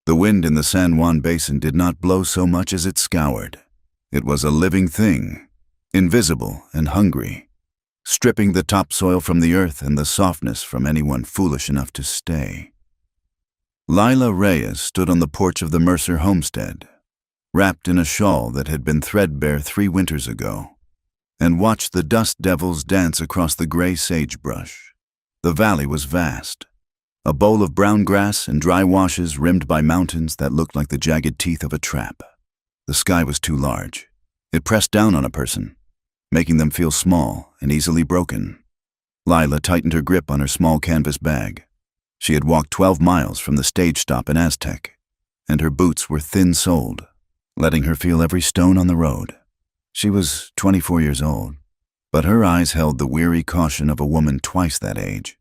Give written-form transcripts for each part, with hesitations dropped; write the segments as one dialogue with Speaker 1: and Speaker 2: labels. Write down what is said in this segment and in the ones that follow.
Speaker 1: The wind in the San Juan Basin did not blow so much as it scoured. It was a living thing, invisible and hungry, stripping the topsoil from the earth and the softness from anyone foolish enough to stay. Lila Reyes stood on the porch of the Mercer homestead, wrapped in a shawl that had been threadbare 3 winters ago, and watched the dust devils dance across the gray sagebrush. The valley was vast, a bowl of brown grass and dry washes rimmed by mountains that looked like the jagged teeth of a trap. The sky was too large. It pressed down on a person, making them feel small and easily broken. Lila tightened her grip on her small canvas bag. She had walked 12 miles from the stage stop in Aztec, and her boots were thin-soled, letting her feel every stone on the road. She was 24 years old, but her eyes held the weary caution of a woman twice that age.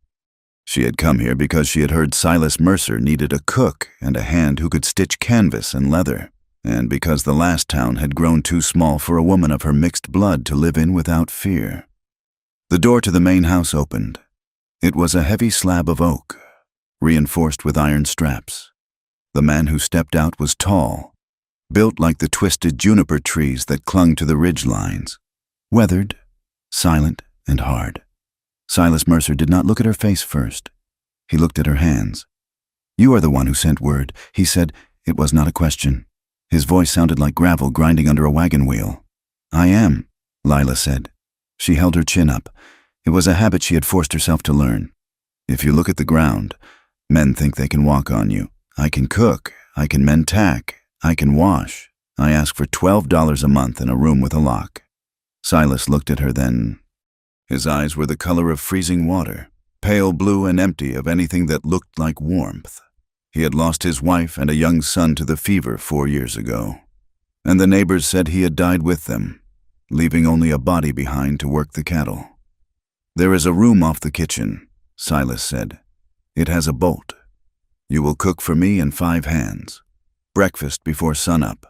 Speaker 1: She had come here because she had heard Silas Mercer needed a cook and a hand who could stitch canvas and leather, and because the last town had grown too small for a woman of her mixed blood to live in without fear. The door to the main house opened. It was a heavy slab of oak, reinforced with iron straps. The man who stepped out was tall, built like the twisted juniper trees that clung to the ridge lines, weathered, silent, and hard. Silas Mercer did not look at her face first. He looked at her hands. "You are the one who sent word," he said. It was not a question. His voice sounded like gravel grinding under a wagon wheel. "I am," Lila said. She held her chin up. It was a habit she had forced herself to learn. "If you look at the ground, men think they can walk on you. I can cook. I can mend tack. I can wash. I ask for $12 a month in a room with a lock." Silas looked at her then. His eyes were the color of freezing water, pale blue and empty of anything that looked like warmth. He had lost his wife and a young son to the fever 4 years ago, and the neighbors said he had died with them, leaving only a body behind to work the cattle. "There is a room off the kitchen," Silas said. "It has a bolt. You will cook for me and 5 hands. Breakfast before sunup,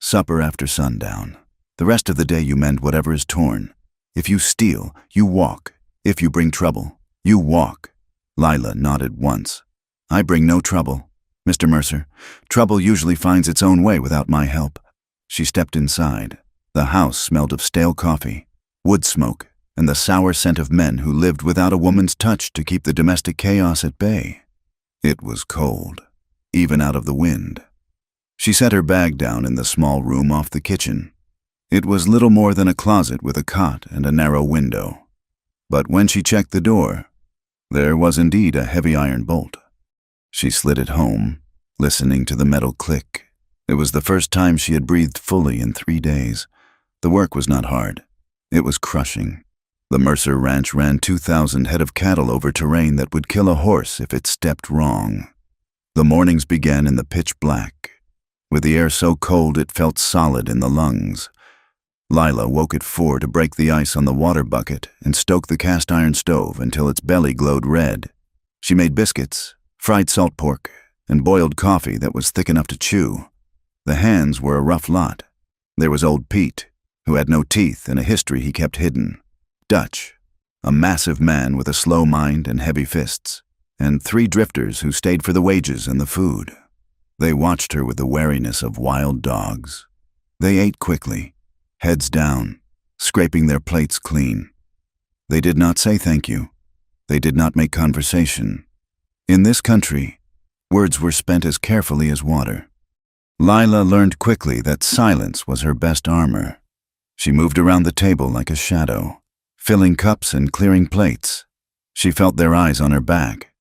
Speaker 1: supper after sundown. The rest of the day you mend whatever is torn. If you steal, you walk. If you bring trouble, you walk." Lila nodded once. "I bring no trouble, Mr. Mercer. Trouble usually finds its own way without my help." She stepped inside. The house smelled of stale coffee, wood smoke, and the sour scent of men who lived without a woman's touch to keep the domestic chaos at bay. It was cold, even out of the wind. She set her bag down in the small room off the kitchen. It was little more than a closet with a cot and a narrow window. But when she checked the door, there was indeed a heavy iron bolt. She slid it home, listening to the metal click. It was the first time she had breathed fully in 3 days. The work was not hard. It was crushing. The Mercer Ranch ran 2,000 head of cattle over terrain that would kill a horse if it stepped wrong. The mornings began in the pitch black, with the air so cold it felt solid in the lungs. Lila woke at 4 to break the ice on the water bucket and stoke the cast iron stove until its belly glowed red. She made biscuits, fried salt pork, and boiled coffee that was thick enough to chew. The hands were a rough lot. There was old Pete, who had no teeth and a history he kept hidden. Dutch, a massive man with a slow mind and heavy fists, and 3 drifters who stayed for the wages and the food. They watched her with the wariness of wild dogs. They ate quickly, heads down, scraping their plates clean. They did not say thank you. They did not make conversation. In this country, words were spent as carefully as water. Lila learned quickly that silence was her best armor. She moved around the table like a shadow, filling cups and clearing plates. She felt their eyes on her back,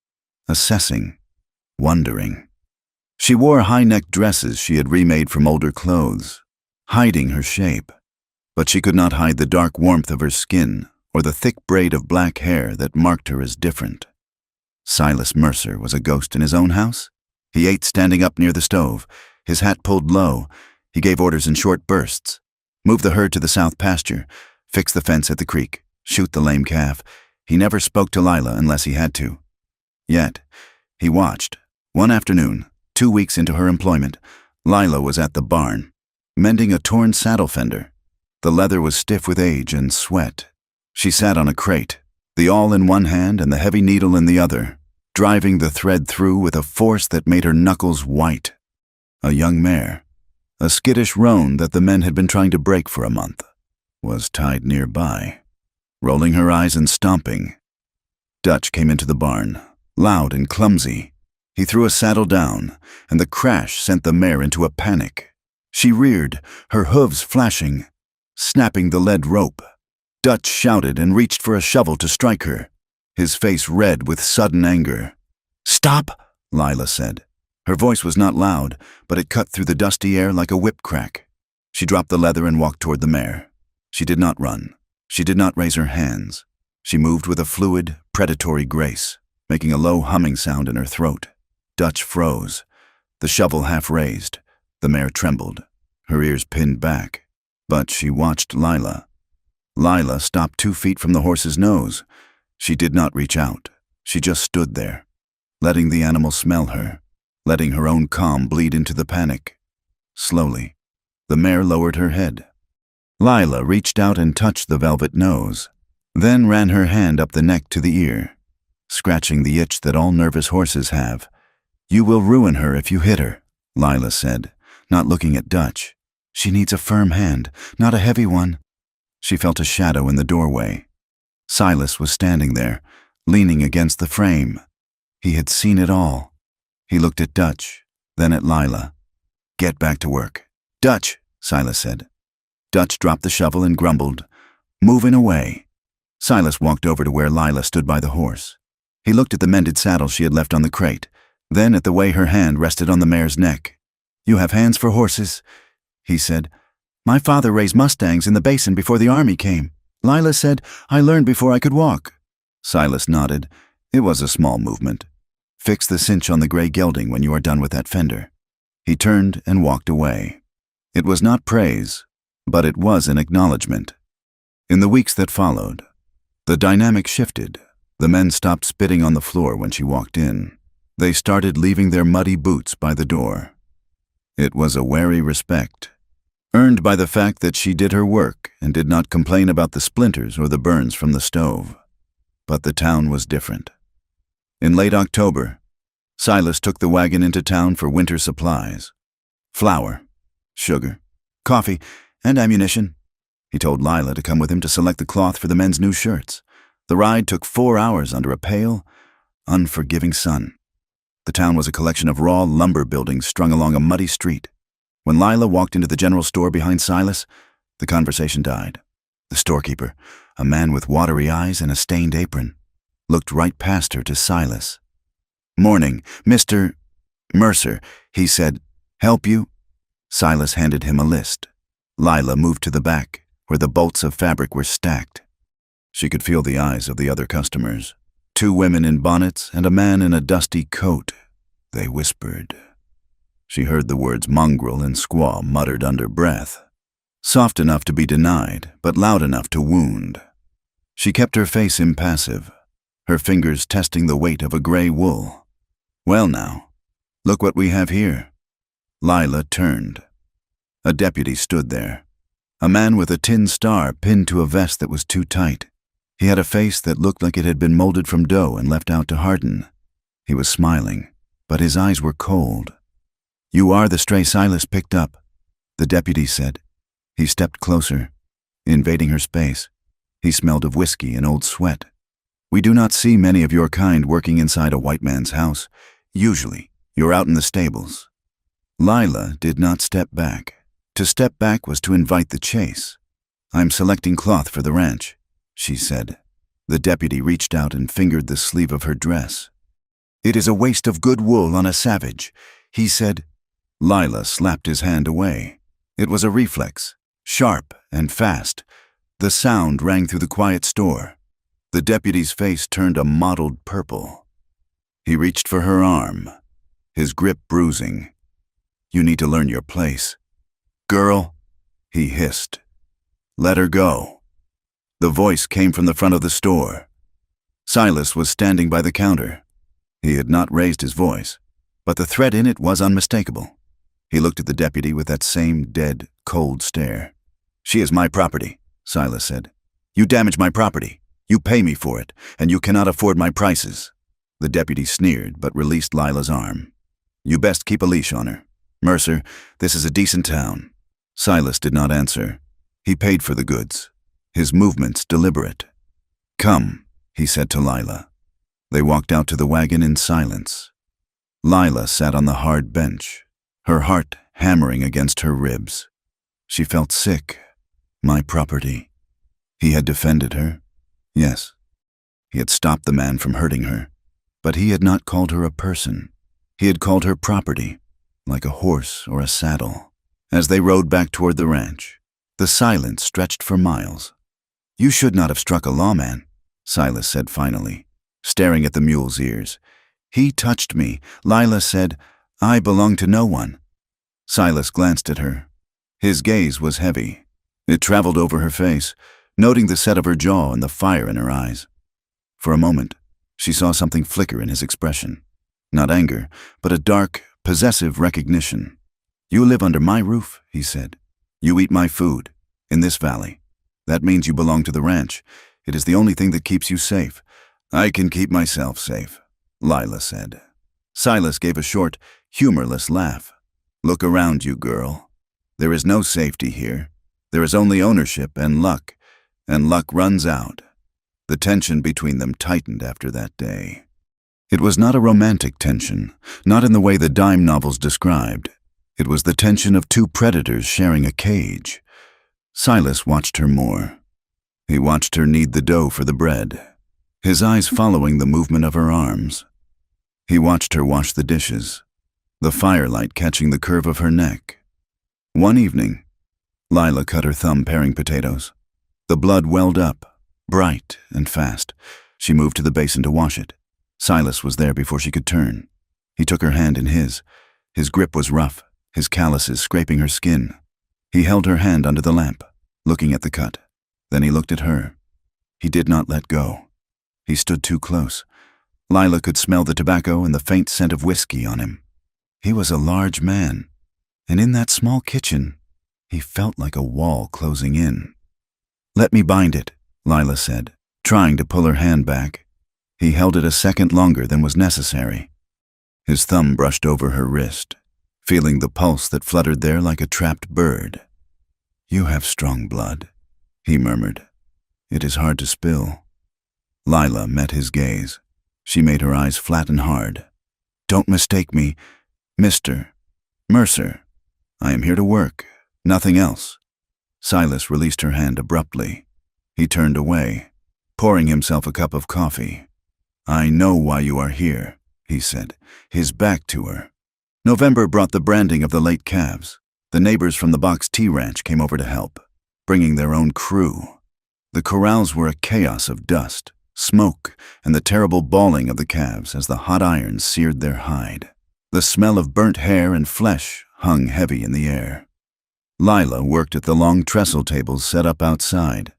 Speaker 1: assessing, wondering. She wore high-necked dresses she had remade from older clothes, hiding her shape. But she could not hide the dark warmth of her skin or the thick braid of black hair that marked her as different. Silas Mercer was a ghost in his own house. He ate standing up near the stove, his hat pulled low. He gave orders in short bursts. Move the herd to the south pasture, fix the fence at the creek, shoot the lame calf. He never spoke to Lila unless he had to. Yet, he watched. One afternoon, 2 weeks into her employment, Lila was at the barn, mending a torn saddle fender. The leather was stiff with age and sweat. She sat on a crate, the awl in one hand and the heavy needle in the other, driving the thread through with a force that made her knuckles white. A young mare, a skittish roan that the men had been trying to break for a month, was tied nearby. Rolling her eyes and stomping, Dutch came into the barn, loud and clumsy. He threw a saddle down, and the crash sent the mare into a panic. She reared, her hooves flashing, snapping the lead rope. Dutch shouted and reached for a shovel to strike her, his face red with sudden anger. "Stop!" Lila said. Her voice was not loud, but it cut through the dusty air like a whip crack. She dropped the leather and walked toward the mare. She did not run. She did not raise her hands. She moved with a fluid, predatory grace, making a low humming sound in her throat. Dutch froze, the shovel half raised. The mare trembled, her ears pinned back. But she watched Lila. Lila stopped 2 feet from the horse's nose. She did not reach out. She just stood there, letting the animal smell her, letting her own calm bleed into the panic. Slowly, the mare lowered her head. Lila reached out and touched the velvet nose, then ran her hand up the neck to the ear, scratching the itch that all nervous horses have. "You will ruin her if you hit her," Lila said, not looking at Dutch. "She needs a firm hand, not a heavy one." She felt a shadow in the doorway. Silas was standing there, leaning against the frame. He had seen it all. He looked at Dutch, then at Lila. "Get back to work." "Dutch," Silas said. Dutch dropped the shovel and grumbled, "Moving away." Silas walked over to where Lila stood by the horse. He looked at the mended saddle she had left on the crate, then at the way her hand rested on the mare's neck. "You have hands for horses," he said. "My father raised mustangs in the basin before the army came." Lila said, "I learned before I could walk." Silas nodded. It was a small movement. "Fix the cinch on the gray gelding when you are done with that fender." He turned and walked away. It was not praise, but it was an acknowledgement. In the weeks that followed, the dynamic shifted. The men stopped spitting on the floor when she walked in. They started leaving their muddy boots by the door. It was a wary respect, earned by the fact that she did her work and did not complain about the splinters or the burns from the stove. But the town was different. In late October, Silas took the wagon into town for winter supplies. Flour, sugar, coffee, and ammunition. He told Lila to come with him to select the cloth for the men's new shirts. The ride took 4 hours under a pale, unforgiving sun. The town was a collection of raw lumber buildings strung along a muddy street. When Lila walked into the general store behind Silas, the conversation died. The storekeeper, a man with watery eyes and a stained apron, looked right past her to Silas. "Morning, Mr. Mercer," he said. "Help you?" Silas handed him a list. Lila moved to the back, where the bolts of fabric were stacked. She could feel the eyes of the other customers. 2 women in bonnets and a man in a dusty coat. They whispered. She heard the words mongrel and squaw muttered under breath. Soft enough to be denied, but loud enough to wound. She kept her face impassive, her fingers testing the weight of a gray wool. "Well now, look what we have here." Lila turned. A deputy stood there, a man with a tin star pinned to a vest that was too tight. He had a face that looked like it had been molded from dough and left out to harden. He was smiling, but his eyes were cold. "You are the stray Silas picked up," the deputy said. He stepped closer, invading her space. He smelled of whiskey and old sweat. "We do not see many of your kind working inside a white man's house. Usually, you're out in the stables." Lila did not step back. To step back was to invite the chase. "I'm selecting cloth for the ranch," she said. The deputy reached out and fingered the sleeve of her dress. "It is a waste of good wool on a savage," he said. Lila slapped his hand away. It was a reflex, sharp and fast. The sound rang through the quiet store. The deputy's face turned a mottled purple. He reached for her arm, his grip bruising. "You need to learn your place." "Girl," he hissed. "Let her go." The voice came from the front of the store. Silas was standing by the counter. He had not raised his voice, but the threat in it was unmistakable. He looked at the deputy with that same dead, cold stare. "She is my property," Silas said. "You damage my property. You pay me for it, and you cannot afford my prices." The deputy sneered but released Lila's arm. "You best keep a leash on her." Mercer, this is a decent town. Silas did not answer. He paid for the goods, his movements deliberate. Come, he said to Lila. They walked out to the wagon in silence. Lila sat on the hard bench, her heart hammering against her ribs. She felt sick. My property. He had defended her. Yes. He had stopped the man from hurting her. But he had not called her a person. He had called her property, like a horse or a saddle. As they rode back toward the ranch, the silence stretched for miles. You should not have struck a lawman, Silas said finally, staring at the mule's ears. He touched me, Lila said. I belong to no one. Silas glanced at her. His gaze was heavy. It traveled over her face, noting the set of her jaw and the fire in her eyes. For a moment, she saw something flicker in his expression. Not anger, but a dark, possessive recognition. You live under my roof, he said. You eat my food, in this valley. That means you belong to the ranch. It is the only thing that keeps you safe. I can keep myself safe, Lila said. Silas gave a short, humorless laugh. Look around you, girl. There is no safety here. There is only ownership and luck runs out. The tension between them tightened after that day. It was not a romantic tension, not in the way the dime novels described. It was the tension of two predators sharing a cage. Silas watched her more. He watched her knead the dough for the bread, his eyes following the movement of her arms. He watched her wash the dishes, the firelight catching the curve of her neck. One evening, Lila cut her thumb paring potatoes. The blood welled up, bright and fast. She moved to the basin to wash it. Silas was there before she could turn. He took her hand in his. His grip was rough, his calluses scraping her skin. He held her hand under the lamp, looking at the cut. Then he looked at her. He did not let go. He stood too close. Lila could smell the tobacco and the faint scent of whiskey on him. He was a large man, and in that small kitchen, he felt like a wall closing in. Let me bind it, Lila said, trying to pull her hand back. He held it a second longer than was necessary. His thumb brushed over her wrist, feeling the pulse that fluttered there like a trapped bird. You have strong blood, he murmured. It is hard to spill. Lila met his gaze. She made her eyes flat and hard. Don't mistake me, Mr. Mercer. I am here to work, nothing else. Silas released her hand abruptly. He turned away, pouring himself a cup of coffee. I know why you are here, he said, his back to her. November brought the branding of the late calves. The neighbors from the Box T Ranch came over to help, bringing their own crew. The corrals were a chaos of dust, smoke, and the terrible bawling of the calves as the hot irons seared their hide. The smell of burnt hair and flesh hung heavy in the air. Lila worked at the long trestle tables set up outside,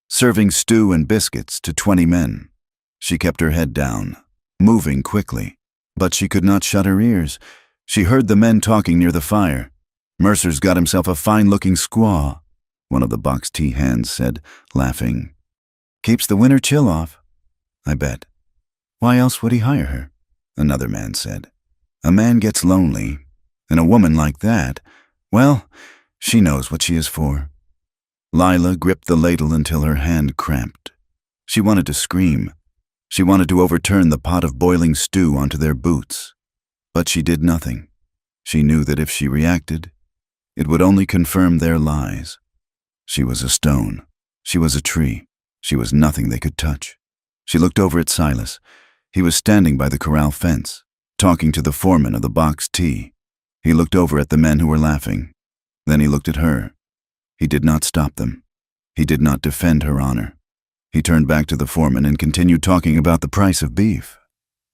Speaker 1: serving stew and biscuits to 20 men. She kept her head down, moving quickly, but she could not shut her ears. She heard the men talking near the fire. Mercer's got himself a fine-looking squaw, one of the Box T hands said, laughing. Keeps the winter chill off, I bet. Why else would he hire her? Another man said. A man gets lonely, and a woman like that, well, she knows what she is for. Lila gripped the ladle until her hand cramped. She wanted to scream. She wanted to overturn the pot of boiling stew onto their boots. But she did nothing. She knew that if she reacted, it would only confirm their lies. She was a stone. She was a tree. She was nothing they could touch. She looked over at Silas. He was standing by the corral fence, talking to the foreman of the Box T. He looked over at the men who were laughing. Then he looked at her. He did not stop them. He did not defend her honor. He turned back to the foreman and continued talking about the price of beef.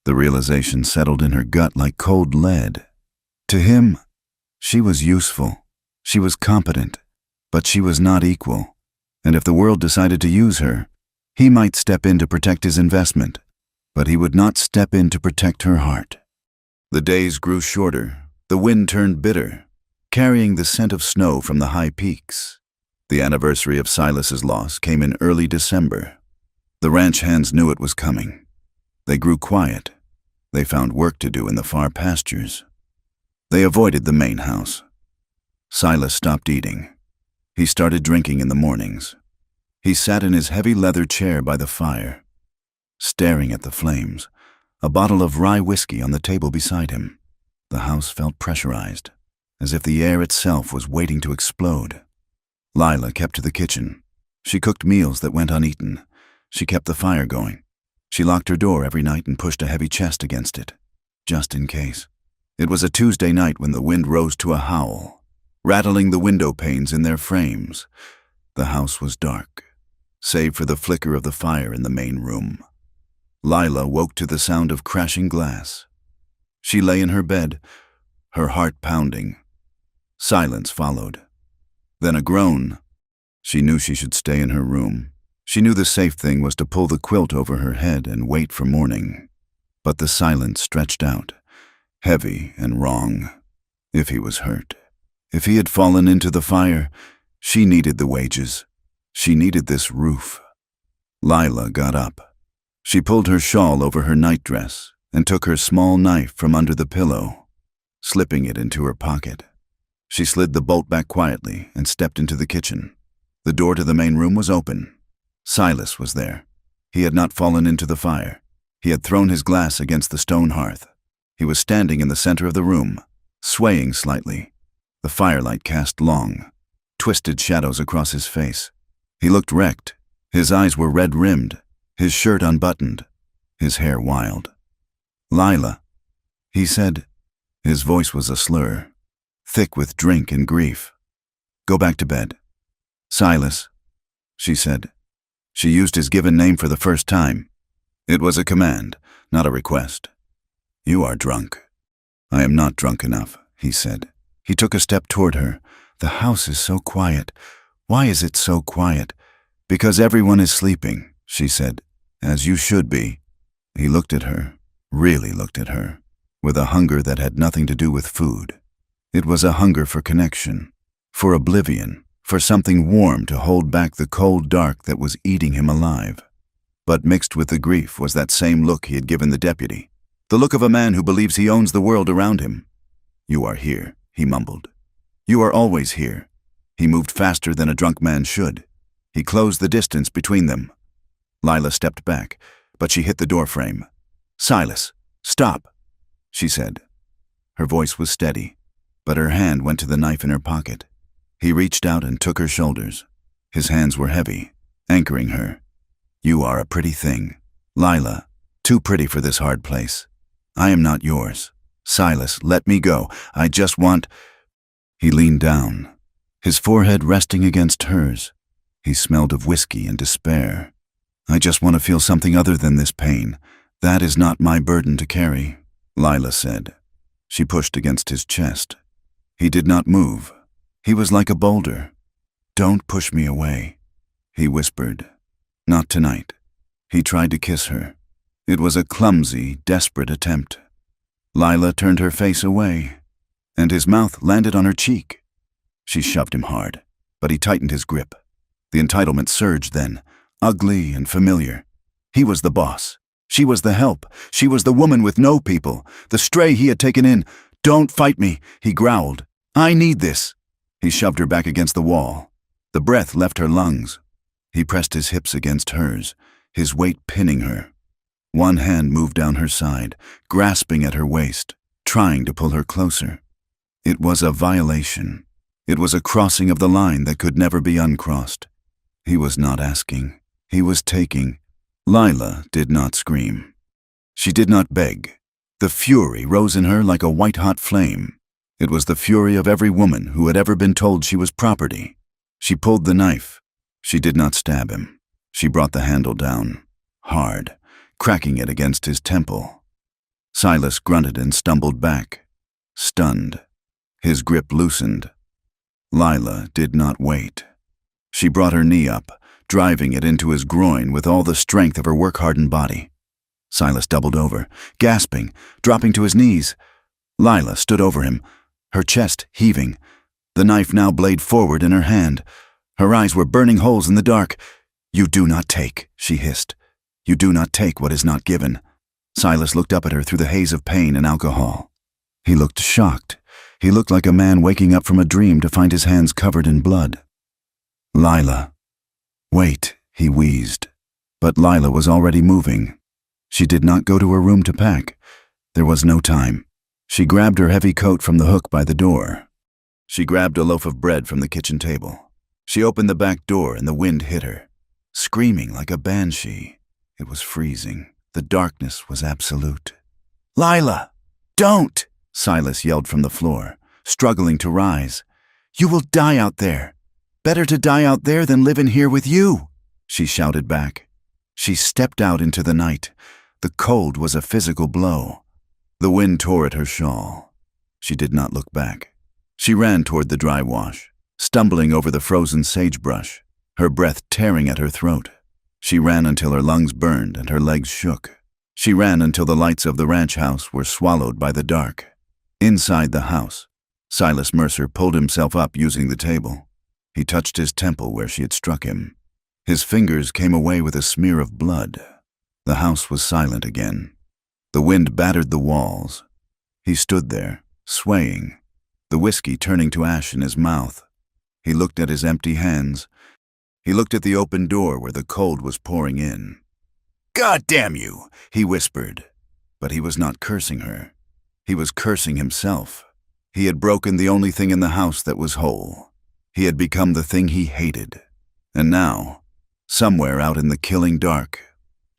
Speaker 1: The realization settled in her gut like cold lead. To him, she was useful. She was competent, but she was not equal. And if the world decided to use her, he might step in to protect his investment, but he would not step in to protect her heart. The days grew shorter. The wind turned bitter, carrying the scent of snow from the high peaks. The anniversary of Silas's loss came in early December. The ranch hands knew it was coming. They grew quiet. They found work to do in the far pastures. They avoided the main house. Silas stopped eating. He started drinking in the mornings. He sat in his heavy leather chair by the fire, staring at the flames, a bottle of rye whiskey on the table beside him. The house felt pressurized, as if the air itself was waiting to explode. Lila kept to the kitchen. She cooked meals that went uneaten. She kept the fire going. She locked her door every night and pushed a heavy chest against it, just in case. It was a Tuesday night when the wind rose to a howl, rattling the window panes in their frames. The house was dark, save for the flicker of the fire in the main room. Lila woke to the sound of crashing glass. She lay in her bed, her heart pounding. Silence followed. Then a groan. She knew she should stay in her room. She knew the safe thing was to pull the quilt over her head and wait for morning. But the silence stretched out, heavy and wrong. If he was hurt, if he had fallen into the fire, she needed the wages. She needed this roof. Lila got up. She pulled her shawl over her nightdress and took her small knife from under the pillow, slipping it into her pocket. She slid the bolt back quietly and stepped into the kitchen. The door to the main room was open. Silas was there. He had not fallen into the fire. He had thrown his glass against the stone hearth. He was standing in the center of the room, swaying slightly. The firelight cast long, twisted shadows across his face. He looked wrecked. His eyes were red-rimmed, his shirt unbuttoned, his hair wild. "Lila," he said. His voice was a slur, thick with drink and grief. "Go back to bed." "Silas," she said. She used his given name for the first time. It was a command, not a request. "You are drunk." "I am not drunk enough," he said. He took a step toward her. "The house is so quiet. Why is it so quiet?" "Because everyone is sleeping," she said. "As you should be." He looked at her, really looked at her, with a hunger that had nothing to do with food. It was a hunger for connection, for oblivion, for something warm to hold back the cold dark that was eating him alive. But mixed with the grief was that same look he had given the deputy, the look of a man who believes he owns the world around him. "You are here," he mumbled. "You are always here." He moved faster than a drunk man should. He closed the distance between them. Lila stepped back, but she hit the doorframe. "Silas, stop," she said. Her voice was steady, but her hand went to the knife in her pocket. He reached out and took her shoulders. His hands were heavy, anchoring her. "You are a pretty thing, Lila, too pretty for this hard place. I am not yours. Silas, let me go. I just want—" He leaned down, his forehead resting against hers. He smelled of whiskey and despair. "I just want to feel something other than this pain. That is not my burden to carry," Lila said. She pushed against his chest. He did not move. He was like a boulder. "Don't push me away," he whispered. "Not tonight." He tried to kiss her. It was a clumsy, desperate attempt. Lila turned her face away, and his mouth landed on her cheek. She shoved him hard, but he tightened his grip. The entitlement surged then, ugly and familiar. He was the boss. She was the help. She was the woman with no people, the stray he had taken in. "Don't fight me," he growled. "I need this." He shoved her back against the wall. The breath left her lungs. He pressed his hips against hers, his weight pinning her. One hand moved down her side, grasping at her waist, trying to pull her closer. It was a violation. It was a crossing of the line that could never be uncrossed. He was not asking. He was taking. Lila did not scream. She did not beg. The fury rose in her like a white-hot flame. It was the fury of every woman who had ever been told she was property. She pulled the knife. She did not stab him. She brought the handle down, hard, cracking it against his temple. Silas grunted and stumbled back, stunned. His grip loosened. Lila did not wait. She brought her knee up, driving it into his groin with all the strength of her work-hardened body. Silas doubled over, gasping, dropping to his knees. Lila stood over him, her chest heaving, the knife now blade forward in her hand. Her eyes were burning holes in the dark. "You do not take," she hissed. "You do not take what is not given." Silas looked up at her through the haze of pain and alcohol. He looked shocked. He looked like a man waking up from a dream to find his hands covered in blood. "Lila." "Wait," he wheezed. But Lila was already moving. She did not go to her room to pack. There was no time. She grabbed her heavy coat from the hook by the door. She grabbed a loaf of bread from the kitchen table. She opened the back door and the wind hit her, screaming like a banshee. It was freezing. The darkness was absolute. "Lila, don't!" Silas yelled from the floor, struggling to rise. "You will die out there. Better to die out there than live in here with you," she shouted back. She stepped out into the night. The cold was a physical blow. The wind tore at her shawl. She did not look back. She ran toward the dry wash, stumbling over the frozen sagebrush, her breath tearing at her throat. She ran until her lungs burned and her legs shook. She ran until the lights of the ranch house were swallowed by the dark. Inside the house, Silas Mercer pulled himself up using the table. He touched his temple where she had struck him. His fingers came away with a smear of blood. The house was silent again. The wind battered the walls. He stood there, swaying, the whiskey turning to ash in his mouth. He looked at his empty hands. He looked at the open door where the cold was pouring in. "God damn you," he whispered. But he was not cursing her. He was cursing himself. He had broken the only thing in the house that was whole. He had become the thing he hated. And now, somewhere out in the killing dark,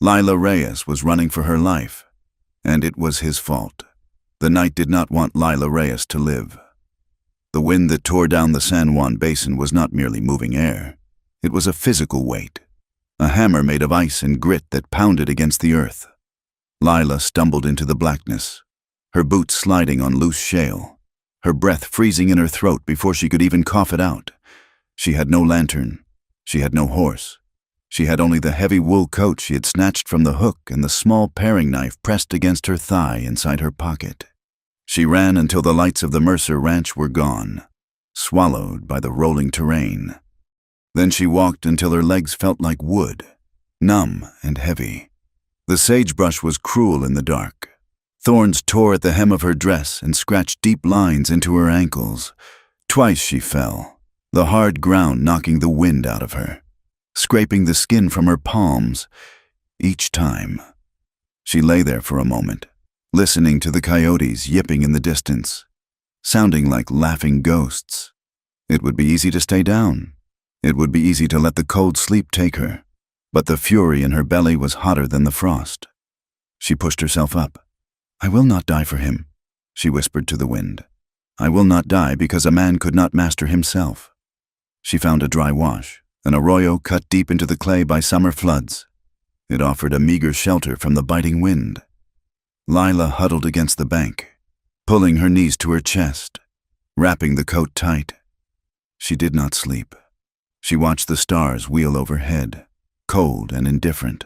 Speaker 1: Lila Reyes was running for her life. And it was his fault. The night did not want Lila Reyes to live. The wind that tore down the San Juan Basin was not merely moving air. It was a physical weight, a hammer made of ice and grit that pounded against the earth. Lila stumbled into the blackness, her boots sliding on loose shale, her breath freezing in her throat before she could even cough it out. She had no lantern. She had no horse. She had only the heavy wool coat she had snatched from the hook and the small paring knife pressed against her thigh inside her pocket. She ran until the lights of the Mercer Ranch were gone, swallowed by the rolling terrain. Then she walked until her legs felt like wood, numb and heavy. The sagebrush was cruel in the dark. Thorns tore at the hem of her dress and scratched deep lines into her ankles. Twice she fell, the hard ground knocking the wind out of her, scraping the skin from her palms. Each time, she lay there for a moment, listening to the coyotes yipping in the distance, sounding like laughing ghosts. It would be easy to stay down. It would be easy to let the cold sleep take her, but the fury in her belly was hotter than the frost. She pushed herself up. "I will not die for him," she whispered to the wind. "I will not die because a man could not master himself." She found a dry wash, an arroyo cut deep into the clay by summer floods. It offered a meager shelter from the biting wind. Lila huddled against the bank, pulling her knees to her chest, wrapping the coat tight. She did not sleep. She watched the stars wheel overhead, cold and indifferent.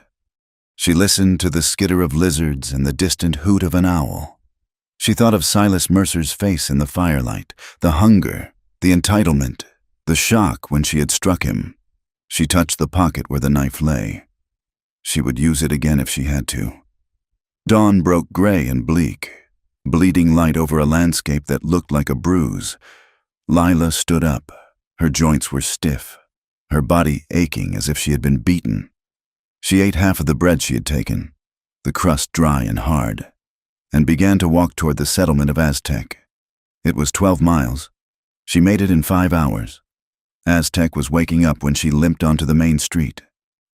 Speaker 1: She listened to the skitter of lizards and the distant hoot of an owl. She thought of Silas Mercer's face in the firelight, the hunger, the entitlement, the shock when she had struck him. She touched the pocket where the knife lay. She would use it again if she had to. Dawn broke gray and bleak, bleeding light over a landscape that looked like a bruise. Lila stood up. Her joints were stiff, her body aching as if she had been beaten. She ate half of the bread she had taken, the crust dry and hard, and began to walk toward the settlement of Aztec. It was 12 miles. She made it in 5 hours. Aztec was waking up when she limped onto the main street.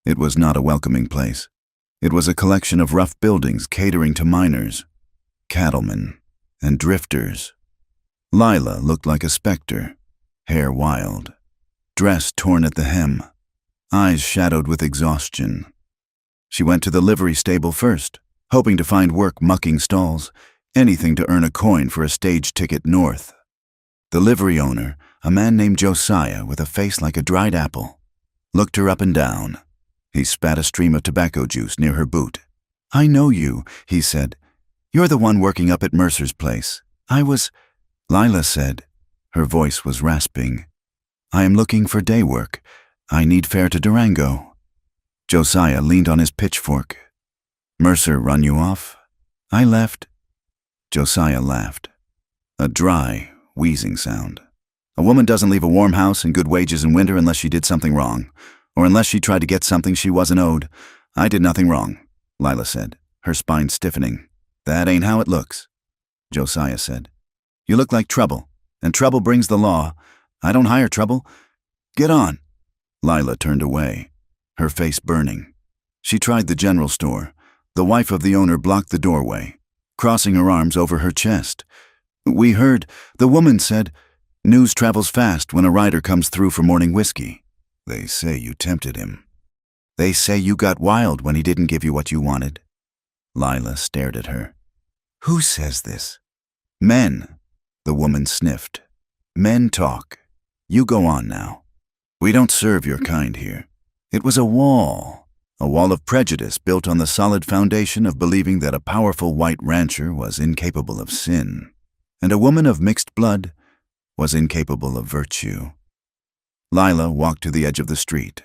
Speaker 1: It was not a welcoming place. It was a collection of rough buildings catering to miners, cattlemen, and drifters. Lila looked like a specter, hair wild, dress torn at the hem, eyes shadowed with exhaustion. She went to the livery stable first, hoping to find work mucking stalls, anything to earn a coin for a stage ticket north. The livery owner, a man named Josiah with a face like a dried apple, looked her up and down. He spat a stream of tobacco juice near her boot. "I know you," he said. "You're the one working up at Mercer's place. I was—" Lila said. Her voice was rasping. "I am looking for day work. I need fare to Durango." Josiah leaned on his pitchfork. "Mercer run you off?" "I left." Josiah laughed. A dry, wheezing sound. A woman doesn't leave a warm house and good wages in winter unless she did something wrong, or unless she tried to get something she wasn't owed. I did nothing wrong, Lila said, her spine stiffening. That ain't how it looks, Josiah said. You look like trouble, and trouble brings the law. I don't hire trouble. Get on. Lila turned away, her face burning. She tried the general store. The wife of the owner blocked the doorway, crossing her arms over her chest. We heard, the woman said, news travels fast when a rider comes through for morning whiskey. They say you tempted him. They say you got wild when he didn't give you what you wanted. Lila stared at her. Who says this? Men, the woman sniffed. Men talk. You go on now. We don't serve your kind here. It was a wall of prejudice built on the solid foundation of believing that a powerful white rancher was incapable of sin, and a woman of mixed blood was incapable of virtue. Lila walked to the edge of the street,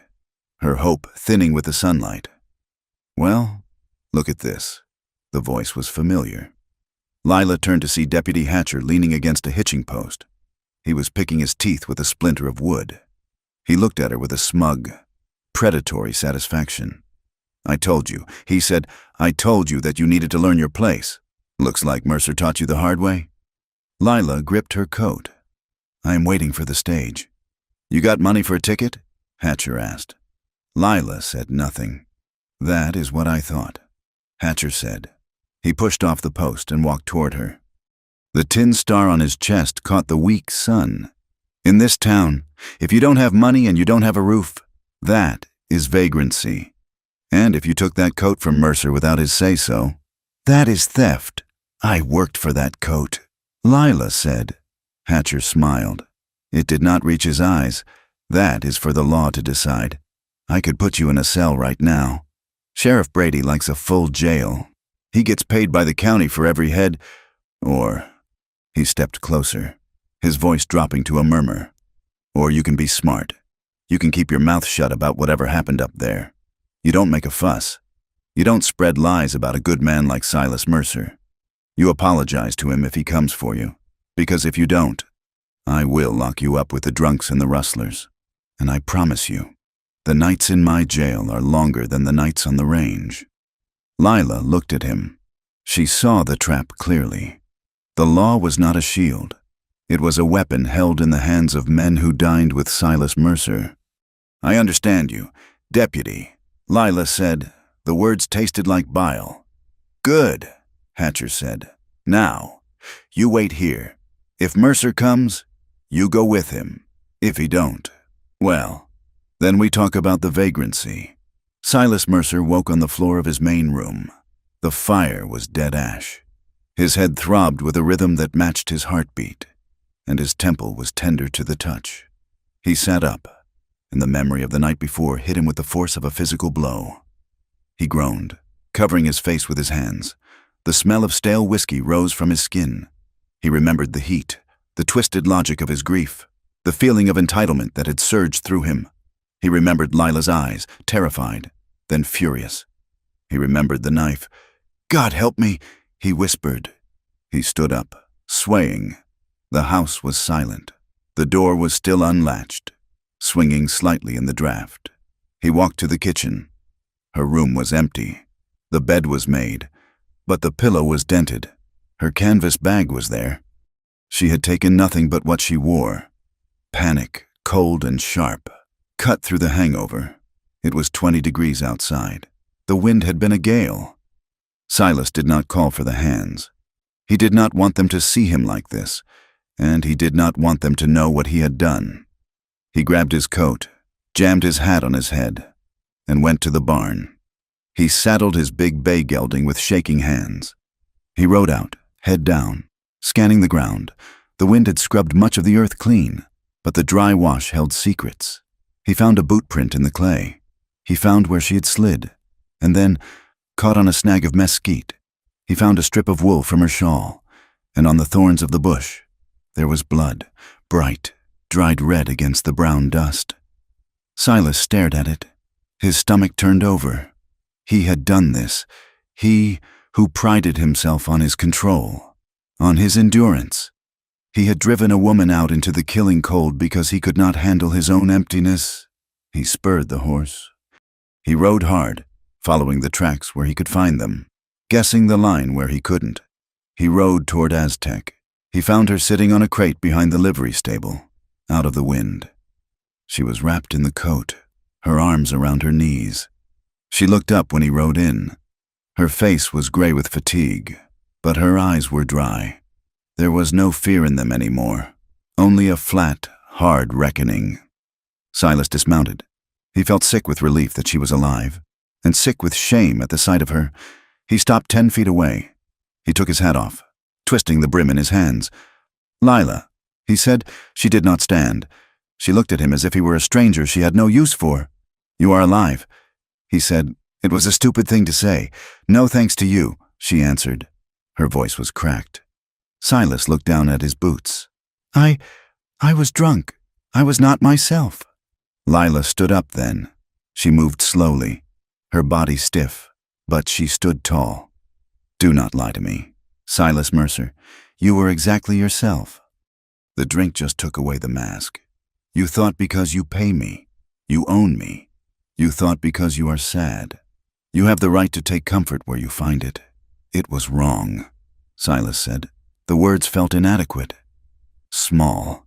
Speaker 1: her hope thinning with the sunlight. Well, look at this. The voice was familiar. Lila turned to see Deputy Hatcher leaning against a hitching post. He was picking his teeth with a splinter of wood. He looked at her with a smug, predatory satisfaction. I told you, he said, I told you that you needed to learn your place. Looks like Mercer taught you the hard way. Lila gripped her coat. I am waiting for the stage. You got money for a ticket? Hatcher asked. Lila said nothing. That is what I thought, Hatcher said. He pushed off the post and walked toward her. The tin star on his chest caught the weak sun. In this town, if you don't have money and you don't have a roof, that is vagrancy. And if you took that coat from Mercer without his say-so, that is theft. I worked for that coat, Lila said. Hatcher smiled. It did not reach his eyes. That is for the law to decide. I could put you in a cell right now. Sheriff Brady likes a full jail. He gets paid by the county for every head, or... He stepped closer, his voice dropping to a murmur. Or you can be smart. You can keep your mouth shut about whatever happened up there. You don't make a fuss. You don't spread lies about a good man like Silas Mercer. You apologize to him if he comes for you, because if you don't, I will lock you up with the drunks and the rustlers. And I promise you, the nights in my jail are longer than the nights on the range. Lila looked at him. She saw the trap clearly. The law was not a shield. It was a weapon held in the hands of men who dined with Silas Mercer. I understand you, Deputy, Lila said. The words tasted like bile. Good, Hatcher said. Now, you wait here. If Mercer comes, you go with him. If he don't, well, then we talk about the vagrancy. Silas Mercer woke on the floor of his main room. The fire was dead ash. His head throbbed with a rhythm that matched his heartbeat, and his temple was tender to the touch. He sat up, and the memory of the night before hit him with the force of a physical blow. He groaned, covering his face with his hands. The smell of stale whiskey rose from his skin. He remembered the heat, the twisted logic of his grief, the feeling of entitlement that had surged through him. He remembered Lila's eyes, terrified, then furious. He remembered the knife. God help me, he whispered. He stood up, swaying. The house was silent. The door was still unlatched, swinging slightly in the draft. He walked to the kitchen. Her room was empty. The bed was made, but the pillow was dented. Her canvas bag was there. She had taken nothing but what she wore. Panic, cold and sharp, cut through the hangover. It was 20 degrees outside. The wind had been a gale. Silas did not call for the hands. He did not want them to see him like this, and he did not want them to know what he had done. He grabbed his coat, jammed his hat on his head, and went to the barn. He saddled his big bay gelding with shaking hands. He rode out, head down, scanning the ground. The wind had scrubbed much of the earth clean, but the dry wash held secrets. He found a boot print in the clay. He found where she had slid, and then, caught on a snag of mesquite, he found a strip of wool from her shawl, and on the thorns of the bush, there was blood, bright, dried red against the brown dust. Silas stared at it. His stomach turned over. He had done this. He who prided himself on his control, on his endurance. He had driven a woman out into the killing cold because he could not handle his own emptiness. He spurred the horse. He rode hard, following the tracks where he could find them, guessing the line where he couldn't. He rode toward Aztec. He found her sitting on a crate behind the livery stable, out of the wind. She was wrapped in the coat, her arms around her knees. She looked up when he rode in. Her face was gray with fatigue, but her eyes were dry. There was no fear in them anymore, only a flat, hard reckoning. Silas dismounted. He felt sick with relief that she was alive, and sick with shame at the sight of her. He stopped 10 feet away. He took his hat off, twisting the brim in his hands. "Lila," he said. She did not stand. She looked at him as if he were a stranger she had no use for. "You are alive," he said. "It was a stupid thing to say. No thanks to you," she answered. Her voice was cracked. Silas looked down at his boots. I was drunk. I was not myself." Lila stood up then. She moved slowly, her body stiff, but she stood tall. "Do not lie to me, Silas Mercer. You were exactly yourself. The drink just took away the mask. You thought because you pay me, you own me. You thought because you are sad, you have the right to take comfort where you find it. It was wrong," Silas said. The words felt inadequate. Small.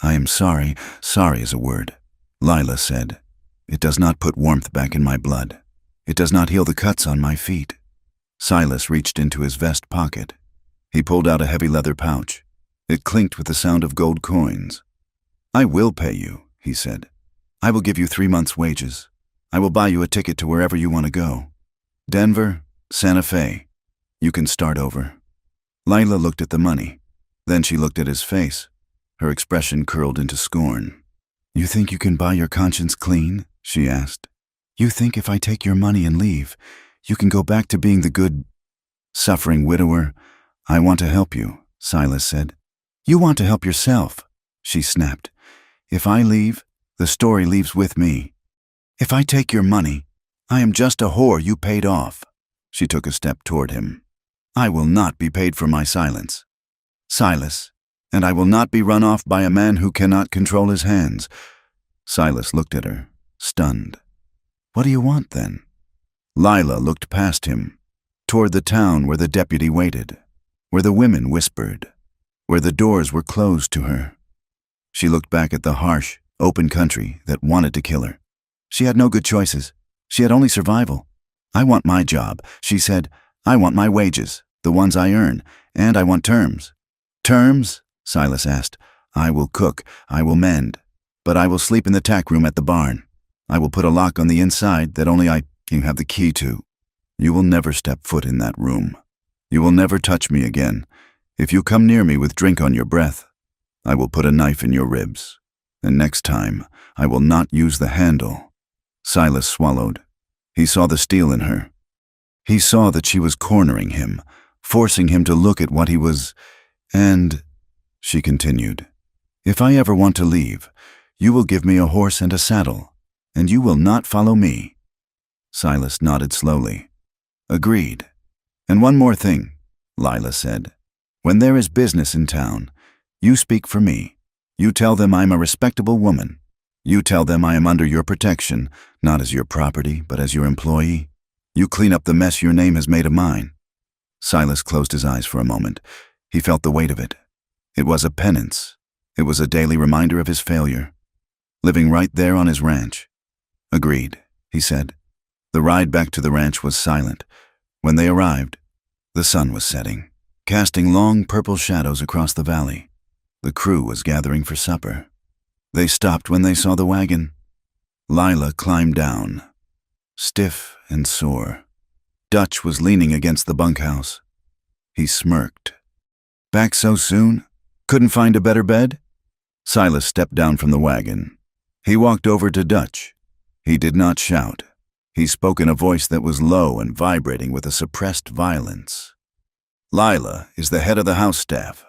Speaker 1: "I am sorry. Sorry is a word," Lila said. "It does not put warmth back in my blood. It does not heal the cuts on my feet." Silas reached into his vest pocket. He pulled out a heavy leather pouch. It clinked with the sound of gold coins. "I will pay you," he said. "I will give you 3 months' wages. I will buy you a ticket to wherever you want to go. Denver, Santa Fe. You can start over." Lila looked at the money. Then she looked at his face. Her expression curled into scorn. "You think you can buy your conscience clean?" she asked. "You think if I take your money and leave, you can go back to being the good, suffering widower?" "I want to help you," Silas said. "You want to help yourself," she snapped. "If I leave, the story leaves with me. If I take your money, I am just a whore you paid off." She took a step toward him. "I will not be paid for my silence, Silas, and I will not be run off by a man who cannot control his hands." Silas looked at her, stunned. "What do you want, then?" Lila looked past him, toward the town where the deputy waited, where the women whispered, where the doors were closed to her. She looked back at the harsh, open country that wanted to kill her. She had no good choices. She had only survival. "I want my job," she said. "I want my wages, the ones I earn, and I want terms." "Terms?" Silas asked. "I will cook, I will mend, but I will sleep in the tack room at the barn. I will put a lock on the inside that only you have the key to. You will never step foot in that room. You will never touch me again. If you come near me with drink on your breath, I will put a knife in your ribs. And next time, I will not use the handle." Silas swallowed. He saw the steel in her. He saw that she was cornering him, forcing him to look at what he was. "And," she continued, "if I ever want to leave, you will give me a horse and a saddle, and you will not follow me." Silas nodded slowly. "Agreed. And one more thing," Lila said. "When there is business in town, you speak for me. You tell them I am a respectable woman. You tell them I am under your protection, not as your property, but as your employee. You clean up the mess your name has made of mine." Silas closed his eyes for a moment. He felt the weight of it. It was a penance. It was a daily reminder of his failure. Living right there on his ranch. "Agreed," he said. The ride back to the ranch was silent. When they arrived, the sun was setting, casting long purple shadows across the valley. The crew was gathering for supper. They stopped when they saw the wagon. Lila climbed down, stiff and sore. Dutch was leaning against the bunkhouse. He smirked. "Back so soon? Couldn't find a better bed?" Silas stepped down from the wagon. He walked over to Dutch. He did not shout. He spoke in a voice that was low and vibrating with a suppressed violence. "Lila is the head of the house staff,"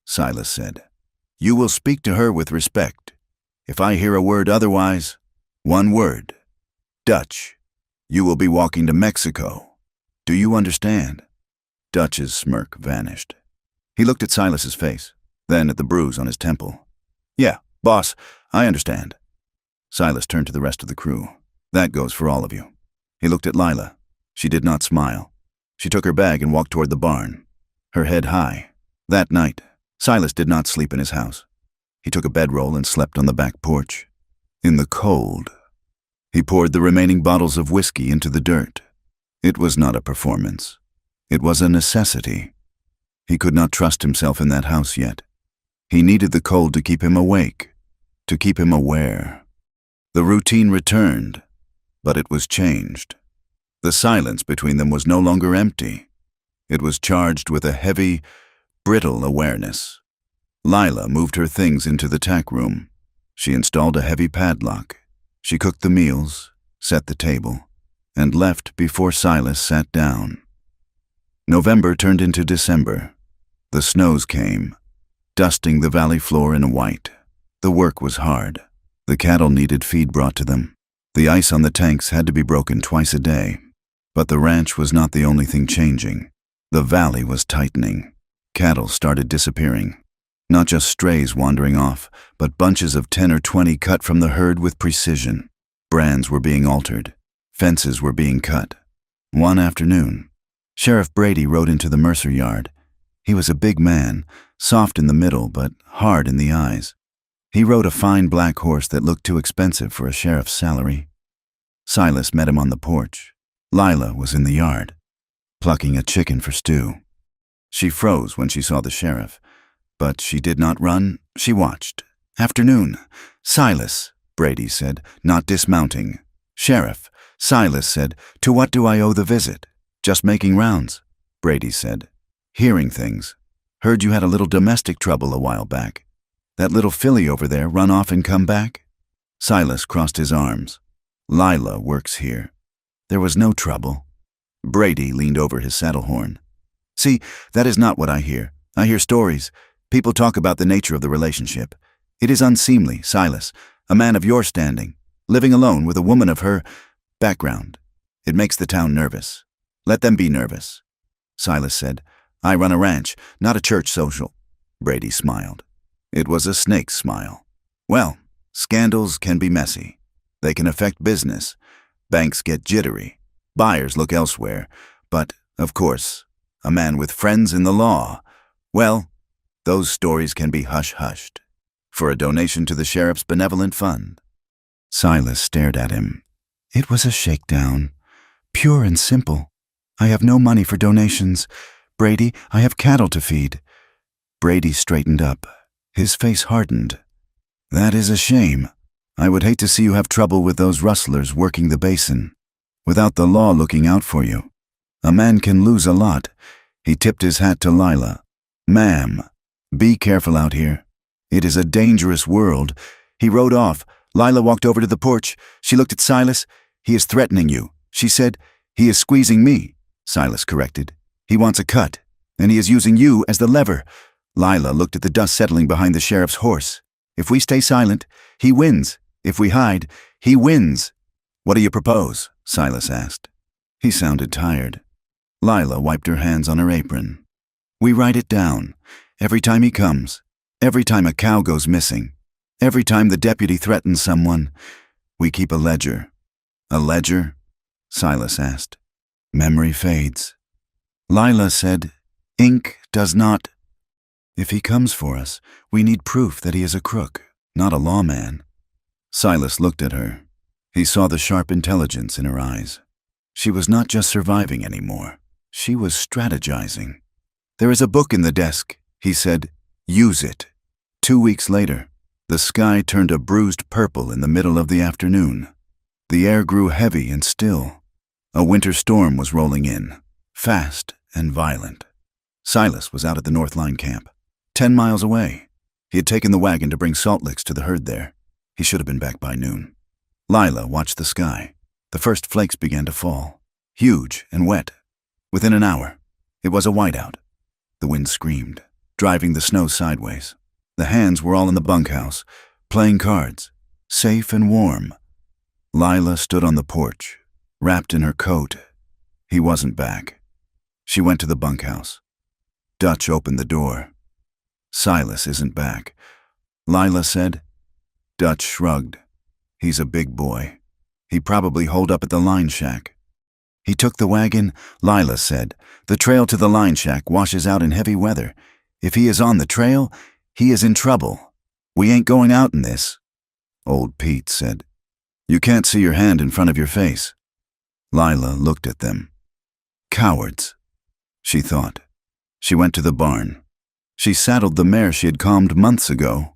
Speaker 1: Silas said. "You will speak to her with respect. If I hear a word otherwise, one word, Dutch, you will be walking to Mexico. Do you understand?" Dutch's smirk vanished. He looked at Silas's face. Then at the bruise on his temple. "Yeah, boss, I understand." Silas turned to the rest of the crew. "That goes for all of you." He looked at Lila. She did not smile. She took her bag and walked toward the barn, her head high. That night, Silas did not sleep in his house. He took a bedroll and slept on the back porch. In the cold, he poured the remaining bottles of whiskey into the dirt. It was not a performance. It was a necessity. He could not trust himself in that house yet. He needed the cold to keep him awake, to keep him aware. The routine returned, but it was changed. The silence between them was no longer empty. It was charged with a heavy, brittle awareness. Lila moved her things into the tack room. She installed a heavy padlock. She cooked the meals, set the table, and left before Silas sat down. November turned into December. The snows came, dusting the valley floor in white. The work was hard. The cattle needed feed brought to them. The ice on the tanks had to be broken twice a day. But the ranch was not the only thing changing. The valley was tightening. Cattle started disappearing. Not just strays wandering off, but bunches of 10 or 20 cut from the herd with precision. Brands were being altered. Fences were being cut. One afternoon, Sheriff Brady rode into the Mercer yard. He was a big man, soft in the middle but hard in the eyes. He rode a fine black horse that looked too expensive for a sheriff's salary. Silas met him on the porch. Lila was in the yard, plucking a chicken for stew. She froze when she saw the sheriff, but she did not run. She watched. "Afternoon. Silas," Brady said, not dismounting. "Sheriff." Silas said, "To what do I owe the visit?" "Just making rounds," Brady said. "Hearing things. Heard you had a little domestic trouble a while back. That little filly over there run off and come back?" Silas crossed his arms. "Lila works here. There was no trouble." Brady leaned over his saddle horn. "See, that is not what I hear. I hear stories. People talk about the nature of the relationship. It is unseemly, Silas, a man of your standing, living alone with a woman of her background. It makes the town nervous. Let them be nervous." Silas said, "I run a ranch, not a church social." Brady smiled. It was a snake's smile. "Well, scandals can be messy. They can affect business. Banks get jittery. Buyers look elsewhere. But, of course, a man with friends in the law, well, those stories can be hush-hushed. For a donation to the sheriff's benevolent fund." Silas stared at him. "It was a shakedown. Pure and simple. I have no money for donations. Brady, I have cattle to feed." Brady straightened up. His face hardened. "That is a shame. I would hate to see you have trouble with those rustlers working the basin, without the law looking out for you. A man can lose a lot." He tipped his hat to Lila. "Ma'am, be careful out here. It is a dangerous world." He rode off. Lila walked over to the porch. She looked at Silas. "He is threatening you," she said. "He is squeezing me," Silas corrected. "He wants a cut, and he is using you as the lever." Lila looked at the dust settling behind the sheriff's horse. "If we stay silent, he wins. If we hide, he wins." "What do you propose?" Silas asked. He sounded tired. Lila wiped her hands on her apron. "We write it down. Every time he comes. Every time a cow goes missing. Every time the deputy threatens someone. We keep a ledger." "A ledger?" Silas asked. "Memory fades." Lila said, "Ink does not. If he comes for us, we need proof that he is a crook, not a lawman." Silas looked at her. He saw the sharp intelligence in her eyes. She was not just surviving anymore. She was strategizing. "There is a book in the desk," he said. "Use it." 2 weeks later, the sky turned a bruised purple in the middle of the afternoon. The air grew heavy and still. A winter storm was rolling in, fast and violent. Silas was out at the North Line camp, 10 miles away. He had taken the wagon to bring salt licks to the herd there. He should have been back by noon. Lila watched the sky. The first flakes began to fall, huge and wet. Within an hour, it was a whiteout. The wind screamed, driving the snow sideways. The hands were all in the bunkhouse, playing cards, safe and warm. Lila stood on the porch, wrapped in her coat. He wasn't back. She went to the bunkhouse. Dutch opened the door. Silas isn't back, Lila said. Dutch shrugged. He's a big boy. He probably holed up at the line shack. He took the wagon, Lila said. The trail to the line shack washes out in heavy weather. If he is on the trail, he is in trouble. We ain't going out in this. Old Pete said. You can't see your hand in front of your face. Lila looked at them. Cowards, she thought. She went to the barn. She saddled the mare she had calmed months ago.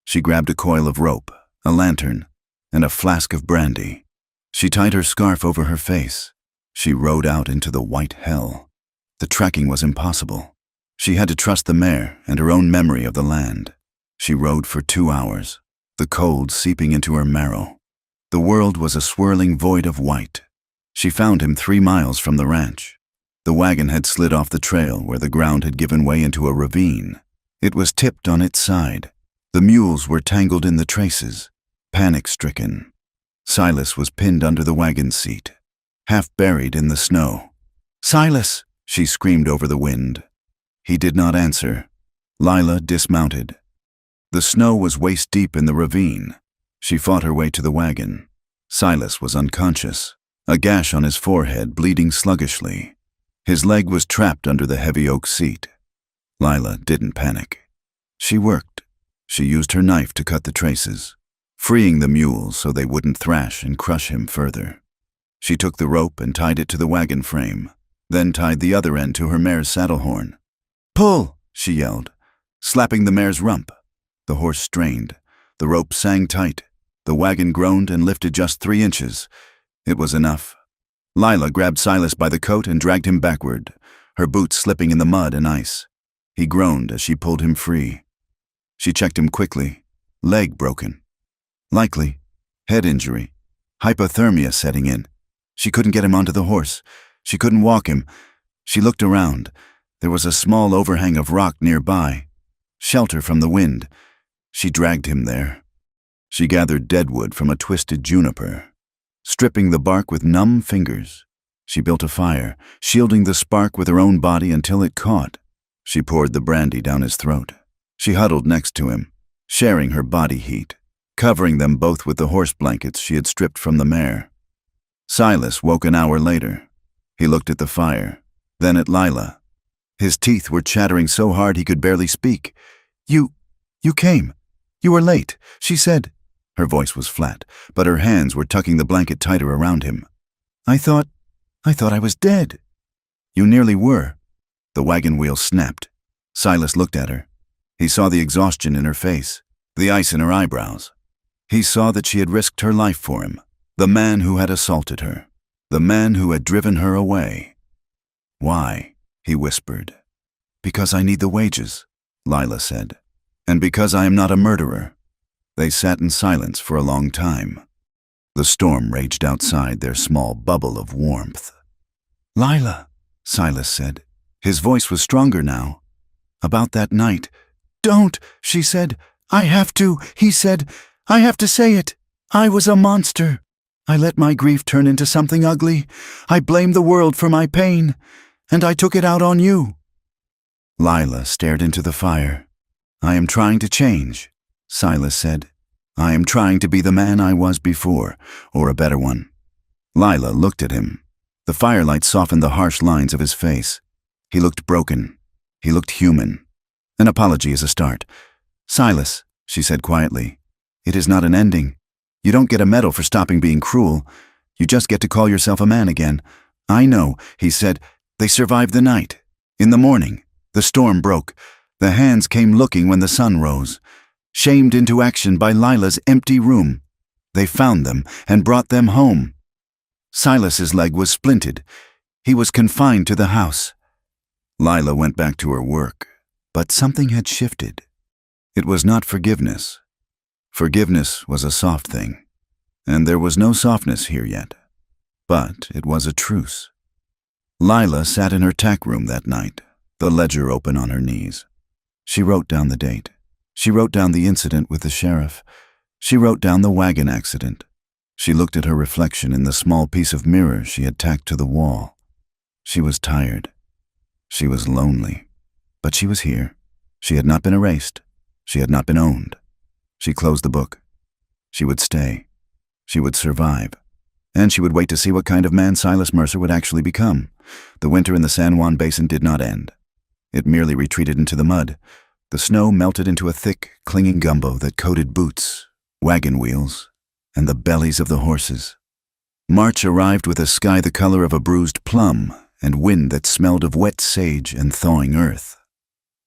Speaker 1: She grabbed a coil of rope, a lantern, and a flask of brandy. She tied her scarf over her face. She rode out into the white hell. The tracking was impossible. She had to trust the mare and her own memory of the land. She rode for 2 hours, the cold seeping into her marrow. The world was a swirling void of white. She found him 3 miles from the ranch. The wagon had slid off the trail where the ground had given way into a ravine. It was tipped on its side. The mules were tangled in the traces, panic-stricken. Silas was pinned under the wagon seat, half buried in the snow. Silas, she screamed over the wind. He did not answer. Lila dismounted. The snow was waist-deep in the ravine. She fought her way to the wagon. Silas was unconscious, a gash on his forehead bleeding sluggishly. His leg was trapped under the heavy oak seat. Lila didn't panic. She worked. She used her knife to cut the traces, freeing the mules so they wouldn't thrash and crush him further. She took the rope and tied it to the wagon frame, then tied the other end to her mare's saddle horn. Pull, she yelled, slapping the mare's rump. The horse strained. The rope sang tight. The wagon groaned and lifted just 3 inches. It was enough. Lila grabbed Silas by the coat and dragged him backward, her boots slipping in the mud and ice. He groaned as she pulled him free. She checked him quickly. Leg broken. Likely. Head injury. Hypothermia setting in. She couldn't get him onto the horse. She couldn't walk him. She looked around. There was a small overhang of rock nearby. Shelter from the wind. She dragged him there. She gathered deadwood from a twisted juniper, stripping the bark with numb fingers. She built a fire, shielding the spark with her own body until it caught. She poured the brandy down his throat. She huddled next to him, sharing her body heat, covering them both with the horse blankets she had stripped from the mare. Silas woke an hour later. He looked at the fire, then at Lila. His teeth were chattering so hard he could barely speak. You came. You were late, she said. Her voice was flat, but her hands were tucking the blanket tighter around him. I thought I was dead. You nearly were. The wagon wheel snapped. Silas looked at her. He saw the exhaustion in her face, the ice in her eyebrows. He saw that she had risked her life for him, the man who had assaulted her, the man who had driven her away. Why? He whispered. Because I need the wages, Lila said, and because I am not a murderer. They sat in silence for a long time. The storm raged outside their small bubble of warmth. Lila, Silas said. His voice was stronger now. About that night. Don't, she said. I have to, he said. I have to say it. I was a monster. I let my grief turn into something ugly. I blamed the world for my pain, and I took it out on you. Lila stared into the fire. I am trying to change, Silas said. I am trying to be the man I was before, or a better one. Lila looked at him. The firelight softened the harsh lines of his face. He looked broken. He looked human. An apology is a start. Silas, she said quietly, it is not an ending. You don't get a medal for stopping being cruel. You just get to call yourself a man again. I know, he said. They survived the night. In the morning, the storm broke. The hands came looking when the sun rose. Shamed into action by Lila's empty room. They found them and brought them home. Silas's leg was splinted. He was confined to the house. Lila went back to her work, but something had shifted. It was not forgiveness. Forgiveness was a soft thing, and there was no softness here yet. But it was a truce. Lila sat in her tack room that night, the ledger open on her knees. She wrote down the date. She wrote down the incident with the sheriff. She wrote down the wagon accident. She looked at her reflection in the small piece of mirror she had tacked to the wall. She was tired. She was lonely. But she was here. She had not been erased. She had not been owned. She closed the book. She would stay. She would survive. And she would wait to see what kind of man Silas Mercer would actually become. The winter in the San Juan Basin did not end. It merely retreated into the mud. The snow melted into a thick, clinging gumbo that coated boots, wagon wheels, and the bellies of the horses. March arrived with a sky the color of a bruised plum and wind that smelled of wet sage and thawing earth.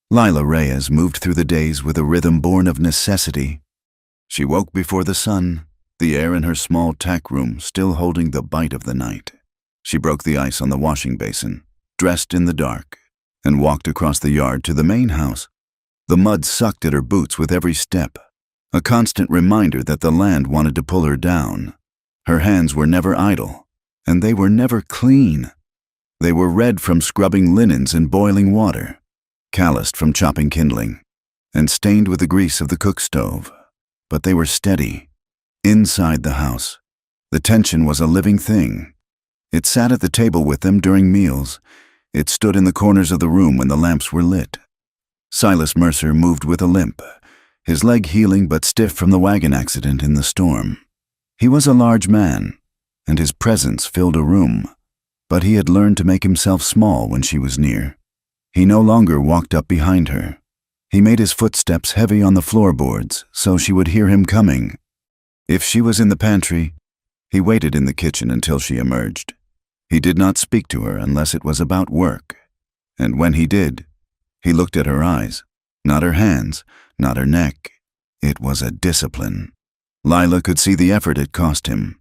Speaker 1: Lila Reyes moved through the days with a rhythm born of necessity. She woke before the sun, the air in her small tack room still holding the bite of the night. She broke the ice on the washing basin, dressed in the dark, and walked across the yard to the main house. The mud sucked at her boots with every step, a constant reminder that the land wanted to pull her down. Her hands were never idle, and they were never clean. They were red from scrubbing linens in boiling water, calloused from chopping kindling, and stained with the grease of the cook stove. But they were steady. Inside the house, the tension was a living thing. It sat at the table with them during meals. It stood in the corners of the room when the lamps were lit. Silas Mercer moved with a limp, his leg healing but stiff from the wagon accident in the storm. He was a large man, and his presence filled a room, but he had learned to make himself small when she was near. He no longer walked up behind her. He made his footsteps heavy on the floorboards so she would hear him coming. If she was in the pantry, he waited in the kitchen until she emerged. He did not speak to her unless it was about work, and when he did, he looked at her eyes, not her hands, not her neck. It was a discipline. Lila could see the effort it cost him.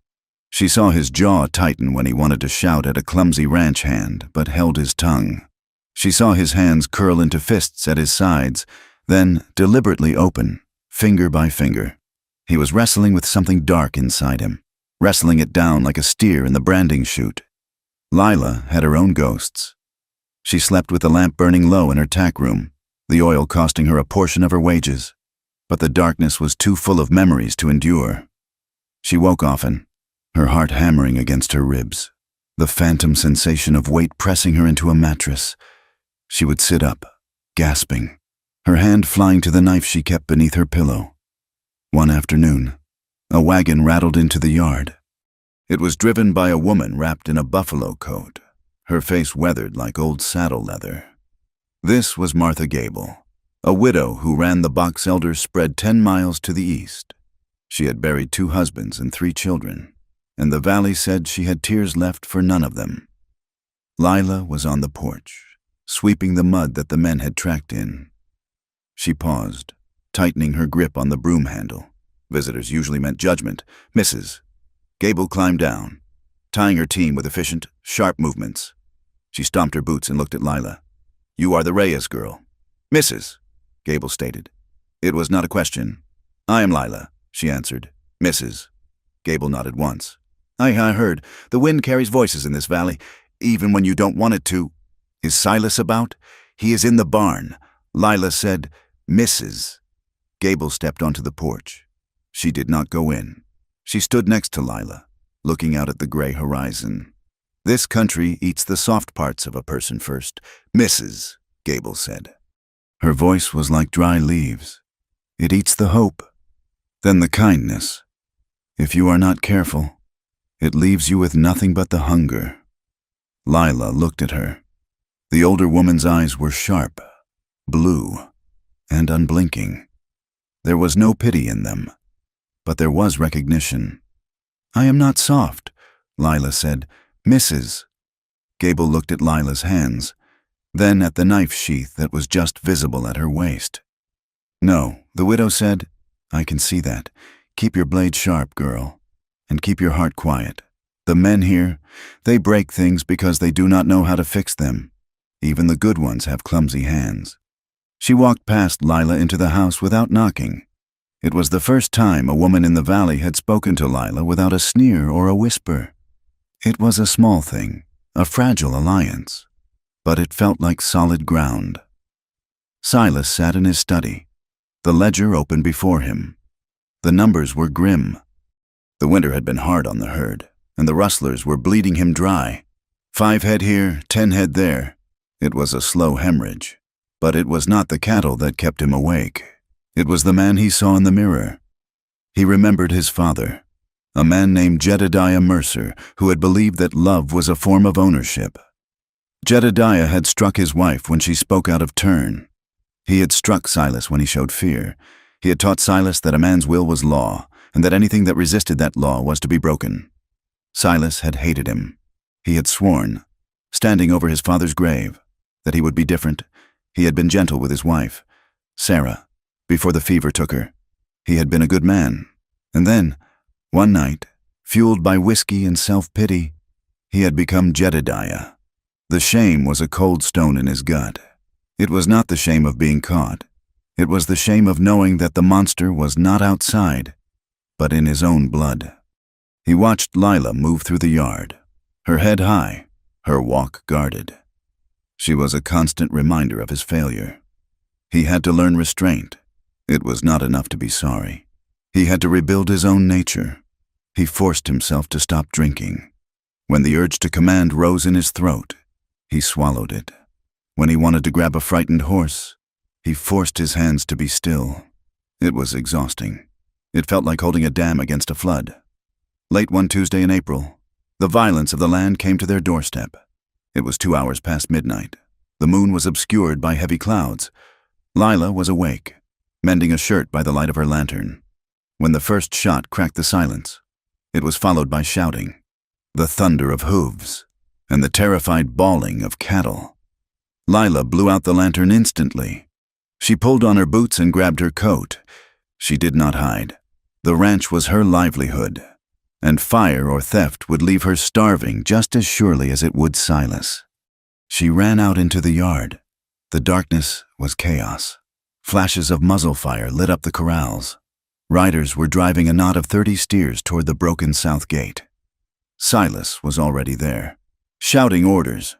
Speaker 1: She saw his jaw tighten when he wanted to shout at a clumsy ranch hand, but held his tongue. She saw his hands curl into fists at his sides, then deliberately open, finger by finger. He was wrestling with something dark inside him, wrestling it down like a steer in the branding chute. Lila had her own ghosts. She slept with the lamp burning low in her tack room, the oil costing her a portion of her wages. But the darkness was too full of memories to endure. She woke often, her heart hammering against her ribs, the phantom sensation of weight pressing her into a mattress. She would sit up, gasping, her hand flying to the knife she kept beneath her pillow. One afternoon, a wagon rattled into the yard. It was driven by a woman wrapped in a buffalo coat, her face weathered like old saddle leather. This was Martha Gable, a widow who ran the Box Elders spread 10 miles to the east. She had buried 2 husbands and 3 children, and the valley said she had tears left for none of them. Lila was on the porch, sweeping the mud that the men had tracked in. She paused, tightening her grip on the broom handle. Visitors usually meant judgment. Mrs. Gable climbed down, tying her team with efficient, sharp movements. She stomped her boots and looked at Lila. "You are the Reyes girl." "Mrs." Gable stated. It was not a question. "I am Lila," she answered. "Mrs." Gable nodded once. I heard. The wind carries voices in this valley, even when you don't want it to." "Is Silas about?" "He is in the barn." Lila said, "Mrs." Gable stepped onto the porch. She did not go in. She stood next to Lila, looking out at the gray horizon. "This country eats the soft parts of a person first." "Mrs." Gable said. Her voice was like dry leaves. "It eats the hope, then the kindness. If you are not careful, it leaves you with nothing but the hunger." Lila looked at her. The older woman's eyes were sharp, blue, and unblinking. There was no pity in them, but there was recognition. "I am not soft," Lila said. "Mrs." Gable looked at Lila's hands, then at the knife sheath that was just visible at her waist. "No," the widow said. "I can see that. Keep your blade sharp, girl, and keep your heart quiet. The men here, they break things because they do not know how to fix them. Even the good ones have clumsy hands." She walked past Lila into the house without knocking. It was the first time a woman in the valley had spoken to Lila without a sneer or a whisper. It was a small thing, a fragile alliance, but it felt like solid ground. Silas sat in his study, the ledger open before him. The numbers were grim. The winter had been hard on the herd, and the rustlers were bleeding him dry. 5 head here, 10 head there. It was a slow hemorrhage. But it was not the cattle that kept him awake. It was the man he saw in the mirror. He remembered his father, a man named Jedediah Mercer, who had believed that love was a form of ownership. Jedediah had struck his wife when she spoke out of turn. He had struck Silas when he showed fear. He had taught Silas that a man's will was law, and that anything that resisted that law was to be broken. Silas had hated him. He had sworn, standing over his father's grave, that he would be different. He had been gentle with his wife, Sarah, before the fever took her. He had been a good man. And then, one night, fueled by whiskey and self-pity, he had become Jedediah. The shame was a cold stone in his gut. It was not the shame of being caught. It was the shame of knowing that the monster was not outside, but in his own blood. He watched Lila move through the yard, her head high, her walk guarded. She was a constant reminder of his failure. He had to learn restraint. It was not enough to be sorry. He had to rebuild his own nature. He forced himself to stop drinking. When the urge to command rose in his throat, he swallowed it. When he wanted to grab a frightened horse, he forced his hands to be still. It was exhausting. It felt like holding a dam against a flood. Late one Tuesday in April, the violence of the land came to their doorstep. It was 2 hours past midnight. The moon was obscured by heavy clouds. Lila was awake, mending a shirt by the light of her lantern, when the first shot cracked the silence. It was followed by shouting, the thunder of hooves, and the terrified bawling of cattle. Lila blew out the lantern instantly. She pulled on her boots and grabbed her coat. She did not hide. The ranch was her livelihood, and fire or theft would leave her starving just as surely as it would Silas. She ran out into the yard. The darkness was chaos. Flashes of muzzle fire lit up the corrals. Riders were driving a knot of 30 steers toward the broken south gate. Silas was already there, shouting orders.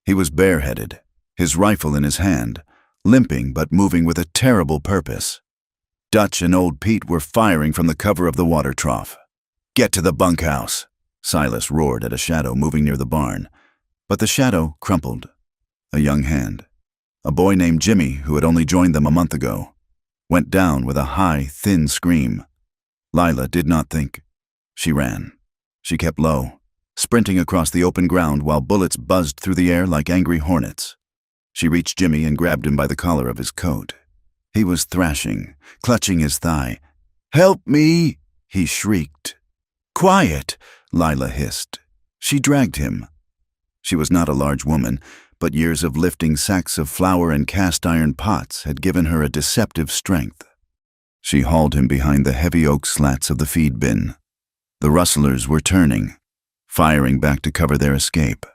Speaker 1: He was bareheaded, his rifle in his hand, limping but moving with a terrible purpose. Dutch and old Pete were firing from the cover of the water trough. "Get to the bunkhouse," Silas roared at a shadow moving near the barn. But the shadow crumpled. A young hand, a boy named Jimmy, who had only joined them a month ago, went down with a high, thin scream. Lila did not think. She ran. She kept low, sprinting across the open ground while bullets buzzed through the air like angry hornets. She reached Jimmy and grabbed him by the collar of his coat. He was thrashing, clutching his thigh. "Help me!" he shrieked. "Quiet!" Lila hissed. She dragged him. She was not a large woman, but years of lifting sacks of flour and cast-iron pots had given her a deceptive strength. She hauled him behind the heavy oak slats of the feed bin. The rustlers were turning, firing back to cover their escape.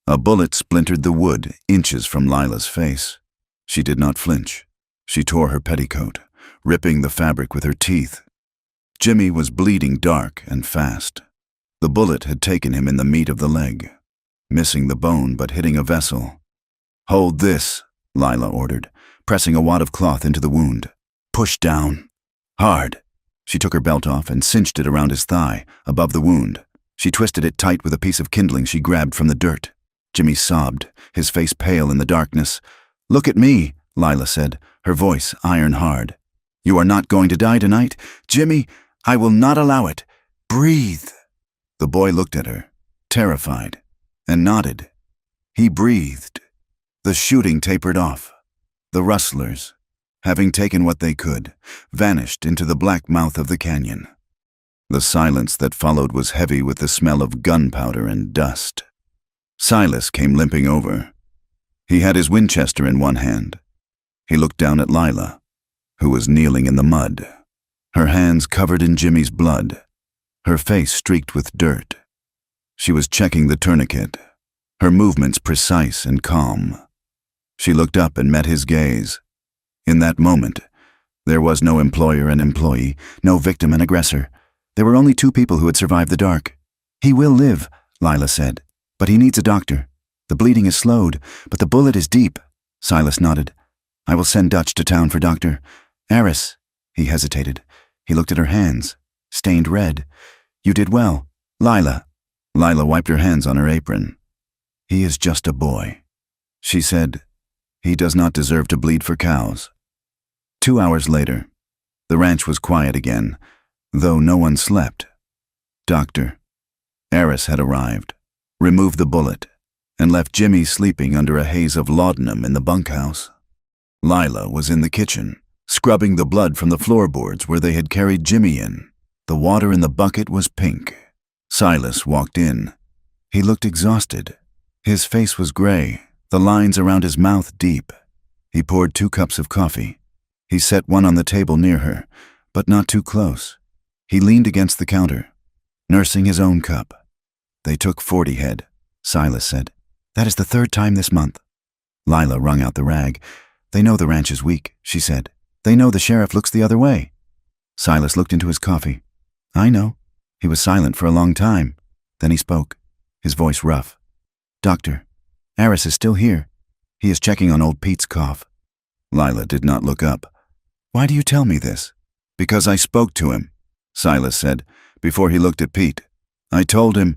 Speaker 1: A bullet splintered the wood inches from Lila's face. She did not flinch. She tore her petticoat, ripping the fabric with her teeth. Jimmy was bleeding dark and fast. The bullet had taken him in the meat of the leg, missing the bone but hitting a vessel. "Hold this," Lila ordered, pressing a wad of cloth into the wound. "Push down. Hard." She took her belt off and cinched it around his thigh, above the wound. She twisted it tight with a piece of kindling she grabbed from the dirt. Jimmy sobbed, his face pale in the darkness. "Look at me," Lila said, her voice iron hard. "You are not going to die tonight. Jimmy, I will not allow it. Breathe." The boy looked at her, terrified, and nodded. He breathed. The shooting tapered off. The rustlers, having taken what they could, vanished into the black mouth of the canyon. The silence that followed was heavy with the smell of gunpowder and dust. Silas came limping over. He had his Winchester in one hand. He looked down at Lila, who was kneeling in the mud, her hands covered in Jimmy's blood, her face streaked with dirt. She was checking the tourniquet, her movements precise and calm. She looked up and met his gaze. In that moment, there was no employer and employee, no victim and aggressor. There were only two people who had survived the dark. "He will live," Lila said, "but he needs a doctor. The bleeding is slowed, but the bullet is deep." Silas nodded. "I will send Dutch to town for Dr. Aris." He hesitated. He looked at her hands, stained red. "You did well, Lila." Lila wiped her hands on her apron. "He is just a boy," she said. He does not deserve to bleed for cows. 2 hours later, the ranch was quiet again, though no one slept. Dr. Eris had arrived, removed the bullet, and left Jimmy sleeping under a haze of laudanum in the bunkhouse. Lila was in the kitchen, scrubbing the blood from the floorboards where they had carried Jimmy in. The water in the bucket was pink. Silas walked in. He looked exhausted. His face was gray, the lines around his mouth deep. He poured 2 cups of coffee. He set one on the table near her, but not too close. He leaned against the counter, nursing his own cup. "They took 40 head," Silas said. "That is the 3rd time this month." Lila wrung out the rag. "They know the ranch is weak," she said. "They know the sheriff looks the other way." Silas looked into his coffee. "I know." He was silent for a long time. Then he spoke, his voice rough. "Doctor, Eris is still here. He is checking on old Pete's cough." Lila did not look up. "Why do you tell me this?" "Because I spoke to him," Silas said, before he looked at Pete. "I told him—"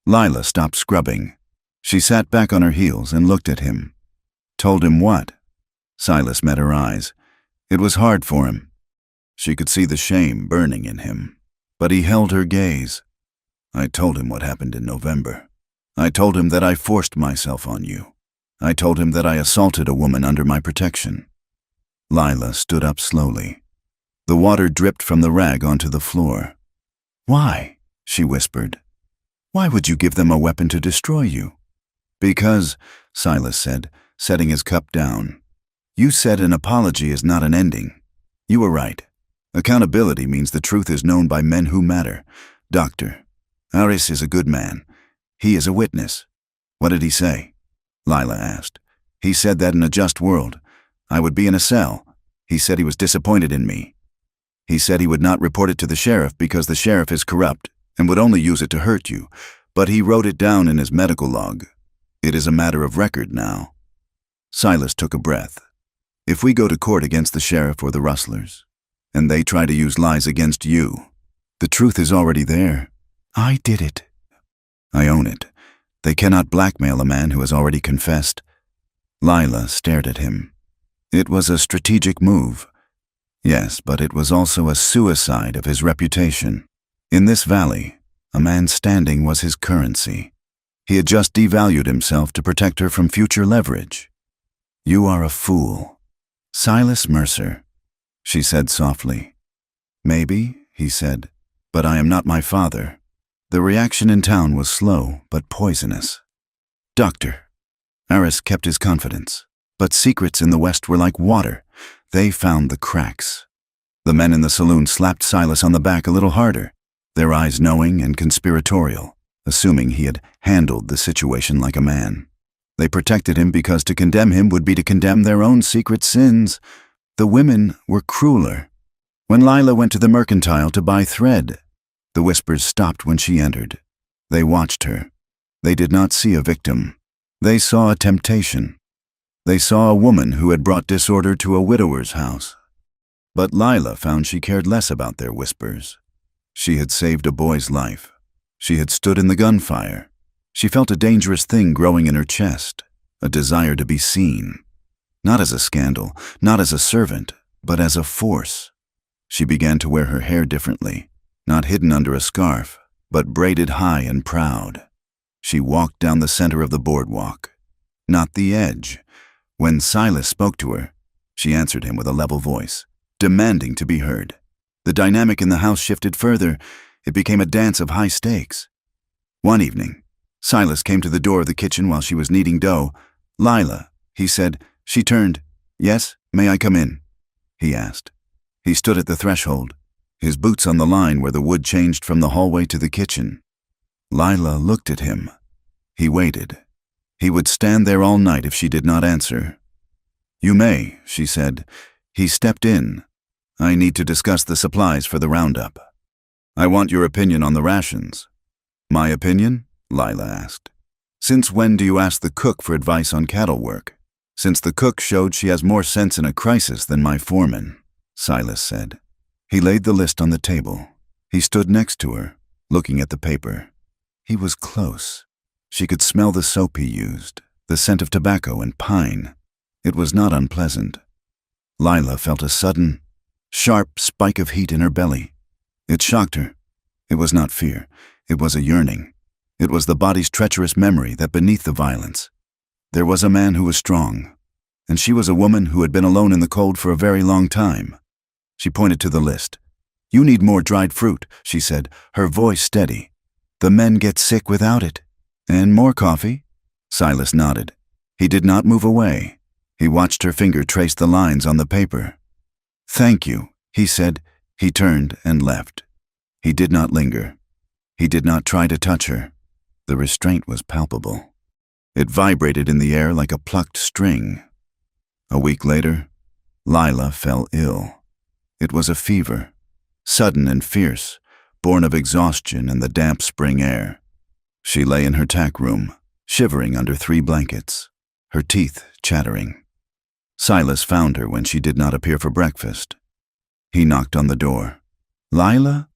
Speaker 1: Lila stopped scrubbing. She sat back on her heels and looked at him. "Told him what?" Silas met her eyes. It was hard for him. She could see the shame burning in him. But he held her gaze. "I told him what happened in November. I told him that I forced myself on you. I told him that I assaulted a woman under my protection." Lila stood up slowly. The water dripped from the rag onto the floor. "Why?" she whispered. "Why would you give them a weapon to destroy you?" "Because," Silas said, setting his cup down, "you said an apology is not an ending. You were right. Accountability means the truth is known by men who matter. Doctor, Eris is a good man. He is a witness." "What did he say?" Lila asked. "He said that in a just world, I would be in a cell. He said he was disappointed in me. He said he would not report it to the sheriff because the sheriff is corrupt and would only use it to hurt you, but he wrote it down in his medical log. It is a matter of record now." Silas took a breath. "If we go to court against the sheriff or the rustlers, and they try to use lies against you, the truth is already there. I did it. I own it. They cannot blackmail a man who has already confessed." Lila stared at him. It was a strategic move. Yes, but it was also a suicide of his reputation. In this valley, a man's standing was his currency. He had just devalued himself to protect her from future leverage. "You are a fool." "Silas Mercer," she said softly. "Maybe," he said, "but I am not my father." The reaction in town was slow but poisonous. "Doctor." Eris kept his confidence, but secrets in the West were like water. They found the cracks. The men in the saloon slapped Silas on the back a little harder, their eyes knowing and conspiratorial, assuming he had handled the situation like a man. They protected him because to condemn him would be to condemn their own secret sins. The women were crueler. When Lila went to the mercantile to buy thread, the whispers stopped when she entered. They watched her. They did not see a victim. They saw a temptation. They saw a woman who had brought disorder to a widower's house. But Lila found she cared less about their whispers. She had saved a boy's life. She had stood in the gunfire. She felt a dangerous thing growing in her chest, a desire to be seen. Not as a scandal, not as a servant, but as a force. She began to wear her hair differently, not hidden under a scarf, but braided high and proud. She walked down the center of the boardwalk, not the edge. When Silas spoke to her, she answered him with a level voice, demanding to be heard. The dynamic in the house shifted further. It became a dance of high stakes. One evening, Silas came to the door of the kitchen while she was kneading dough. "Lila," he said. She turned. "Yes, may I come in?" he asked. He stood at the threshold, his boots on the line where the wood changed from the hallway to the kitchen. Lila looked at him. He waited. He would stand there all night if she did not answer. "You may," she said. He stepped in. "I need to discuss the supplies for the roundup. I want your opinion on the rations." "My opinion?" Lila asked. "Since when do you ask the cook for advice on cattle work?" "Since the cook showed she has more sense in a crisis than my foreman," Silas said. He laid the list on the table. He stood next to her, looking at the paper. He was close. She could smell the soap he used, the scent of tobacco and pine. It was not unpleasant. Lila felt a sudden, sharp spike of heat in her belly. It shocked her. It was not fear. It was a yearning. It was the body's treacherous memory that beneath the violence, there was a man who was strong, and she was a woman who had been alone in the cold for a very long time. She pointed to the list. "You need more dried fruit," she said, her voice steady. "The men get sick without it." "And more coffee?" Silas nodded. He did not move away. He watched her finger trace the lines on the paper. "Thank you," he said. He turned and left. He did not linger. He did not try to touch her. The restraint was palpable. It vibrated in the air like a plucked string. A week later, Lila fell ill. It was a fever, sudden and fierce, born of exhaustion and the damp spring air. She lay in her tack room, shivering under 3 blankets, her teeth chattering. Silas found her when she did not appear for breakfast. He knocked on the door. "Lila?"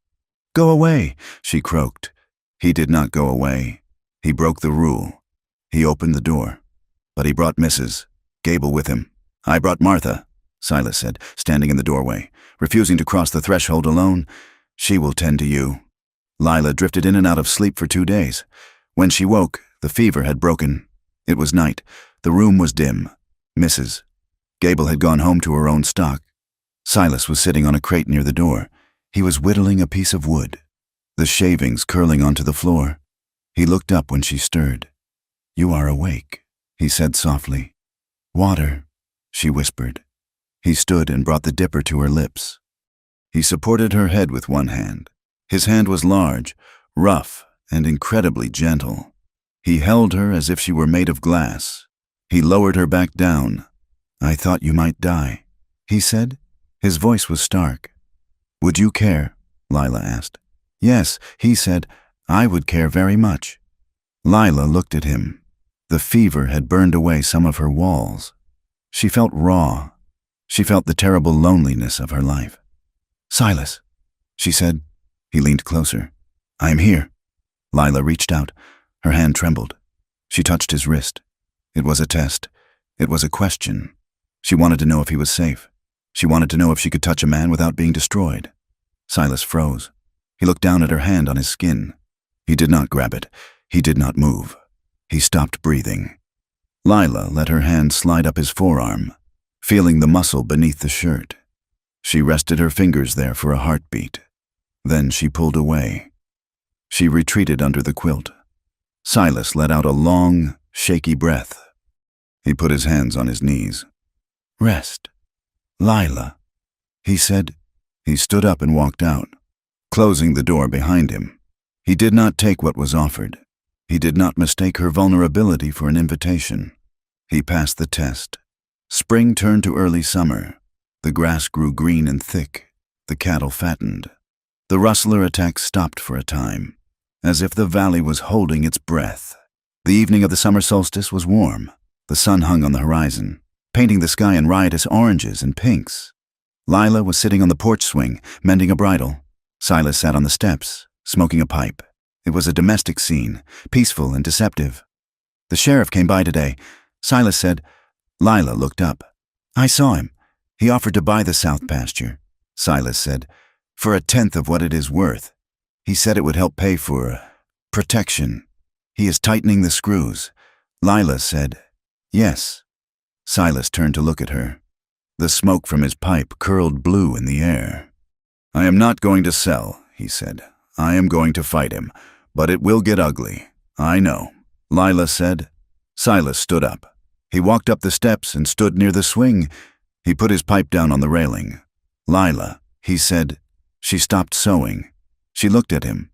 Speaker 1: "Go away," she croaked. He did not go away. He broke the rule. He opened the door. But he brought Mrs. Gable with him. "I brought Martha," Silas said, standing in the doorway, refusing to cross the threshold alone. "She will tend to you." Lila drifted in and out of sleep for 2 days. When she woke, the fever had broken. It was night. The room was dim. Mrs. Gable had gone home to her own stock. Silas was sitting on a crate near the door. He was whittling a piece of wood, the shavings curling onto the floor. He looked up when she stirred. "You are awake," he said softly. "Water," she whispered. He stood and brought the dipper to her lips. He supported her head with one hand. His hand was large, rough, and incredibly gentle. He held her as if she were made of glass. He lowered her back down. "I thought you might die," he said. His voice was stark. "Would you care?" Lila asked. "Yes," he said. "I would care very much." Lila looked at him. The fever had burned away some of her walls. She felt raw. She felt the terrible loneliness of her life. "Silas," she said. He leaned closer. "I am here." Lila reached out. Her hand trembled. She touched his wrist. It was a test. It was a question. She wanted to know if he was safe. She wanted to know if she could touch a man without being destroyed. Silas froze. He looked down at her hand on his skin. He did not grab it. He did not move. He stopped breathing. Lila let her hand slide up his forearm, feeling the muscle beneath the shirt. She rested her fingers there for a heartbeat. Then she pulled away. She retreated under the quilt. Silas let out a long, shaky breath. He put his hands on his knees. "Rest. Lila," he said. He stood up and walked out, closing the door behind him. He did not take what was offered. He did not mistake her vulnerability for an invitation. He passed the test. Spring turned to early summer. The grass grew green and thick. The cattle fattened. The rustler attack stopped for a time, as if the valley was holding its breath. The evening of the summer solstice was warm. The sun hung on the horizon, painting the sky in riotous oranges and pinks. Lila was sitting on the porch swing, mending a bridle. Silas sat on the steps, smoking a pipe. It was a domestic scene, peaceful and deceptive. "The sheriff came by today," Silas said. Lila looked up. "I saw him. He offered to buy the south pasture," Silas said, "for 1/10 of what it is worth. He said it would help pay for protection. He is tightening the screws." Lila said, "Yes." Silas turned to look at her. The smoke from his pipe curled blue in the air. "I am not going to sell," he said. "I am going to fight him, but it will get ugly. I know," Lila said. Silas stood up. He walked up the steps and stood near the swing. He put his pipe down on the railing. "Lila," he said. She stopped sewing. She looked at him.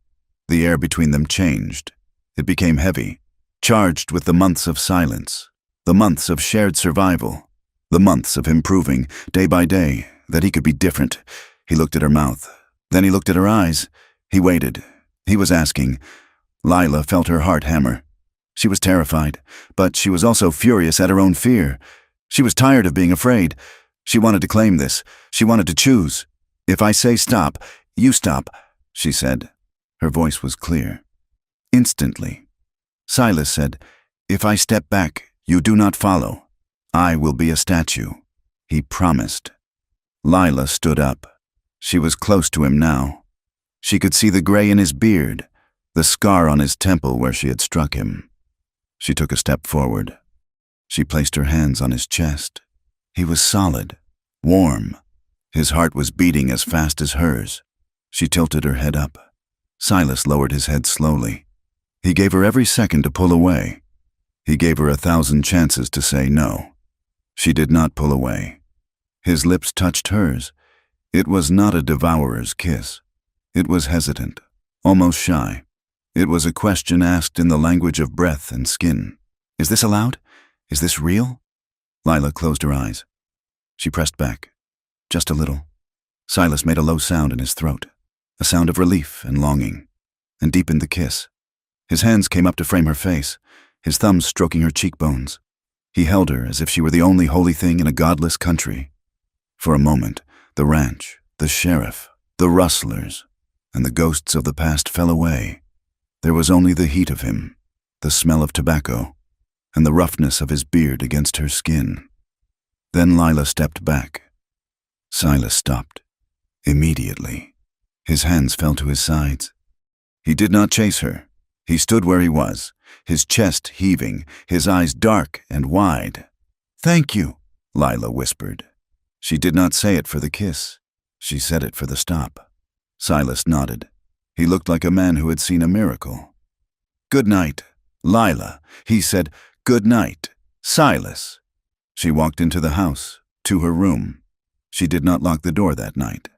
Speaker 1: The air between them changed. It became heavy, charged with the months of silence, the months of shared survival, the months of him proving, day by day, that he could be different. He looked at her mouth. Then he looked at her eyes. He waited. He was asking. Lila felt her heart hammer. She was terrified, but she was also furious at her own fear. She was tired of being afraid. She wanted to claim this. She wanted to choose. "If I say stop, you stop," she said. Her voice was clear. Instantly. Silas said, "If I step back, you do not follow. I will be a statue, he promised. Lila stood up. She was close to him now. She could see the gray in his beard, the scar on his temple where she had struck him. She took a step forward. She placed her hands on his chest. He was solid, warm. His heart was beating as fast as hers. She tilted her head up. Silas lowered his head slowly. He gave her every second to pull away. He gave her 1,000 chances to say no. She did not pull away. His lips touched hers. It was not a devourer's kiss. It was hesitant, almost shy. It was a question asked in the language of breath and skin. Is this allowed? Is this real? Lila closed her eyes. She pressed back, just a little. Silas made a low sound in his throat, a sound of relief and longing, and deepened the kiss. His hands came up to frame her face, his thumbs stroking her cheekbones. He held her as if she were the only holy thing in a godless country. For a moment, the ranch, the sheriff, the rustlers, and the ghosts of the past fell away. There was only the heat of him, the smell of tobacco, and the roughness of his beard against her skin. Then Lila stepped back. Silas stopped. Immediately. His hands fell to his sides. He did not chase her. He stood where he was, his chest heaving, his eyes dark and wide. "Thank you," Lila whispered. She did not say it for the kiss. She said it for the stop. Silas nodded. He looked like a man who had seen a miracle. "Good night, Lila," he said. "Good night, Silas." She walked into the house, to her room. She did not lock the door that night.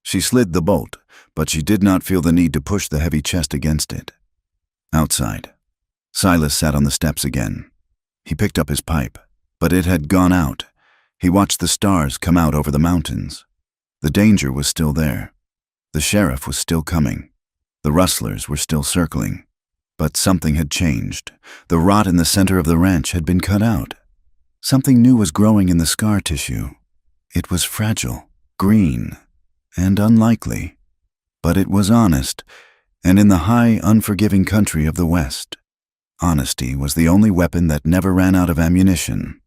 Speaker 1: She slid the bolt, but she did not feel the need to push the heavy chest against it. Outside, Silas sat on the steps again. He picked up his pipe, but it had gone out. He watched the stars come out over the mountains. The danger was still there. The sheriff was still coming. The rustlers were still circling. But something had changed. The rot in the center of the ranch had been cut out. Something new was growing in the scar tissue. It was fragile, green, and unlikely. But it was honest, and in the high, unforgiving country of the West, honesty was the only weapon that never ran out of ammunition.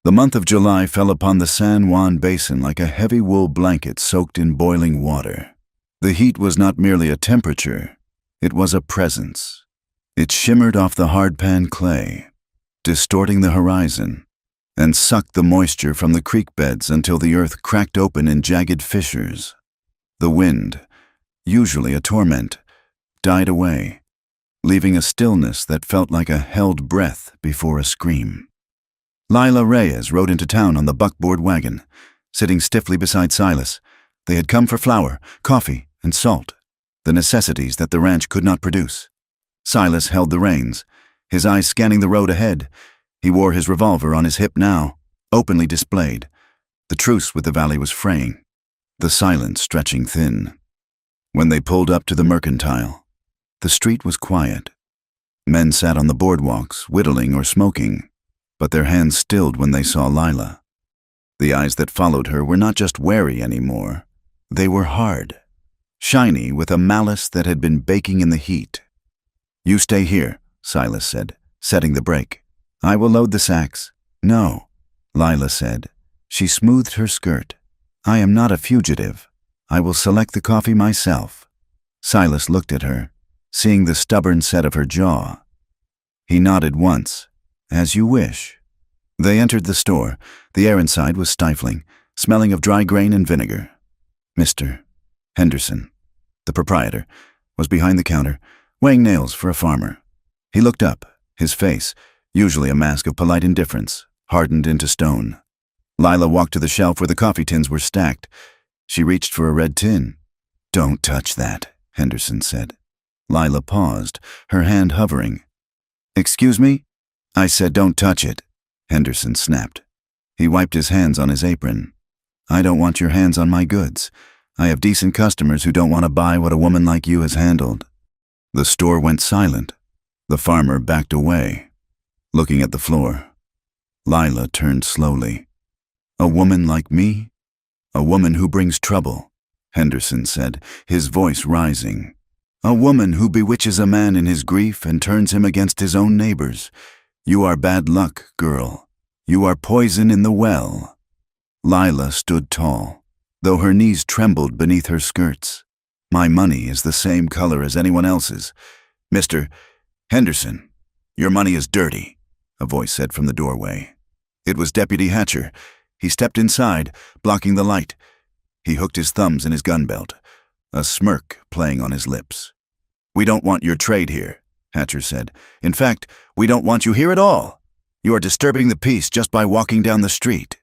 Speaker 1: The month of July fell upon the San Juan Basin like a heavy wool blanket soaked in boiling water. The heat was not merely a temperature, it was a presence. It shimmered off the hardpan clay, distorting the horizon, and sucked the moisture from the creek beds until the earth cracked open in jagged fissures. The wind, usually a torment, died away, leaving a stillness that felt like a held breath before a scream. Lila Reyes rode into town on the buckboard wagon, sitting stiffly beside Silas. They had come for flour, coffee, and salt, the necessities that the ranch could not produce. Silas held the reins, his eyes scanning the road ahead. He wore his revolver on his hip now, openly displayed. The truce with the valley was fraying, the silence stretching thin. When they pulled up to the Mercantile, the street was quiet. Men sat on the boardwalks, whittling or smoking, but their hands stilled when they saw Lila. The eyes that followed her were not just wary anymore. They were hard, shiny with a malice that had been baking in the heat. "You stay here," Silas said, setting the brake. "I will load the sacks." "No," Lila said. She smoothed her skirt. "I am not a fugitive. I will select the coffee myself." Silas looked at her, seeing the stubborn set of her jaw. He nodded once. "As you wish." They entered the store. The air inside was stifling, smelling of dry grain and vinegar. Mr. Henderson, the proprietor, was behind the counter, weighing nails for a farmer. He looked up, his face, usually a mask of polite indifference, hardened into stone. Lila walked to the shelf where the coffee tins were stacked. She reached for a red tin. "Don't touch that," Henderson said. Lila paused, her hand hovering. "Excuse me?" "I said don't touch it," Henderson snapped. He wiped his hands on his apron. "I don't want your hands on my goods. I have decent customers who don't want to buy what a woman like you has handled." The store went silent. The farmer backed away, looking at the floor. Lila turned slowly. "A woman like me? A woman who brings trouble," Henderson said, his voice rising. "A woman who bewitches a man in his grief and turns him against his own neighbors. You are bad luck, girl. You are poison in the well." Lila stood tall, though her knees trembled beneath her skirts. "My money is the same color as anyone else's. Mr. Henderson, your money is dirty," a voice said from the doorway. It was Deputy Hatcher. He stepped inside, blocking the light. He hooked his thumbs in his gun belt, a smirk playing on his lips. "We don't want your trade here," Hatcher said. "In fact, we don't want you here at all. You are disturbing the peace just by walking down the street."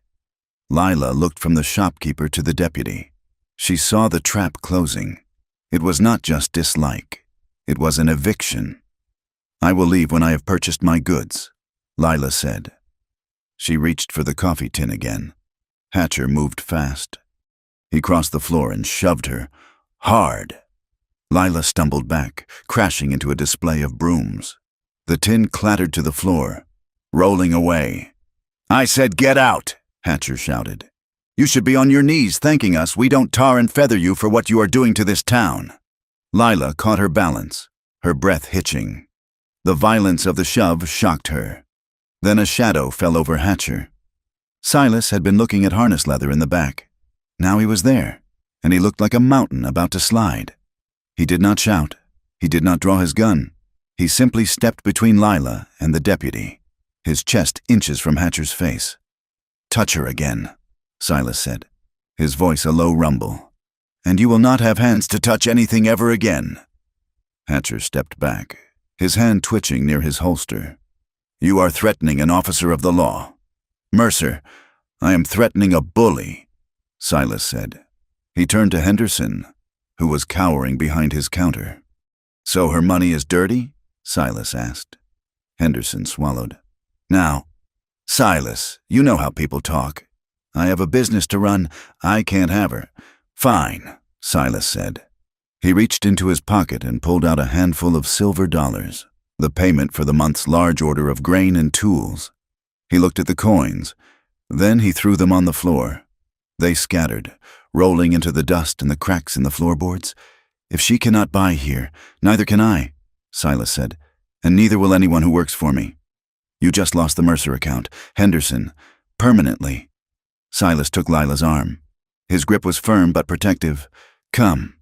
Speaker 1: Lila looked from the shopkeeper to the deputy. She saw the trap closing. It was not just dislike. It was an eviction. "I will leave when I have purchased my goods," Lila said. She reached for the coffee tin again. Hatcher moved fast. He crossed the floor and shoved her, hard. Lila stumbled back, crashing into a display of brooms. The tin clattered to the floor, rolling away. "I said get out," Hatcher shouted. "You should be on your knees thanking us we don't tar and feather you for what you are doing to this town." Lila caught her balance, her breath hitching. The violence of the shove shocked her. Then a shadow fell over Hatcher. Silas had been looking at harness leather in the back. Now he was there, and he looked like a mountain about to slide. He did not shout. He did not draw his gun. He simply stepped between Lila and the deputy, his chest inches from Hatcher's face. "Touch her again," Silas said, his voice a low rumble. "And you will not have hands to touch anything ever again." Hatcher stepped back, his hand twitching near his holster. "You are threatening an officer of the law." "Mercer, I am threatening a bully," Silas said. He turned to Henderson, who was cowering behind his counter. "So her money is dirty?" Silas asked. Henderson swallowed. "Now, Silas, you know how people talk. I have a business to run. I can't have her." "Fine," Silas said. He reached into his pocket and pulled out a handful of silver dollars, the payment for the month's large order of grain and tools. He looked at the coins. Then he threw them on the floor. They scattered, rolling into the dust and the cracks in the floorboards. "If she cannot buy here, neither can I," Silas said, "and neither will anyone who works for me. You just lost the Mercer account, Henderson, permanently." Silas took Lila's arm. His grip was firm but protective. "Come."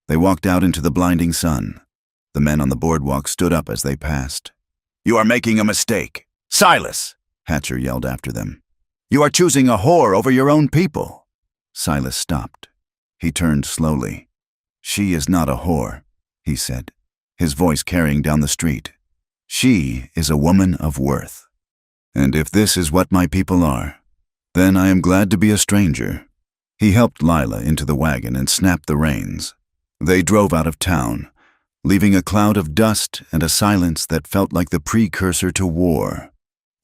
Speaker 1: They walked out into the blinding sun. The men on the boardwalk stood up as they passed. "You are making a mistake. Silas!" Hatcher yelled after them. "You are choosing a whore over your own people." Silas stopped. He turned slowly. "She is not a whore," he said, his voice carrying down the street. "She is a woman of worth. And if this is what my people are, then I am glad to be a stranger." He helped Lila into the wagon and snapped the reins. They drove out of town, leaving a cloud of dust and a silence that felt like the precursor to war.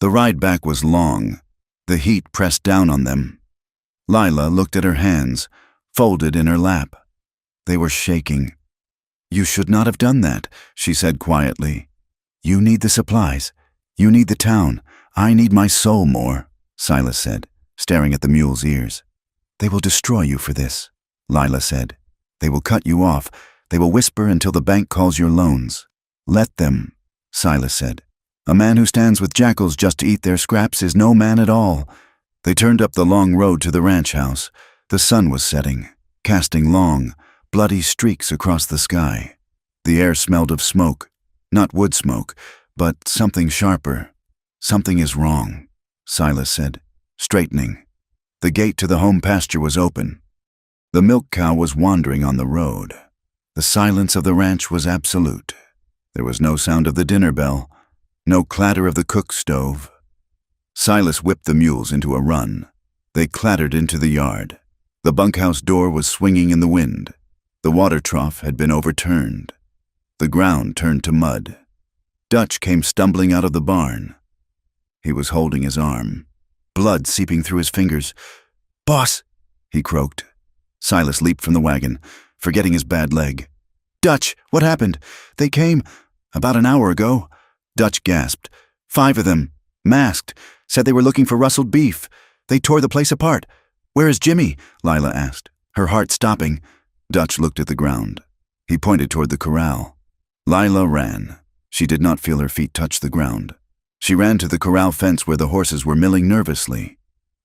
Speaker 1: The ride back was long. The heat pressed down on them. Lila looked at her hands, folded in her lap. They were shaking. "You should not have done that," she said quietly. "You need the supplies. You need the town. I need my soul more," Silas said, staring at the mule's ears. "They will destroy you for this," Lila said. "They will cut you off. They will whisper until the bank calls your loans." "Let them," Silas said. "A man who stands with jackals just to eat their scraps is no man at all." They turned up the long road to the ranch house. The sun was setting, casting long, bloody streaks across the sky. The air smelled of smoke, not wood smoke, but something sharper. "Something is wrong," Silas said, straightening. The gate to the home pasture was open. The milk cow was wandering on the road. The silence of the ranch was absolute. There was no sound of the dinner bell, no clatter of the cook stove. Silas whipped the mules into a run. They clattered into the yard. The bunkhouse door was swinging in the wind. The water trough had been overturned. The ground turned to mud. Dutch came stumbling out of the barn. He was holding his arm, blood seeping through his fingers. "Boss," he croaked. Silas leaped from the wagon, forgetting his bad leg. "Dutch, what happened? They came about an hour ago." Dutch gasped. "5 of them, masked, said they were looking for rustled beef. They tore the place apart." "Where is Jimmy?" Lila asked, her heart stopping. Dutch looked at the ground. He pointed toward the corral. Lila ran. She did not feel her feet touch the ground. She ran to the corral fence where the horses were milling nervously.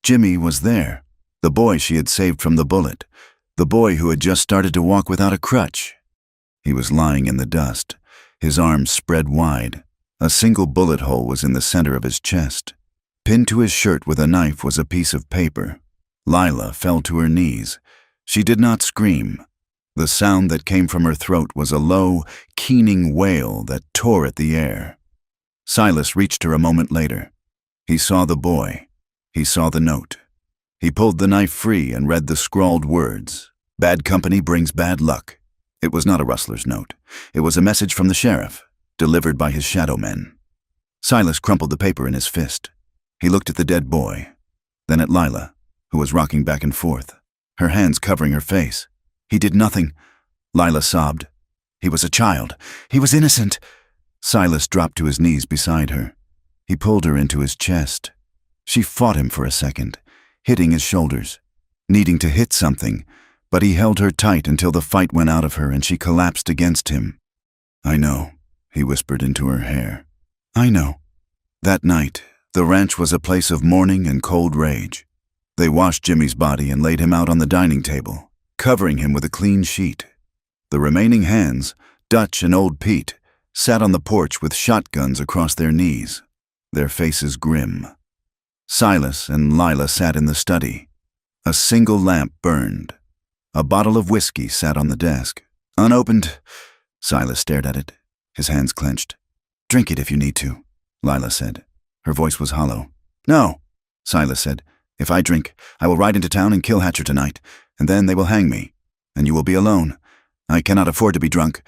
Speaker 1: Jimmy was there, the boy she had saved from the bullet, the boy who had just started to walk without a crutch. He was lying in the dust, his arms spread wide. A single bullet hole was in the center of his chest. Pinned to his shirt with a knife was a piece of paper. Lila fell to her knees. She did not scream. The sound that came from her throat was a low, keening wail that tore at the air. Silas reached her a moment later. He saw the boy. He saw the note. He pulled the knife free and read the scrawled words. "Bad company brings bad luck." It was not a rustler's note. It was a message from the sheriff, delivered by his shadow men. Silas crumpled the paper in his fist. He looked at the dead boy, then at Lila, who was rocking back and forth, her hands covering her face. "He did nothing," Lila sobbed. "He was a child. He was innocent." Silas dropped to his knees beside her. He pulled her into his chest. She fought him for a second, hitting his shoulders, needing to hit something, but he held her tight until the fight went out of her and she collapsed against him. "I know," he whispered into her hair. "I know." That night, the ranch was a place of mourning and cold rage. They washed Jimmy's body and laid him out on the dining table, covering him with a clean sheet. The remaining hands, Dutch and old Pete, sat on the porch with shotguns across their knees, their faces grim. Silas and Lila sat in the study. A single lamp burned. A bottle of whiskey sat on the desk. "Unopened." Silas stared at it, his hands clenched. "Drink it if you need to," Lila said. Her voice was hollow. "No," Silas said. "If I drink, I will ride into town and kill Hatcher tonight, and then they will hang me, and you will be alone. I cannot afford to be drunk."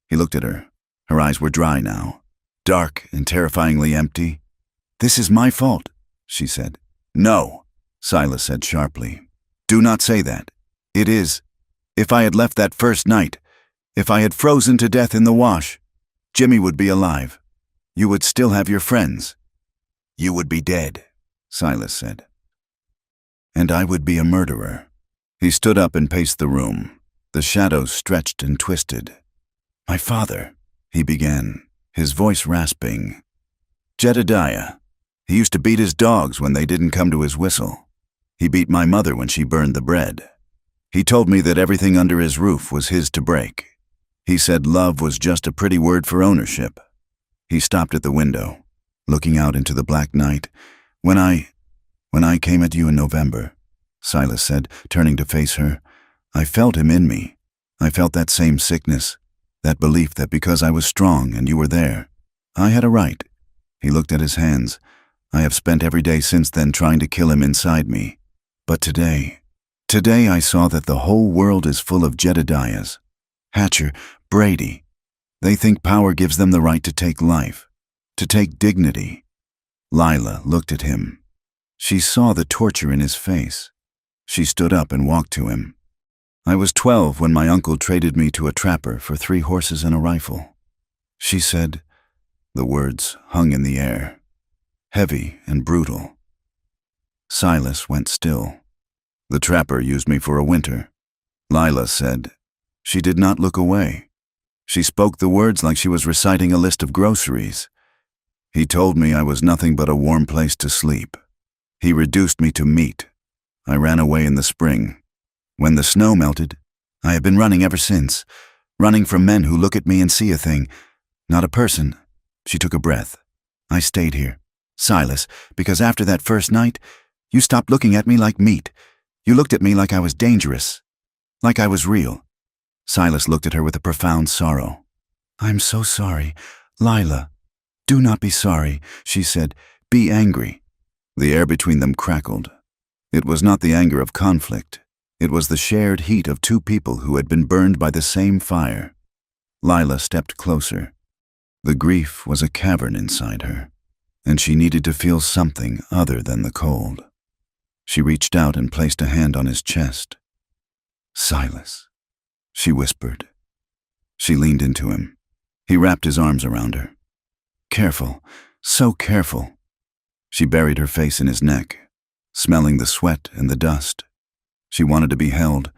Speaker 1: He looked at her. Her eyes were dry now, dark and terrifyingly empty. "This is my fault," she said. "No," Silas said sharply. "Do not say that. It is. If I had left that first night, if I had frozen to death in the wash, Jimmy would be alive. You would still have your friends. You would be dead," Silas said. "And I would be a murderer." He stood up and paced the room. The shadows stretched and twisted. "My father," he began, his voice rasping. "Jedediah. He used to beat his dogs when they didn't come to his whistle. He beat my mother when she burned the bread. He told me that everything under his roof was his to break. He said love was just a pretty word for ownership." He stopped at the window, looking out into the black night. When I came at you in November," Silas said, turning to face her, "I felt him in me. I felt that same sickness, that belief that because I was strong and you were there, I had a right." He looked at his hands. "I have spent every day since then trying to kill him inside me. But today I saw that the whole world is full of Jedediahs. Hatcher, Brady. They think power gives them the right to take life, to take dignity." Lila looked at him. She saw the torture in his face. She stood up and walked to him. "I was 12 when my uncle traded me to a trapper for 3 horses and a rifle," she said. The words hung in the air, heavy and brutal. Silas went still. "The trapper used me for a winter," Lila said. She did not look away. She spoke the words like she was reciting a list of groceries. "He told me I was nothing but a warm place to sleep. He reduced me to meat. I ran away in the spring. When the snow melted, I have been running ever since, running from men who look at me and see a thing, not a person." She took a breath. "I stayed here, Silas, because after that first night, you stopped looking at me like meat. You looked at me like I was dangerous, like I was real." Silas looked at her with a profound sorrow. "I'm so sorry, Lila." "Do not be sorry," she said. "Be angry." The air between them crackled. It was not the anger of conflict. It was the shared heat of 2 people who had been burned by the same fire. Lila stepped closer. The grief was a cavern inside her, and she needed to feel something other than the cold. She reached out and placed a hand on his chest. "Silas," she whispered. She leaned into him. He wrapped his arms around her. "Careful, so careful." She buried her face in his neck, smelling the sweat and the dust. She wanted to be held.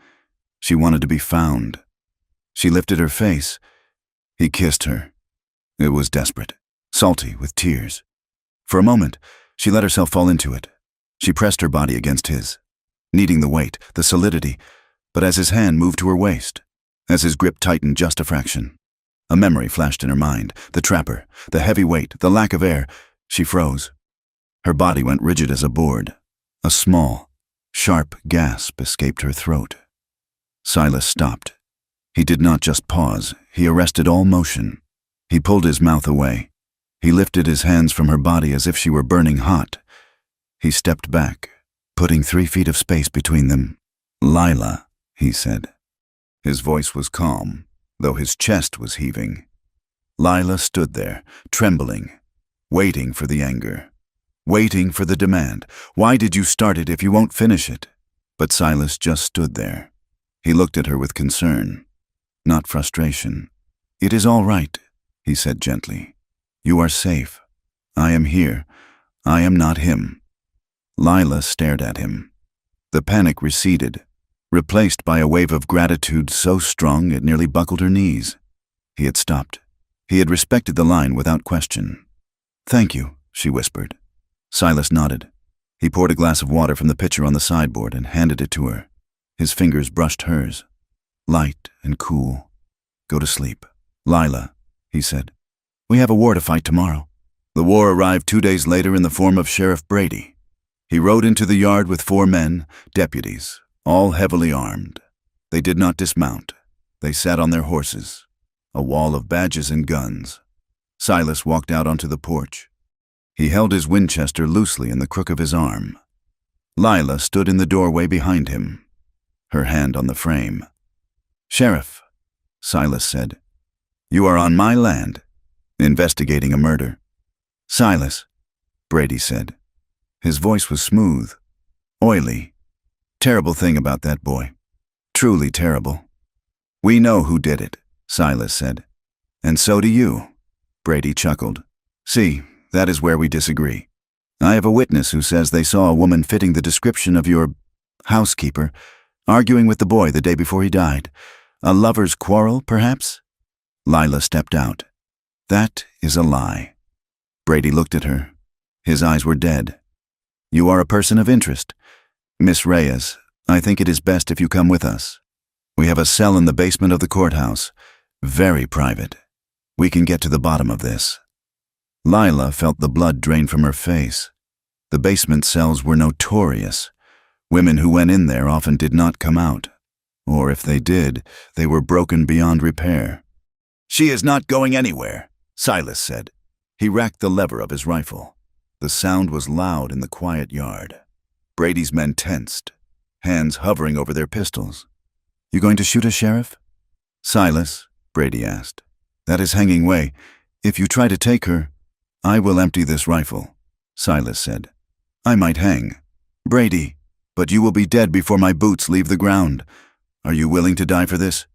Speaker 1: She wanted to be found. She lifted her face. He kissed her. It was desperate, salty with tears. For a moment, she let herself fall into it. She pressed her body against his, needing the weight, the solidity, but as his hand moved to her waist, as his grip tightened just a fraction, a memory flashed in her mind, the trapper, the heavy weight, the lack of air. She froze. Her body went rigid as a board. A small, sharp gasp escaped her throat. Silas stopped. He did not just pause, he arrested all motion. He pulled his mouth away. He lifted his hands from her body as if she were burning hot. He stepped back, putting 3 feet of space between them. "Lila," he said. His voice was calm, though his chest was heaving. Lila stood there, trembling, waiting for the anger, waiting for the demand. "Why did you start it if you won't finish it?" But Silas just stood there. He looked at her with concern, not frustration. "It is all right," he said gently. "You are safe. I am here. I am not him." Lila stared at him. The panic receded, replaced by a wave of gratitude so strong it nearly buckled her knees. He had stopped. He had respected the line without question. "Thank you," she whispered. Silas nodded. He poured a glass of water from the pitcher on the sideboard and handed it to her. His fingers brushed hers. Light and cool. "Go to sleep." "Lila," he said. "We have a war to fight tomorrow." The war arrived 2 days later in the form of Sheriff Brady. He rode into the yard with 4 men, deputies, all heavily armed. They did not dismount. They sat on their horses, a wall of badges and guns. Silas walked out onto the porch. He held his Winchester loosely in the crook of his arm. Lila stood in the doorway behind him, her hand on the frame. "Sheriff," Silas said, "you are on my land, investigating a murder." "Silas," Brady said. His voice was smooth, oily. "Terrible thing about that boy. Truly terrible." "We know who did it," Silas said. "And so do you," Brady chuckled. "See, that is where we disagree. I have a witness who says they saw a woman fitting the description of your housekeeper, arguing with the boy the day before he died. A lover's quarrel, perhaps?" Lila stepped out. "That is a lie." Brady looked at her. His eyes were dead. "You are a person of interest. Miss Reyes, I think it is best if you come with us. We have a cell in the basement of the courthouse. Very private. We can get to the bottom of this." Lila felt the blood drain from her face. The basement cells were notorious. Women who went in there often did not come out. Or if they did, they were broken beyond repair. "She is not going anywhere," Silas said. He racked the lever of his rifle. The sound was loud in the quiet yard. Brady's men tensed, hands hovering over their pistols. "You going to shoot us, Sheriff?" "Silas," Brady asked. "That is hanging way. If you try to take her—" "I will empty this rifle," Silas said. "I might hang." "Brady, but you will be dead before my boots leave the ground. Are you willing to die for this?"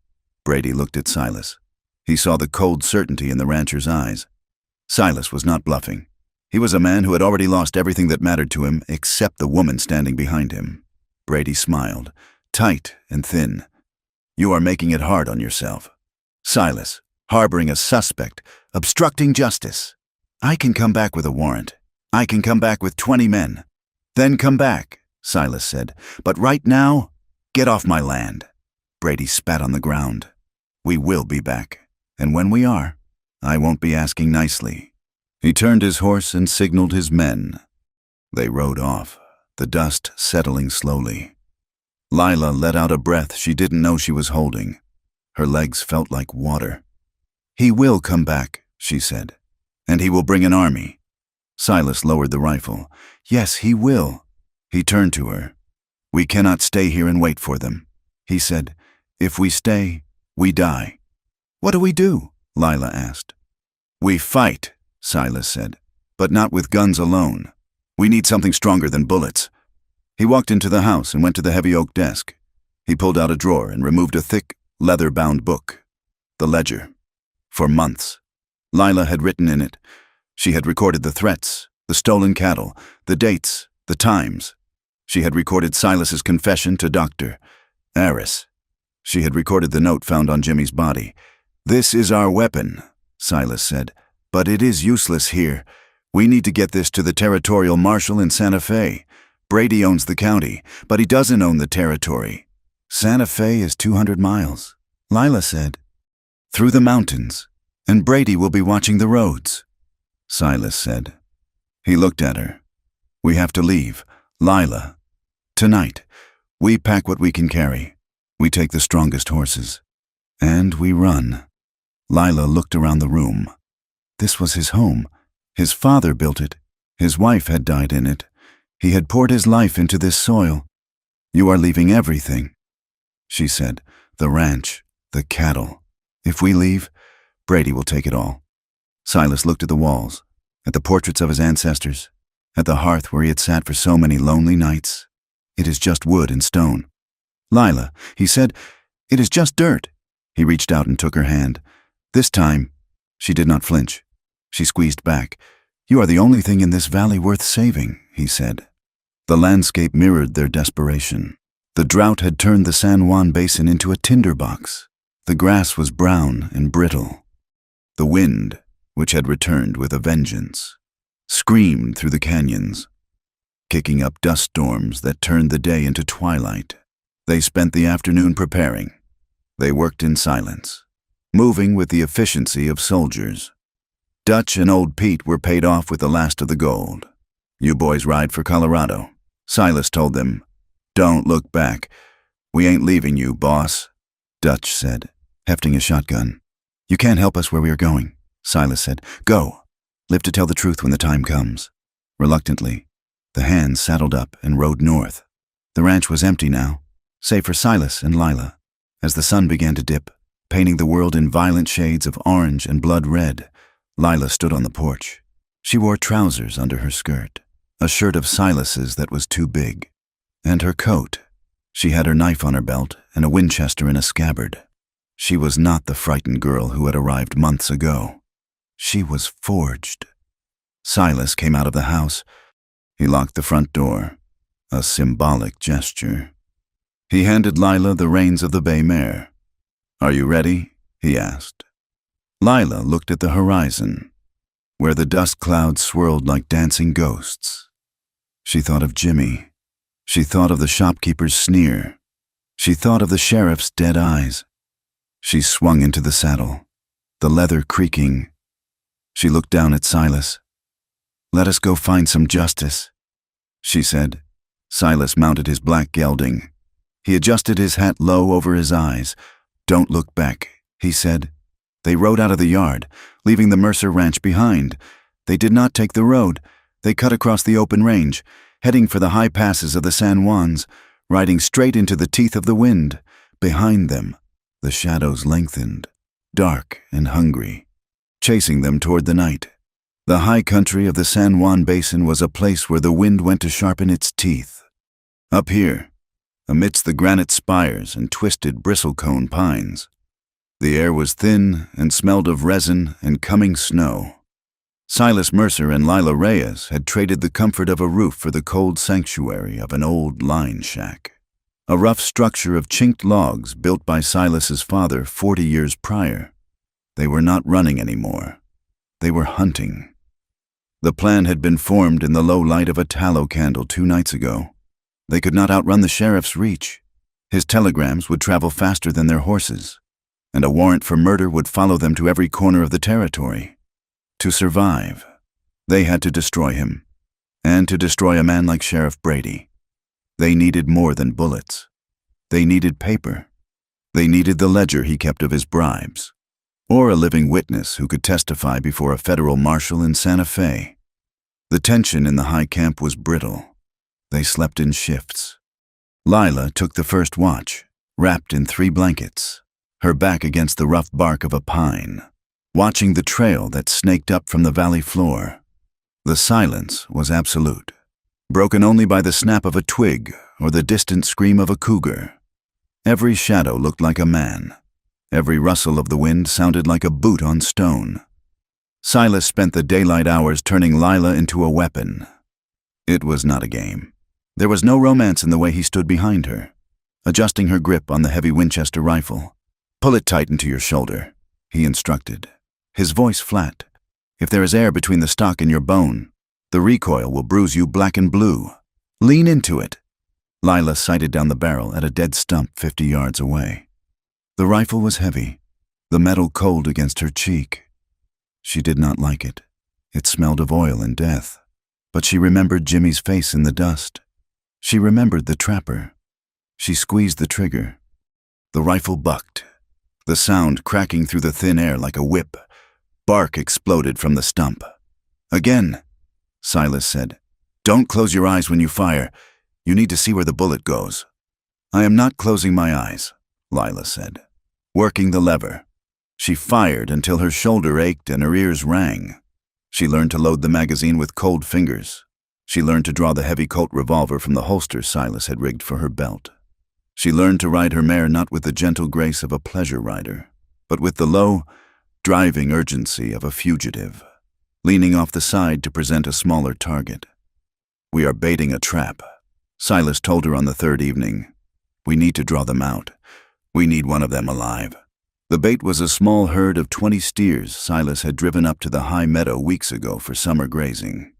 Speaker 1: Brady looked at Silas. He saw the cold certainty in the rancher's eyes. Silas was not bluffing. He was a man who had already lost everything that mattered to him except the woman standing behind him. Brady smiled, tight and thin. "You are making it hard on yourself. Silas, harboring a suspect, obstructing justice. I can come back with a warrant. I can come back with 20 men. Then come back," Silas said. "But right now, get off my land." Brady spat on the ground. "We will be back. And when we are, I won't be asking nicely." He turned his horse and signaled his men. They rode off, the dust settling slowly. Lila let out a breath she didn't know she was holding. Her legs felt like water. "He will come back," she said. "And he will bring an army." Silas lowered the rifle. "Yes, he will." He turned to her. "We cannot stay here and wait for them," he said. "If we stay, we die." "What do we do?" Lila asked. "We fight," Silas said, "but not with guns alone. We need something stronger than bullets." He walked into the house and went to the heavy oak desk. He pulled out a drawer and removed a thick, leather-bound book. The ledger. For months, Lila had written in it. She had recorded the threats, the stolen cattle, the dates, the times. She had recorded Silas's confession to Dr. Aris. She had recorded the note found on Jimmy's body. "This is our weapon," Silas said, "but it is useless here. We need to get this to the territorial marshal in Santa Fe. Brady owns the county, but he doesn't own the territory. Santa Fe is 200 miles, Lila said. Through the mountains, and Brady will be watching the roads, Silas said. He looked at her. We have to leave, Lila. Tonight, we pack what we can carry. We take the strongest horses. And we run. Lila looked around the room. This was his home. His father built it. His wife had died in it. He had poured his life into this soil. You are leaving everything, she said. The ranch, the cattle. If we leave, Brady will take it all. Silas looked at the walls, at the portraits of his ancestors, at the hearth where he had sat for so many lonely nights. It is just wood and stone. Lila, he said, it is just dirt. He reached out and took her hand. This time, she did not flinch. She squeezed back. You are the only thing in this valley worth saving, he said. The landscape mirrored their desperation. The drought had turned the San Juan Basin into a tinderbox. The grass was brown and brittle. The wind, which had returned with a vengeance, screamed through the canyons, kicking up dust storms that turned the day into twilight. They spent the afternoon preparing. They worked in silence, moving with the efficiency of soldiers. Dutch and old Pete were paid off with the last of the gold. You boys ride for Colorado. Silas told them, don't look back. We ain't leaving you, boss, Dutch said, hefting a shotgun. You can't help us where we are going, Silas said. Go. Live to tell the truth when the time comes. Reluctantly, the hands saddled up and rode north. The ranch was empty now, save for Silas and Lila. As the sun began to dip, painting the world in violent shades of orange and blood red, Lila stood on the porch. She wore trousers under her skirt, a shirt of Silas's that was too big, and her coat. She had her knife on her belt and a Winchester in a scabbard. She was not the frightened girl who had arrived months ago. She was forged. Silas came out of the house. He locked the front door, a symbolic gesture. He handed Lila the reins of the bay mare. Are you ready? He asked. Lila looked at the horizon, where the dust clouds swirled like dancing ghosts. She thought of Jimmy. She thought of the shopkeeper's sneer. She thought of the sheriff's dead eyes. She swung into the saddle, the leather creaking. She looked down at Silas. Let us go find some justice, she said. Silas mounted his black gelding. He adjusted his hat low over his eyes. Don't look back, he said. They rode out of the yard, leaving the Mercer Ranch behind. They did not take the road. They cut across the open range, heading for the high passes of the San Juans, riding straight into the teeth of the wind. Behind them, the shadows lengthened, dark and hungry, chasing them toward the night. The high country of the San Juan Basin was a place where the wind went to sharpen its teeth. Up here, amidst the granite spires and twisted bristlecone pines, the air was thin and smelled of resin and coming snow. Silas Mercer and Lila Reyes had traded the comfort of a roof for the cold sanctuary of an old line shack, a rough structure of chinked logs built by Silas's father 40 years prior. They were not running anymore. They were hunting. The plan had been formed in the low light of a tallow candle 2 nights ago. They could not outrun the sheriff's reach. His telegrams would travel faster than their horses, and a warrant for murder would follow them to every corner of the territory. To survive, they had to destroy him, and to destroy a man like Sheriff Brady. They needed more than bullets. They needed paper. They needed the ledger he kept of his bribes, or a living witness who could testify before a federal marshal in Santa Fe. The tension in the high camp was brittle. They slept in shifts. Lila took the first watch, wrapped in 3 blankets, her back against the rough bark of a pine, watching the trail that snaked up from the valley floor. The silence was absolute, broken only by the snap of a twig or the distant scream of a cougar. Every shadow looked like a man. Every rustle of the wind sounded like a boot on stone. Silas spent the daylight hours turning Lila into a weapon. It was not a game. There was no romance in the way he stood behind her, adjusting her grip on the heavy Winchester rifle. Pull it tight into your shoulder, he instructed, his voice flat. If there is air between the stock and your bone, the recoil will bruise you black and blue. Lean into it. Lila sighted down the barrel at a dead stump 50 yards away. The rifle was heavy, the metal cold against her cheek. She did not like it. It smelled of oil and death. But she remembered Jimmy's face in the dust. She remembered the trapper. She squeezed the trigger. The rifle bucked, the sound cracking through the thin air like a whip. Bark exploded from the stump. Again, Silas said. Don't close your eyes when you fire. You need to see where the bullet goes. I am not closing my eyes, Lila said. Working the lever. She fired until her shoulder ached and her ears rang. She learned to load the magazine with cold fingers. She learned to draw the heavy Colt revolver from the holster Silas had rigged for her belt. She learned to ride her mare not with the gentle grace of a pleasure rider, but with the low, driving urgency of a fugitive, leaning off the side to present a smaller target. We are baiting a trap, Silas told her on the third evening. We need to draw them out. We need one of them alive. The bait was a small herd of 20 steers Silas had driven up to the high meadow weeks ago for summer grazing.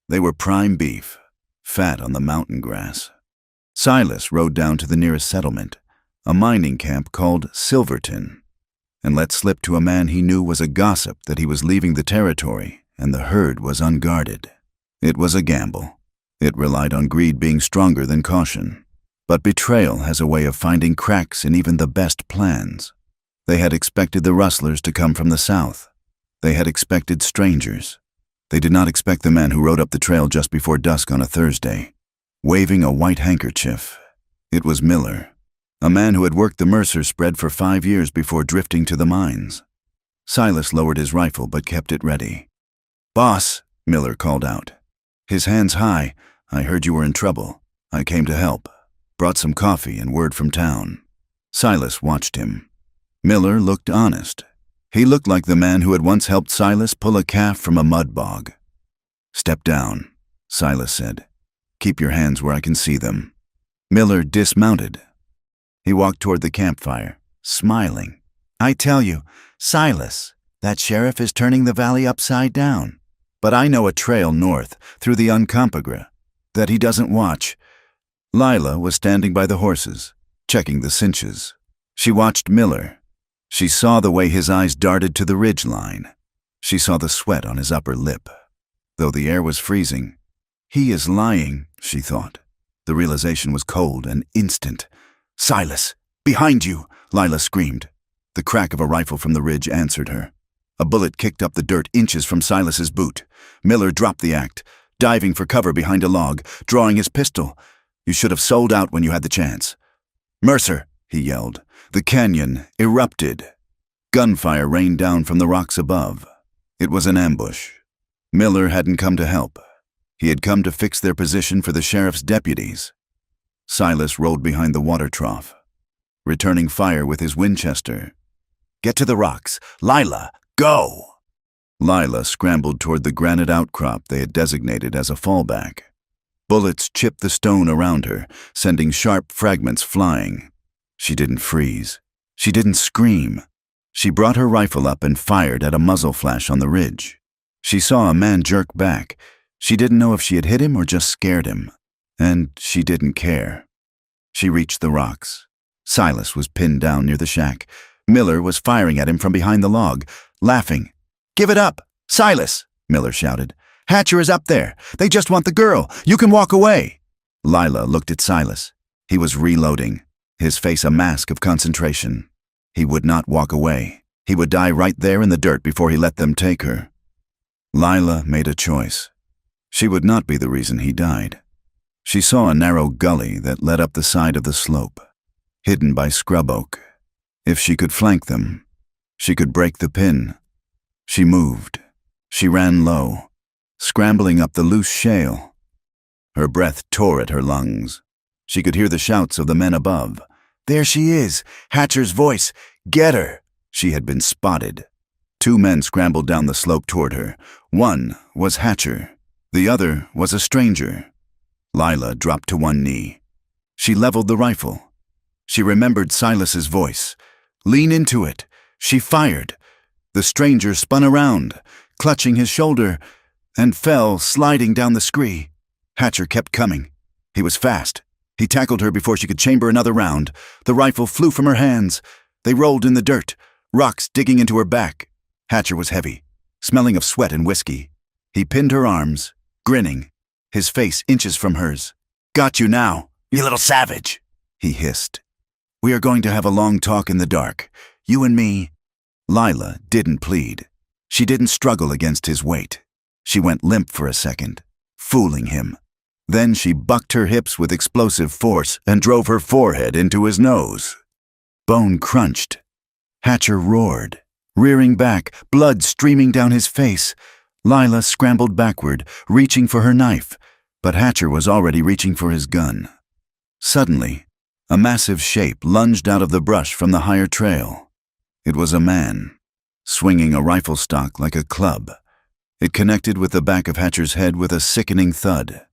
Speaker 1: They were prime beef, fat on the mountain grass. Silas rode down to the nearest settlement, a mining camp called Silverton, and let slip to a man he knew was a gossip that he was leaving the territory and the herd was unguarded. It was a gamble. It relied on greed being stronger than caution. But betrayal has a way of finding cracks in even the best plans. They had expected the rustlers to come from the south. They had expected strangers. They did not expect the man who rode up the trail just before dusk on a Thursday, waving a white handkerchief. It was Miller, a man who had worked the Mercer spread for 5 years before drifting to the mines. Silas lowered his rifle but kept it ready. "Boss," Miller called out, his hands high, "I heard you were in trouble. I came to help. Brought some coffee and word from town." Silas watched him. Miller looked honest. He looked like the man who had once helped Silas pull a calf from a mud bog. "Step down," Silas said. "Keep your hands where I can see them." Miller dismounted. He walked toward the campfire, smiling. "I tell you, Silas, that sheriff is turning the valley upside down. But I know a trail north, through the Uncompahgre, that he doesn't watch." Lila was standing by the horses, checking the cinches. She watched Miller. She saw the way his eyes darted to the ridge line. She saw the sweat on his upper lip. Though the air was freezing, "He is lying," she thought. The realization was cold and instant. "Silas, behind you!" Lila screamed. The crack of a rifle from the ridge answered her. A bullet kicked up the dirt inches from Silas's boot. Miller dropped the act, diving for cover behind a log, drawing his pistol. "You should have sold out when you had the chance." "Mercer!" he yelled. The canyon erupted. Gunfire rained down from the rocks above. It was an ambush. Miller hadn't come to help. He had come to fix their position for the sheriff's deputies. Silas rode behind the water trough, returning fire with his Winchester. "Get to the rocks. Lila, go!" Lila scrambled toward the granite outcrop they had designated as a fallback. Bullets chipped the stone around her, sending sharp fragments flying. She didn't freeze. She didn't scream. She brought her rifle up and fired at a muzzle flash on the ridge. She saw a man jerk back. She didn't know if she had hit him or just scared him. And she didn't care. She reached the rocks. Silas was pinned down near the shack. Miller was firing at him from behind the log, laughing. "Give it up! Silas!" Miller shouted. "Hatcher is up there. They just want the girl. You can walk away." Lila looked at Silas. He was reloading, his face a mask of concentration. He would not walk away. He would die right there in the dirt before he let them take her. Lila made a choice. She would not be the reason he died. She saw a narrow gully that led up the side of the slope, hidden by scrub oak. If she could flank them, she could break the pin. She moved. She ran low, scrambling up the loose shale. Her breath tore at her lungs. She could hear the shouts of the men above. "There she is! Hatcher's voice! Get her!" She had been spotted. 2 men scrambled down the slope toward her. One was Hatcher. The other was a stranger. Lila dropped to one knee. She leveled the rifle. She remembered Silas's voice. "Lean into it." She fired. The stranger spun around, clutching his shoulder, and fell, sliding down the scree. Hatcher kept coming. He was fast. He tackled her before she could chamber another round. The rifle flew from her hands. They rolled in the dirt, rocks digging into her back. Hatcher was heavy, smelling of sweat and whiskey. He pinned her arms, grinning, his face inches from hers. "Got you now, you little savage," he hissed. "We are going to have a long talk in the dark, you and me." Lila didn't plead. She didn't struggle against his weight. She went limp for a second, fooling him. Then she bucked her hips with explosive force and drove her forehead into his nose. Bone crunched. Hatcher roared, rearing back, blood streaming down his face. Lila scrambled backward, reaching for her knife, but Hatcher was already reaching for his gun. Suddenly, a massive shape lunged out of the brush from the higher trail. It was a man, swinging a rifle stock like a club. It connected with the back of Hatcher's head with a sickening thud.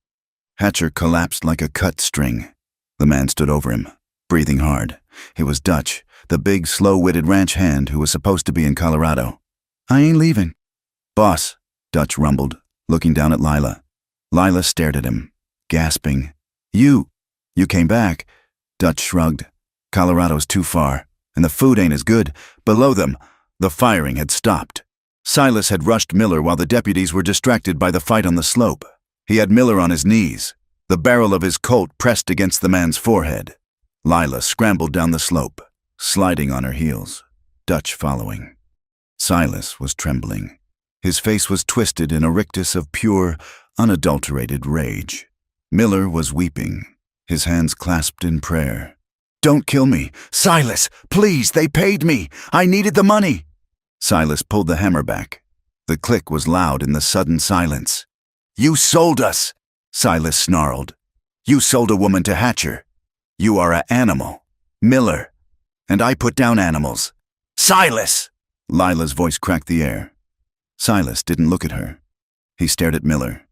Speaker 1: Hatcher collapsed like a cut string. The man stood over him, breathing hard. It was Dutch, the big, slow-witted ranch hand who was supposed to be in Colorado. "I ain't leaving." "Boss," Dutch rumbled, looking down at Lila. Lila stared at him, gasping. You came back." Dutch shrugged. "Colorado's too far, and the food ain't as good." Below them, the firing had stopped. Silas had rushed Miller while the deputies were distracted by the fight on the slope. He had Miller on his knees, the barrel of his Colt pressed against the man's forehead. Lila scrambled down the slope, sliding on her heels, Dutch following. Silas was trembling. His face was twisted in a rictus of pure, unadulterated rage. Miller was weeping, his hands clasped in prayer. "Don't kill me! Silas, please, they paid me! I needed the money!" Silas pulled the hammer back. The click was loud in the sudden silence. "You sold us!" Silas snarled. "You sold a woman to Hatcher. You are an animal, Miller, and I put down animals." "Silas!" Lila's voice cracked the air. Silas didn't look at her. He stared at Miller.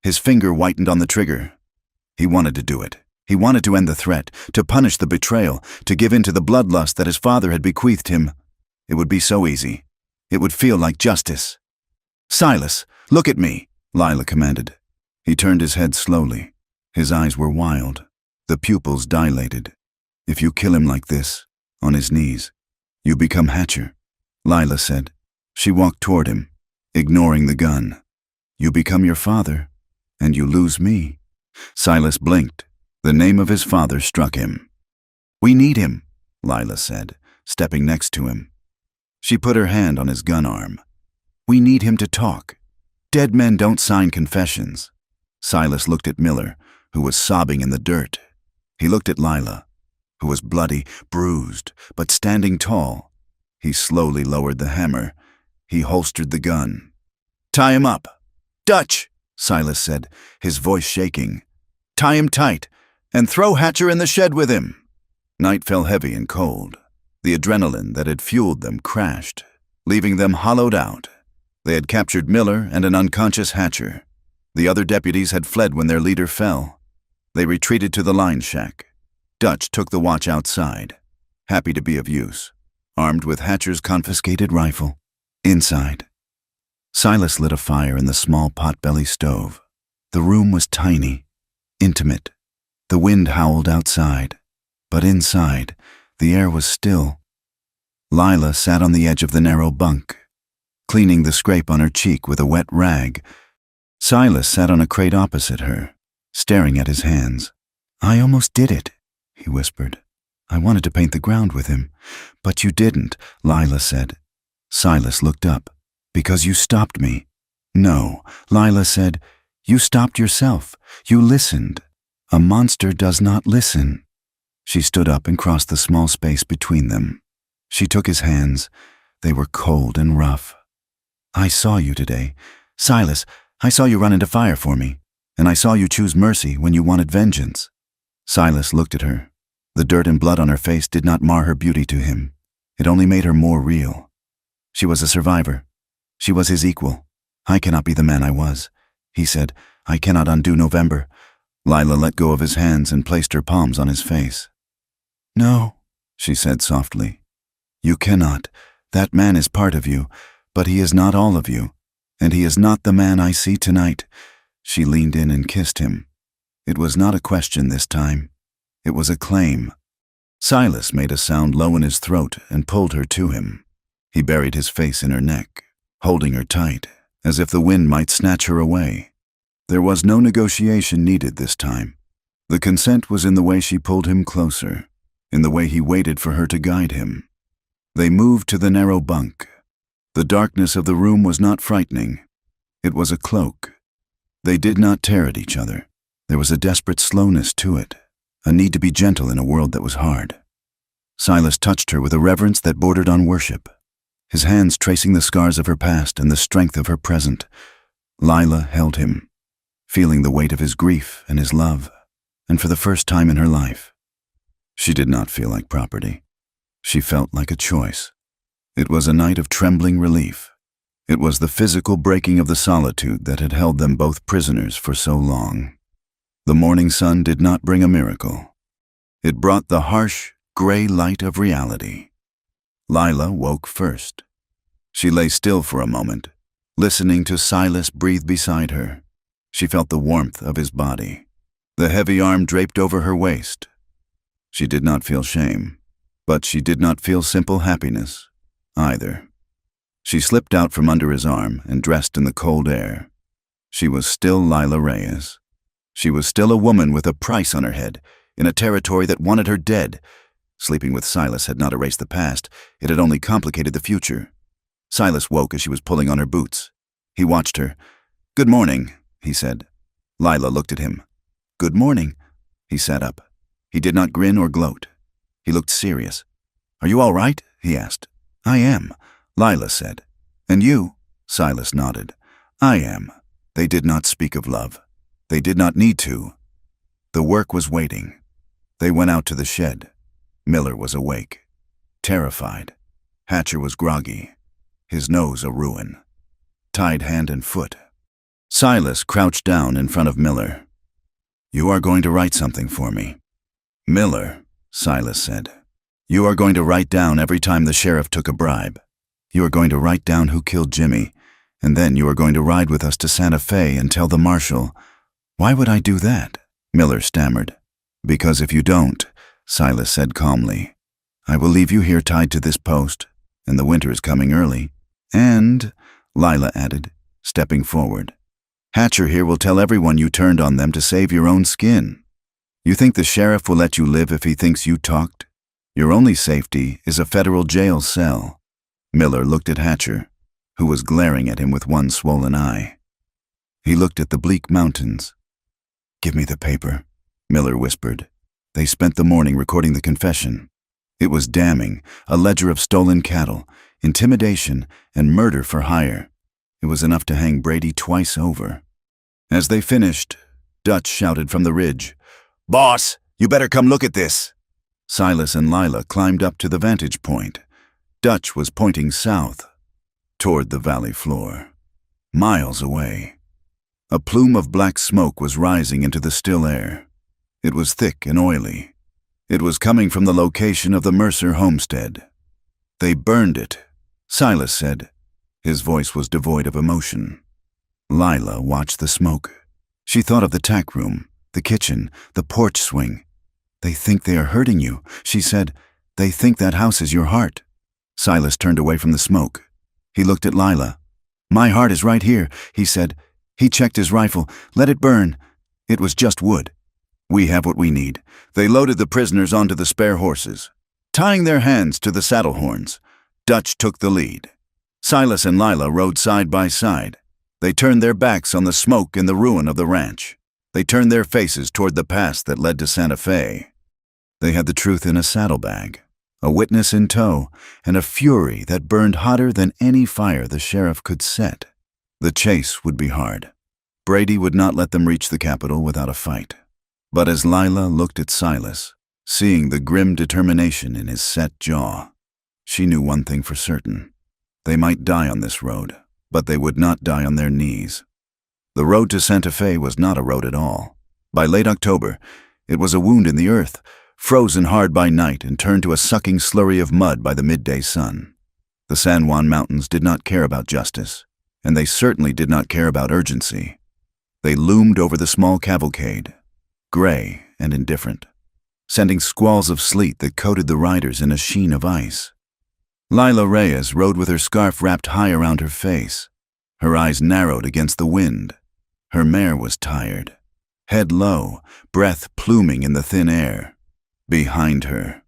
Speaker 1: His finger whitened on the trigger. He wanted to do it. He wanted to end the threat, to punish the betrayal, to give in to the bloodlust that his father had bequeathed him. It would be so easy. It would feel like justice. "Silas, look at me," Lila commanded. He turned his head slowly. His eyes were wild, the pupils dilated. "If you kill him like this, on his knees, you become Hatcher," Lila said. She walked toward him, ignoring the gun. "You become your father, and you lose me." Silas blinked. The name of his father struck him. "We need him," Lila said, stepping next to him. She put her hand on his gun arm. "We need him to talk. Dead men don't sign confessions." Silas looked at Miller, who was sobbing in the dirt. He looked at Lila, who was bloody, bruised, but standing tall. He slowly lowered the hammer. He holstered the gun. "Tie him up." "Dutch," Silas said, his voice shaking. "Tie him tight, and throw Hatcher in the shed with him." Night fell heavy and cold. The adrenaline that had fueled them crashed, leaving them hollowed out. They had captured Miller and an unconscious Hatcher. The other deputies had fled when their leader fell. They retreated to the line shack. Dutch took the watch outside, happy to be of use, armed with Hatcher's confiscated rifle. Inside, Silas lit a fire in the small pot-belly stove. The room was tiny, intimate. The wind howled outside, but inside, the air was still. Lila sat on the edge of the narrow bunk, cleaning the scrape on her cheek with a wet rag. Silas sat on a crate opposite her, staring at his hands. "I almost did it," he whispered. "I wanted to paint the ground with him." "But you didn't," Lila said. Silas looked up. "Because you stopped me." "No," Lila said. "You stopped yourself. You listened. A monster does not listen." She stood up and crossed the small space between them. She took his hands. They were cold and rough. "I saw you today. Silas, I saw you run into fire for me, and I saw you choose mercy when you wanted vengeance." Silas looked at her. The dirt and blood on her face did not mar her beauty to him. It only made her more real. She was a survivor. She was his equal. "I cannot be the man I was," he said. "I cannot undo November." Lila let go of his hands and placed her palms on his face. "No," she said softly. "You cannot. That man is part of you, but he is not all of you, And he is not the man I see tonight." She leaned in and kissed him. It was not a question this time. It was a claim. Silas made a sound low in his throat and pulled her to him. He buried his face in her neck, holding her tight, as if the wind might snatch her away. There was no negotiation needed this time. The consent was in the way she pulled him closer, in the way he waited for her to guide him. They moved to the narrow bunk. The darkness of the room was not frightening. It was a cloak. They did not tear at each other. There was a desperate slowness to it, a need to be gentle in a world that was hard. Silas touched her with a reverence that bordered on worship, his hands tracing the scars of her past and the strength of her present. Lila held him, feeling the weight of his grief and his love, and for the first time in her life, she did not feel like property. She felt like a choice. It was a night of trembling relief. It was the physical breaking of the solitude that had held them both prisoners for so long. The morning sun did not bring a miracle. It brought the harsh, gray light of reality. Lila woke first. She lay still for a moment, listening to Silas breathe beside her. She felt the warmth of his body, the heavy arm draped over her waist. She did not feel shame, but she did not feel simple happiness either. She slipped out from under his arm and dressed in the cold air. She was still Lila Reyes. She was still a woman with a price on her head, in a territory that wanted her dead. Sleeping with Silas had not erased the past, it had only complicated the future. Silas woke as she was pulling on her boots. He watched her. "Good morning," he said. Lila looked at him. "Good morning." He sat up. He did not grin or gloat. He looked serious. "Are you all right?" he asked. "I am," Lila said. "And you?" Silas nodded. "I am." They did not speak of love. They did not need to. The work was waiting. They went out to the shed. Miller was awake, terrified. Hatcher was groggy, his nose a ruin, tied hand and foot. Silas crouched down in front of Miller. "You are going to write something for me." "Miller," Silas said, "you are going to write down every time the sheriff took a bribe. You are going to write down who killed Jimmy, and then you are going to ride with us to Santa Fe and tell the marshal." "Why would I do that?" Miller stammered. "Because if you don't," Silas said calmly, "I will leave you here tied to this post, and the winter is coming early. And," Lila added, stepping forward, "Hatcher here will tell everyone you turned on them to save your own skin. You think the sheriff will let you live if he thinks you talked? Your only safety is a federal jail cell." Miller looked at Hatcher, who was glaring at him with one swollen eye. He looked at the bleak mountains. "Give me the paper," Miller whispered. They spent the morning recording the confession. It was damning, a ledger of stolen cattle, intimidation, and murder for hire. It was enough to hang Brady twice over. As they finished, Dutch shouted from the ridge, "Boss, you better come look at this." Silas and Lila climbed up to the vantage point. Dutch was pointing south, toward the valley floor, miles away. A plume of black smoke was rising into the still air. It was thick and oily. It was coming from the location of the Mercer homestead. "They burned it," Silas said. His voice was devoid of emotion. Lila watched the smoke. She thought of the tack room, the kitchen, the porch swing. "They think they are hurting you," she said. "They think that house is your heart." Silas turned away from the smoke. He looked at Lila. "My heart is right here," he said. He checked his rifle. "Let it burn." It was just wood. "We have what we need." They loaded the prisoners onto the spare horses, tying their hands to the saddle horns. Dutch took the lead. Silas and Lila rode side by side. They turned their backs on the smoke and the ruin of the ranch. They turned their faces toward the pass that led to Santa Fe. They had the truth in a saddlebag, a witness in tow, and a fury that burned hotter than any fire the sheriff could set. The chase would be hard. Brady would not let them reach the capital without a fight. But as Lila looked at Silas, seeing the grim determination in his set jaw, she knew one thing for certain. They might die on this road, but they would not die on their knees. The road to Santa Fe was not a road at all. By late October, it was a wound in the earth, frozen hard by night and turned to a sucking slurry of mud by the midday sun. The San Juan Mountains did not care about justice. and they certainly did not care about urgency. They loomed over the small cavalcade, gray and indifferent, sending squalls of sleet that coated the riders in a sheen of ice. Lila Reyes rode with her scarf wrapped high around her face. Her eyes narrowed against the wind. Her mare was tired, head low, breath pluming in the thin air. Behind her,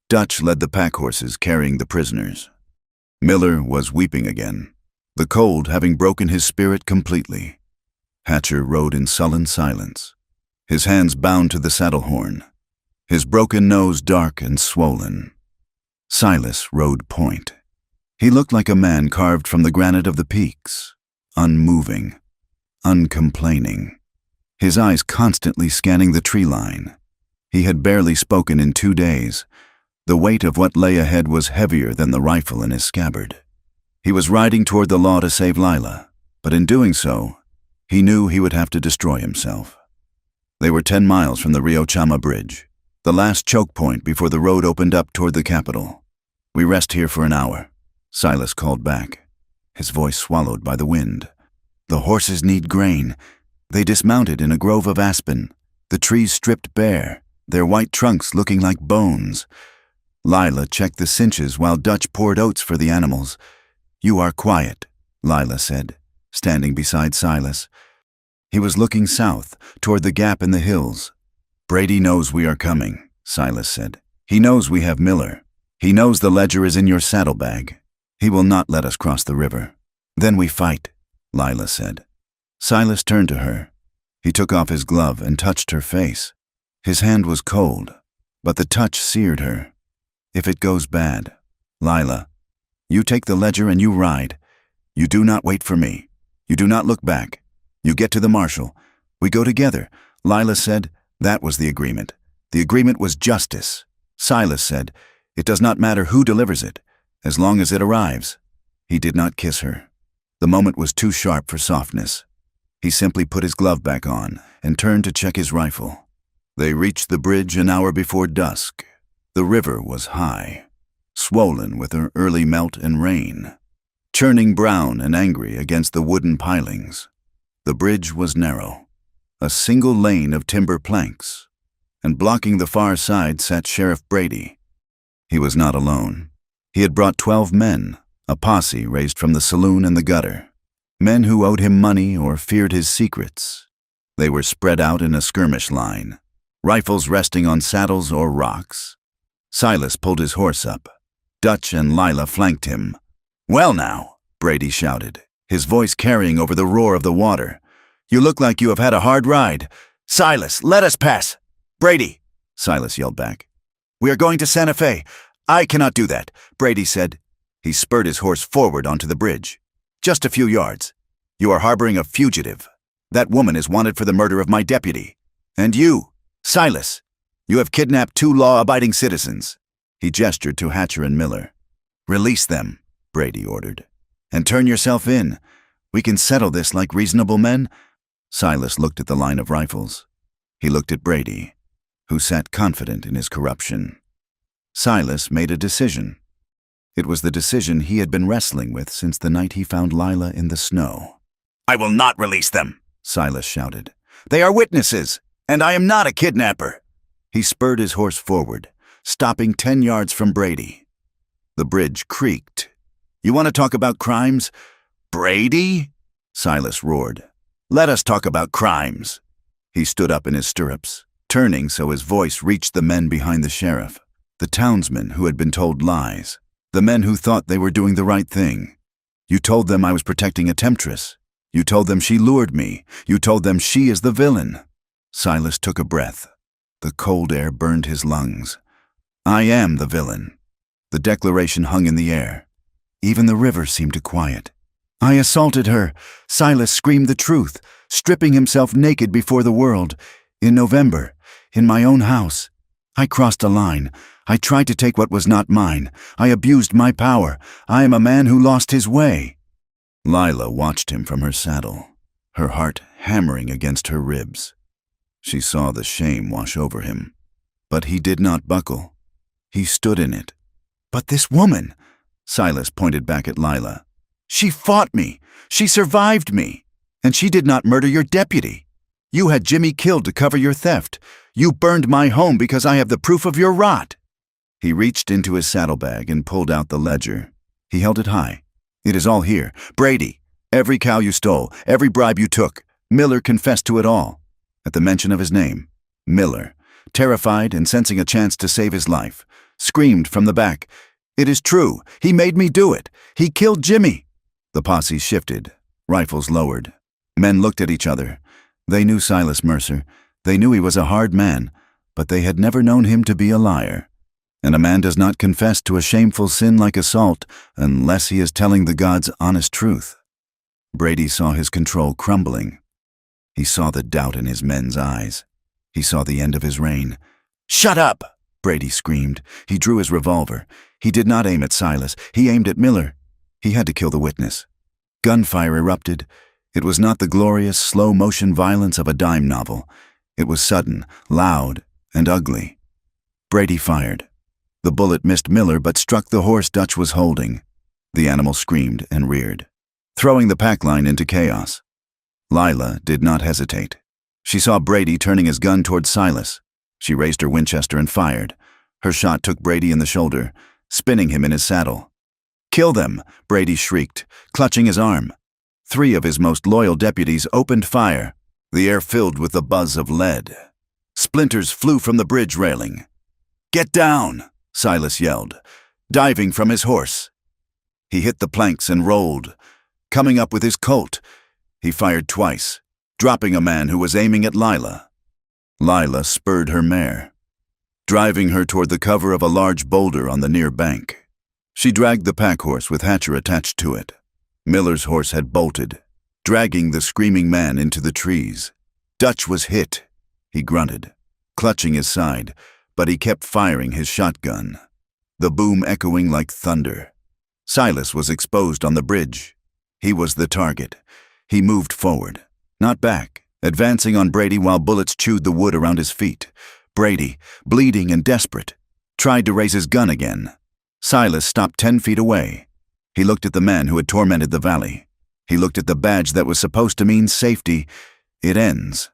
Speaker 1: Dutch led the pack horses carrying the prisoners. Miller was weeping again, the cold having broken his spirit completely. Hatcher rode in sullen silence, his hands bound to the saddle horn, his broken nose dark and swollen. Silas rode point. He looked like a man carved from the granite of the peaks, unmoving, uncomplaining, his eyes constantly scanning the tree line. He had barely spoken in 2 days. The weight of what lay ahead was heavier than the rifle in his scabbard. He was riding toward the law to save Lila, but in doing so, he knew he would have to destroy himself. They were 10 miles from the Rio Chama Bridge, the last choke point before the road opened up toward the capital. "We rest here for an hour," Silas called back, his voice swallowed by the wind. "The horses need grain." They dismounted in a grove of aspen, the trees stripped bare, their white trunks looking like bones. Lila checked the cinches while Dutch poured oats for the animals. "You are quiet," Lila said, standing beside Silas. He was looking south, toward the gap in the hills. "Brady knows we are coming," Silas said. "He knows we have Miller. He knows the ledger is in your saddlebag. He will not let us cross the river." "Then we fight," Lila said. Silas turned to her. He took off his glove and touched her face. His hand was cold, but the touch seared her. "If it goes bad, Lila, you take the ledger and you ride. You do not wait for me. You do not look back. You get to the marshal. We go together," Lila said. That was the agreement. The agreement was justice. Silas said, "It does not matter who delivers it, as long as it arrives." He did not kiss her. The moment was too sharp for softness. He simply put his glove back on and turned to check his rifle. They reached the bridge an hour before dusk. The river was high, swollen with her early melt and rain, churning brown and angry against the wooden pilings. The bridge was narrow, a single lane of timber planks, and blocking the far side sat Sheriff Brady. He was not alone. He had brought 12 men, a posse raised from the saloon and the gutter. Men who owed him money or feared his secrets. They were spread out in a skirmish line, rifles resting on saddles or rocks. Silas pulled his horse up. Dutch and Lila flanked him. "Well now," Brady shouted, his voice carrying over the roar of the water. "You look like you have had a hard ride. Silas, let us pass." "Brady," Silas yelled back. "We are going to Santa Fe." "I cannot do that," Brady said. He spurred his horse forward onto the bridge. "Just a few yards. You are harboring a fugitive. That woman is wanted for the murder of my deputy. And you, Silas, you have kidnapped 2 law-abiding citizens." He gestured to Hatcher and Miller. "Release them," Brady ordered. "And turn yourself in. We can settle this like reasonable men." Silas looked at the line of rifles. He looked at Brady, who sat confident in his corruption. Silas made a decision. It was the decision he had been wrestling with since the night he found Lila in the snow. "I will not release them," Silas shouted. "They are witnesses, and I am not a kidnapper." He spurred his horse forward, stopping 10 yards from Brady. The bridge creaked. "You want to talk about crimes? Brady?" Silas roared. "Let us talk about crimes." He stood up in his stirrups, turning so his voice reached the men behind the sheriff, the townsmen who had been told lies, the men who thought they were doing the right thing. "You told them I was protecting a temptress. You told them she lured me. You told them she is the villain." Silas took a breath. The cold air burned his lungs. "I am the villain." The declaration hung in the air. Even the river seemed to quiet. "I assaulted her." Silas screamed the truth, stripping himself naked before the world. "In November, in my own house. I crossed a line. I tried to take what was not mine. I abused my power. I am a man who lost his way." Lila watched him from her saddle, her heart hammering against her ribs. She saw the shame wash over him. But he did not buckle. He stood in it. "But this woman," Silas pointed back at Lila. She fought me. She survived me. And she did not murder your deputy. You had Jimmy killed to cover your theft. You burned my home because I have the proof of your rot." He reached into his saddlebag and pulled out the ledger. He held it high. "It is all here. Brady, every cow you stole, every bribe you took. Miller confessed to it all." At the mention of his name, Miller, terrified and sensing a chance to save his life, screamed from the back, "It is true. He made me do it. He killed Jimmy." The posse shifted, rifles lowered. Men looked at each other. They knew Silas Mercer. They knew he was a hard man, but they had never known him to be a liar. And a man does not confess to a shameful sin like assault unless he is telling the gods honest truth. Brady saw his control crumbling. He saw the doubt in his men's eyes. He saw the end of his reign. "Shut up!" Brady screamed. He drew his revolver. He did not aim at Silas. He aimed at Miller. He had to kill the witness. Gunfire erupted. It was not the glorious, slow-motion violence of a dime novel. It was sudden, loud, and ugly. Brady fired. The bullet missed Miller but struck the horse Dutch was holding. The animal screamed and reared, throwing the pack line into chaos. Lila did not hesitate. She saw Brady turning his gun toward Silas. She raised her Winchester and fired. Her shot took Brady in the shoulder, spinning him in his saddle. "Kill them!" Brady shrieked, clutching his arm. 3 of his most loyal deputies opened fire. The air filled with the buzz of lead. Splinters flew from the bridge railing. "Get down!" Silas yelled, diving from his horse. He hit the planks and rolled. Coming up with his Colt, he fired twice, dropping a man who was aiming at Lila. Lila spurred her mare, driving her toward the cover of a large boulder on the near bank. She dragged the pack horse with Hatcher attached to it. Miller's horse had bolted, dragging the screaming man into the trees. Dutch was hit. He grunted, clutching his side, but he kept firing his shotgun, the boom echoing like thunder. Silas was exposed on the bridge. He was the target. He moved forward, not back, advancing on Brady while bullets chewed the wood around his feet. Brady, bleeding and desperate, tried to raise his gun again. Silas stopped 10 feet away. He looked at the man who had tormented the valley. He looked at the badge that was supposed to mean safety. "It ends."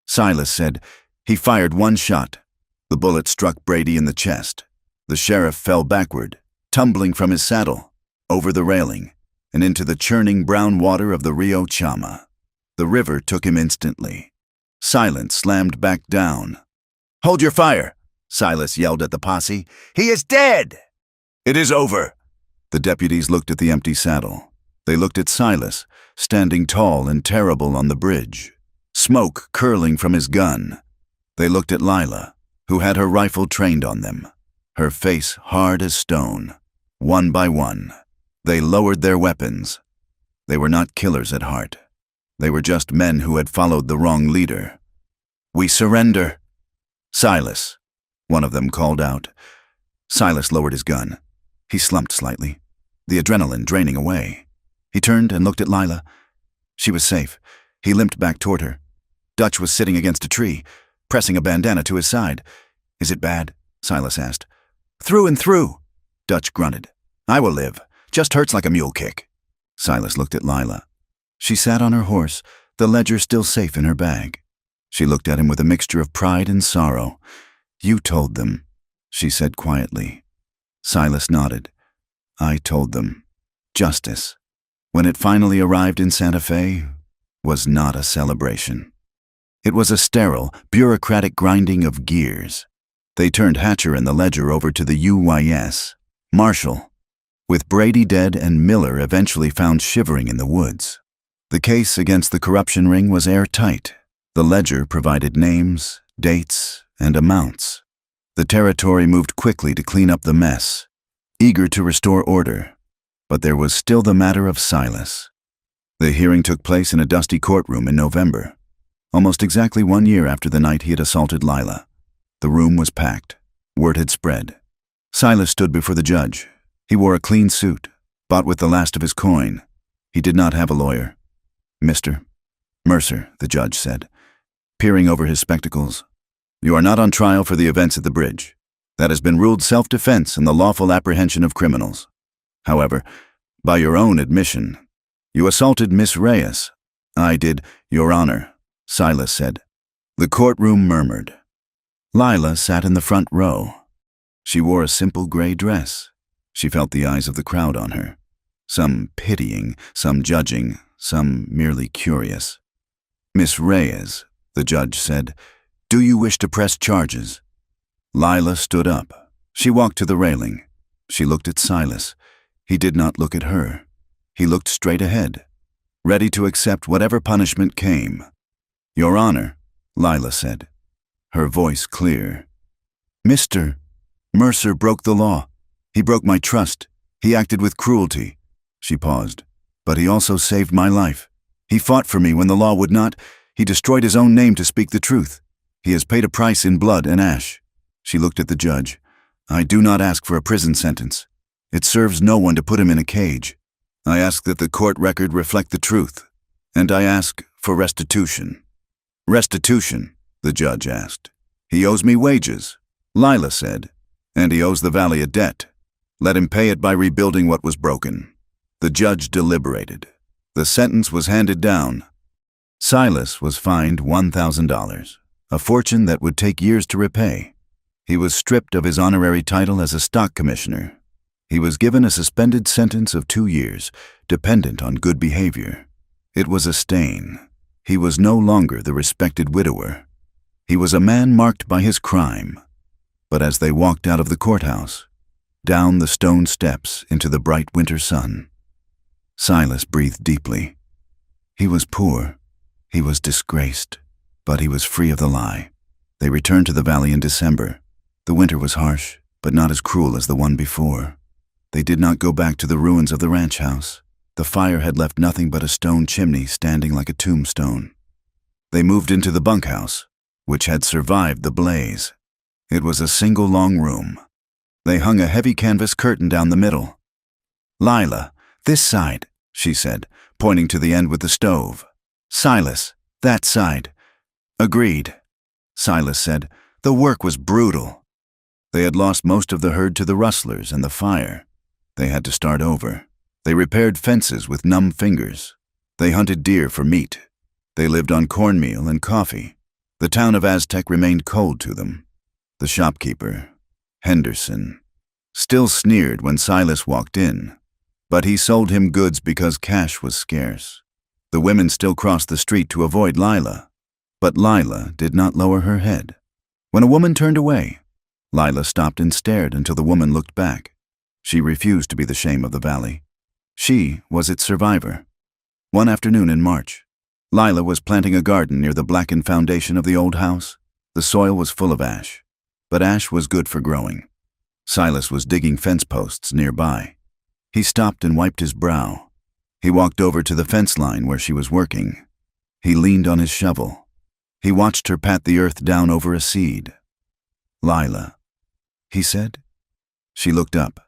Speaker 1: Silas said. He fired 1 shot. The bullet struck Brady in the chest. The sheriff fell backward, tumbling from his saddle, over the railing, and into the churning brown water of the Rio Chama. The river took him instantly. Silence slammed back down. "Hold your fire!" Silas yelled at the posse. "He is dead!" "It is over!" The deputies looked at the empty saddle. They looked at Silas, standing tall and terrible on the bridge, smoke curling from his gun. They looked at Lila, who had her rifle trained on them, her face hard as stone. One by one, they lowered their weapons. They were not killers at heart. They were just men who had followed the wrong leader. "We surrender." "Silas," one of them called out. Silas lowered his gun. He slumped slightly, the adrenaline draining away. He turned and looked at Lila. She was safe. He limped back toward her. Dutch was sitting against a tree, pressing a bandana to his side. "Is it bad?" Silas asked. "Through and through," Dutch grunted. "I will live. Just hurts like a mule kick." Silas looked at Lila. She sat on her horse, the ledger still safe in her bag. She looked at him with a mixture of pride and sorrow. "You told them," she said quietly. Silas nodded. "I told them. Justice, when it finally arrived in Santa Fe, was not a celebration. It was a sterile, bureaucratic grinding of gears. They turned Hatcher and the ledger over to the UYS, Marshall, with Brady dead and Miller eventually found shivering in the woods. The case against the corruption ring was airtight. The ledger provided names, dates, and amounts. The territory moved quickly to clean up the mess, eager to restore order. But there was still the matter of Silas. The hearing took place in a dusty courtroom in November, almost exactly 1 year after the night he had assaulted Lila. The room was packed. Word had spread. Silas stood before the judge. He wore a clean suit, bought with the last of his coin. He did not have a lawyer. "Mr. Mercer," the judge said, peering over his spectacles, "you are not on trial for the events at the bridge. That has been ruled self-defense and the lawful apprehension of criminals. However, By your own admission. You assaulted Miss Reyes. I did, Your Honor, Silas said. The courtroom murmured. Lila sat in the front row. She wore a simple gray dress. She felt the eyes of the crowd on her. Some pitying, some judging, some merely curious. Miss Reyes, the judge said, do you wish to press charges? Lila stood up. She walked to the railing. She looked at Silas. He did not look at her. He looked straight ahead, ready to accept whatever punishment came. Your Honor, Lila said, her voice clear. Mr. Mercer broke the law. He broke my trust. He acted with cruelty. She paused. But he also saved my life. He fought for me when the law would not. He destroyed his own name to speak the truth. He has paid a price in blood and ash. She looked at the judge. I do not ask for a prison sentence. It serves no one to put him in a cage. I ask that the court record reflect the truth. And I ask for restitution. Restitution, the judge asked. He owes me wages, Lila said. And he owes the valley a debt. Let him pay it by rebuilding what was broken. The judge deliberated. The sentence was handed down. Silas was fined $1,000, a fortune that would take years to repay. He was stripped of his honorary title as a stock commissioner. He was given a suspended sentence of 2 years, dependent on good behavior. It was a stain. He was no longer the respected widower. He was a man marked by his crime. But as they walked out of the courthouse, down the stone steps into the bright winter sun, Silas breathed deeply. He was poor. He was disgraced. But he was free of the lie. They returned to the valley in December. The winter was harsh, but not as cruel as the one before. They did not go back to the ruins of the ranch house. The fire had left nothing but a stone chimney standing like a tombstone. They moved into the bunkhouse, which had survived the blaze. It was a single long room. They hung a heavy canvas curtain down the middle. Lila, this side, she said, pointing to the end with the stove. Silas, that side. Agreed, Silas said. The work was brutal. They had lost most of the herd to the rustlers and the fire. They had to start over. They repaired fences with numb fingers. They hunted deer for meat. They lived on cornmeal and coffee. The town of Aztec remained cold to them. The shopkeeper, Henderson, still sneered when Silas walked in, but he sold him goods because cash was scarce. The women still crossed the street to avoid Lila, but Lila did not lower her head. When a woman turned away, Lila stopped and stared until the woman looked back. She refused to be the shame of the valley. She was its survivor. One afternoon in March, Lila was planting a garden near the blackened foundation of the old house. The soil was full of ash, but ash was good for growing. Silas was digging fence posts nearby. He stopped and wiped his brow. He walked over to the fence line where she was working. He leaned on his shovel. He watched her pat the earth down over a seed. Lila, he said. She looked up.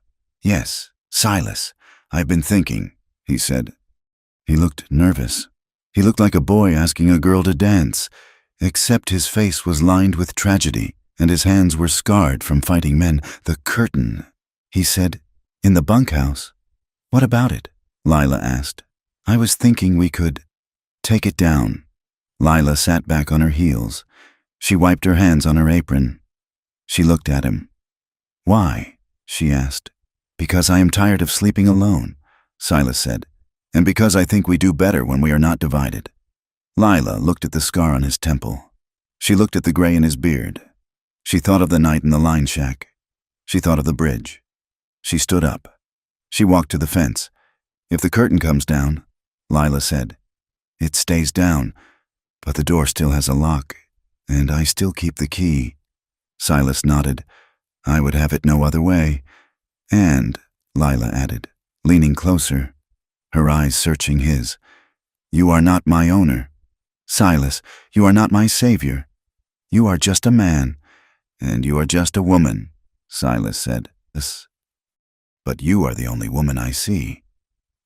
Speaker 1: Yes, Silas, I've been thinking, he said. He looked nervous. He looked like a boy asking a girl to dance, except his face was lined with tragedy and his hands were scarred from fighting men. The curtain, he said. In the bunkhouse. What about it? Lila asked. I was thinking we could take it down. Lila sat back on her heels. She wiped her hands on her apron. She looked at him. Why? She asked. Because I am tired of sleeping alone, Silas said, and because I think we do better when we are not divided. Lila looked at the scar on his temple. She looked at the gray in his beard. She thought of the night in the line shack. She thought of the bridge. She stood up. She walked to the fence. If the curtain comes down, Lila said, it stays down, but the door still has a lock, and I still keep the key. Silas nodded. I would have it no other way. And, Lila added, leaning closer, her eyes searching his, you are not my owner. Silas, you are not my savior. You are just a man, and you are just a woman, Silas said. But you are the only woman I see.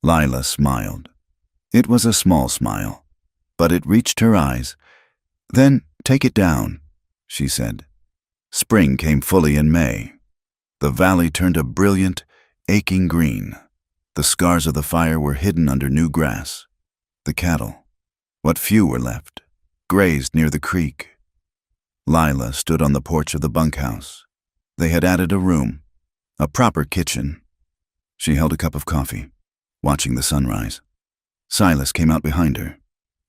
Speaker 1: Lila smiled. It was a small smile, but it reached her eyes. Then take it down, she said. Spring came fully in May. The valley turned a brilliant, aching green. The scars of the fire were hidden under new grass. The cattle, what few were left, grazed near the creek. Lila stood on the porch of the bunkhouse. They had added a room, a proper kitchen. She held a cup of coffee, watching the sunrise. Silas came out behind her.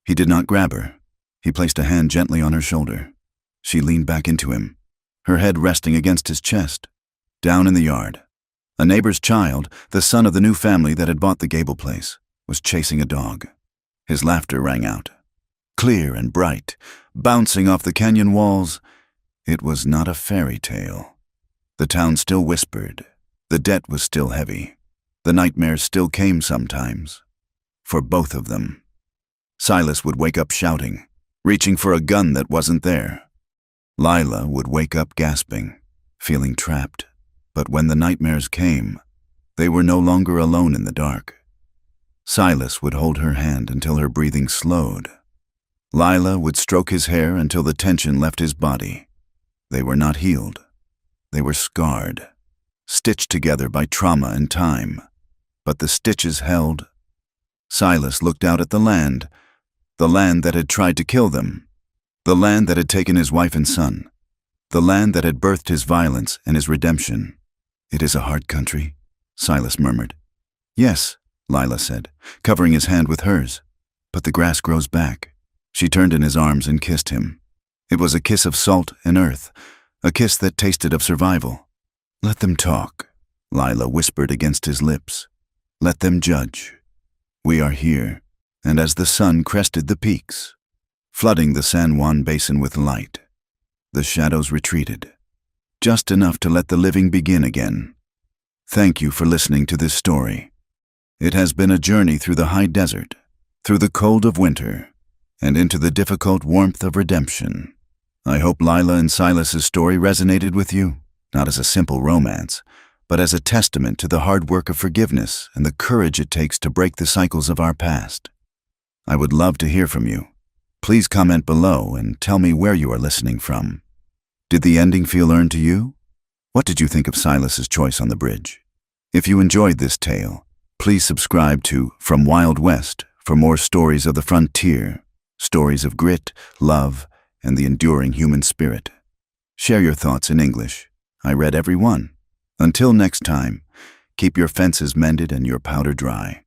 Speaker 1: He did not grab her. He placed a hand gently on her shoulder. She leaned back into him, her head resting against his chest. Down in the yard, a neighbor's child, the son of the new family that had bought the Gable place, was chasing a dog. His laughter rang out, clear and bright, bouncing off the canyon walls. It was not a fairy tale. The town still whispered. The debt was still heavy. The nightmares still came sometimes. For both of them. Silas would wake up shouting, reaching for a gun that wasn't there. Lila would wake up gasping, feeling trapped. But when the nightmares came, they were no longer alone in the dark. Silas would hold her hand until her breathing slowed. Lila would stroke his hair until the tension left his body. They were not healed. They were scarred, stitched together by trauma and time. But the stitches held. Silas looked out at the land that had tried to kill them, the land that had taken his wife and son, the land that had birthed his violence and his redemption. "It is a hard country," Silas murmured. "Yes," Lila said, covering his hand with hers. "But the grass grows back." She turned in his arms and kissed him. It was a kiss of salt and earth, a kiss that tasted of survival. "Let them talk," Lila whispered against his lips. "Let them judge. We are here." And as the sun crested the peaks, flooding the San Juan Basin with light, the shadows retreated, just enough to let the living begin again. Thank you for listening to this story. It has been a journey through the high desert, through the cold of winter, and into the difficult warmth of redemption. I hope Lila and Silas's story resonated with you, not as a simple romance, but as a testament to the hard work of forgiveness and the courage it takes to break the cycles of our past. I would love to hear from you. Please comment below and tell me where you are listening from. Did the ending feel earned to you? What did you think of Silas's choice on the bridge? If you enjoyed this tale, please subscribe to From Wild West for more stories of the frontier, stories of grit, love, and the enduring human spirit. Share your thoughts in English. I read every one. Until next time, keep your fences mended and your powder dry.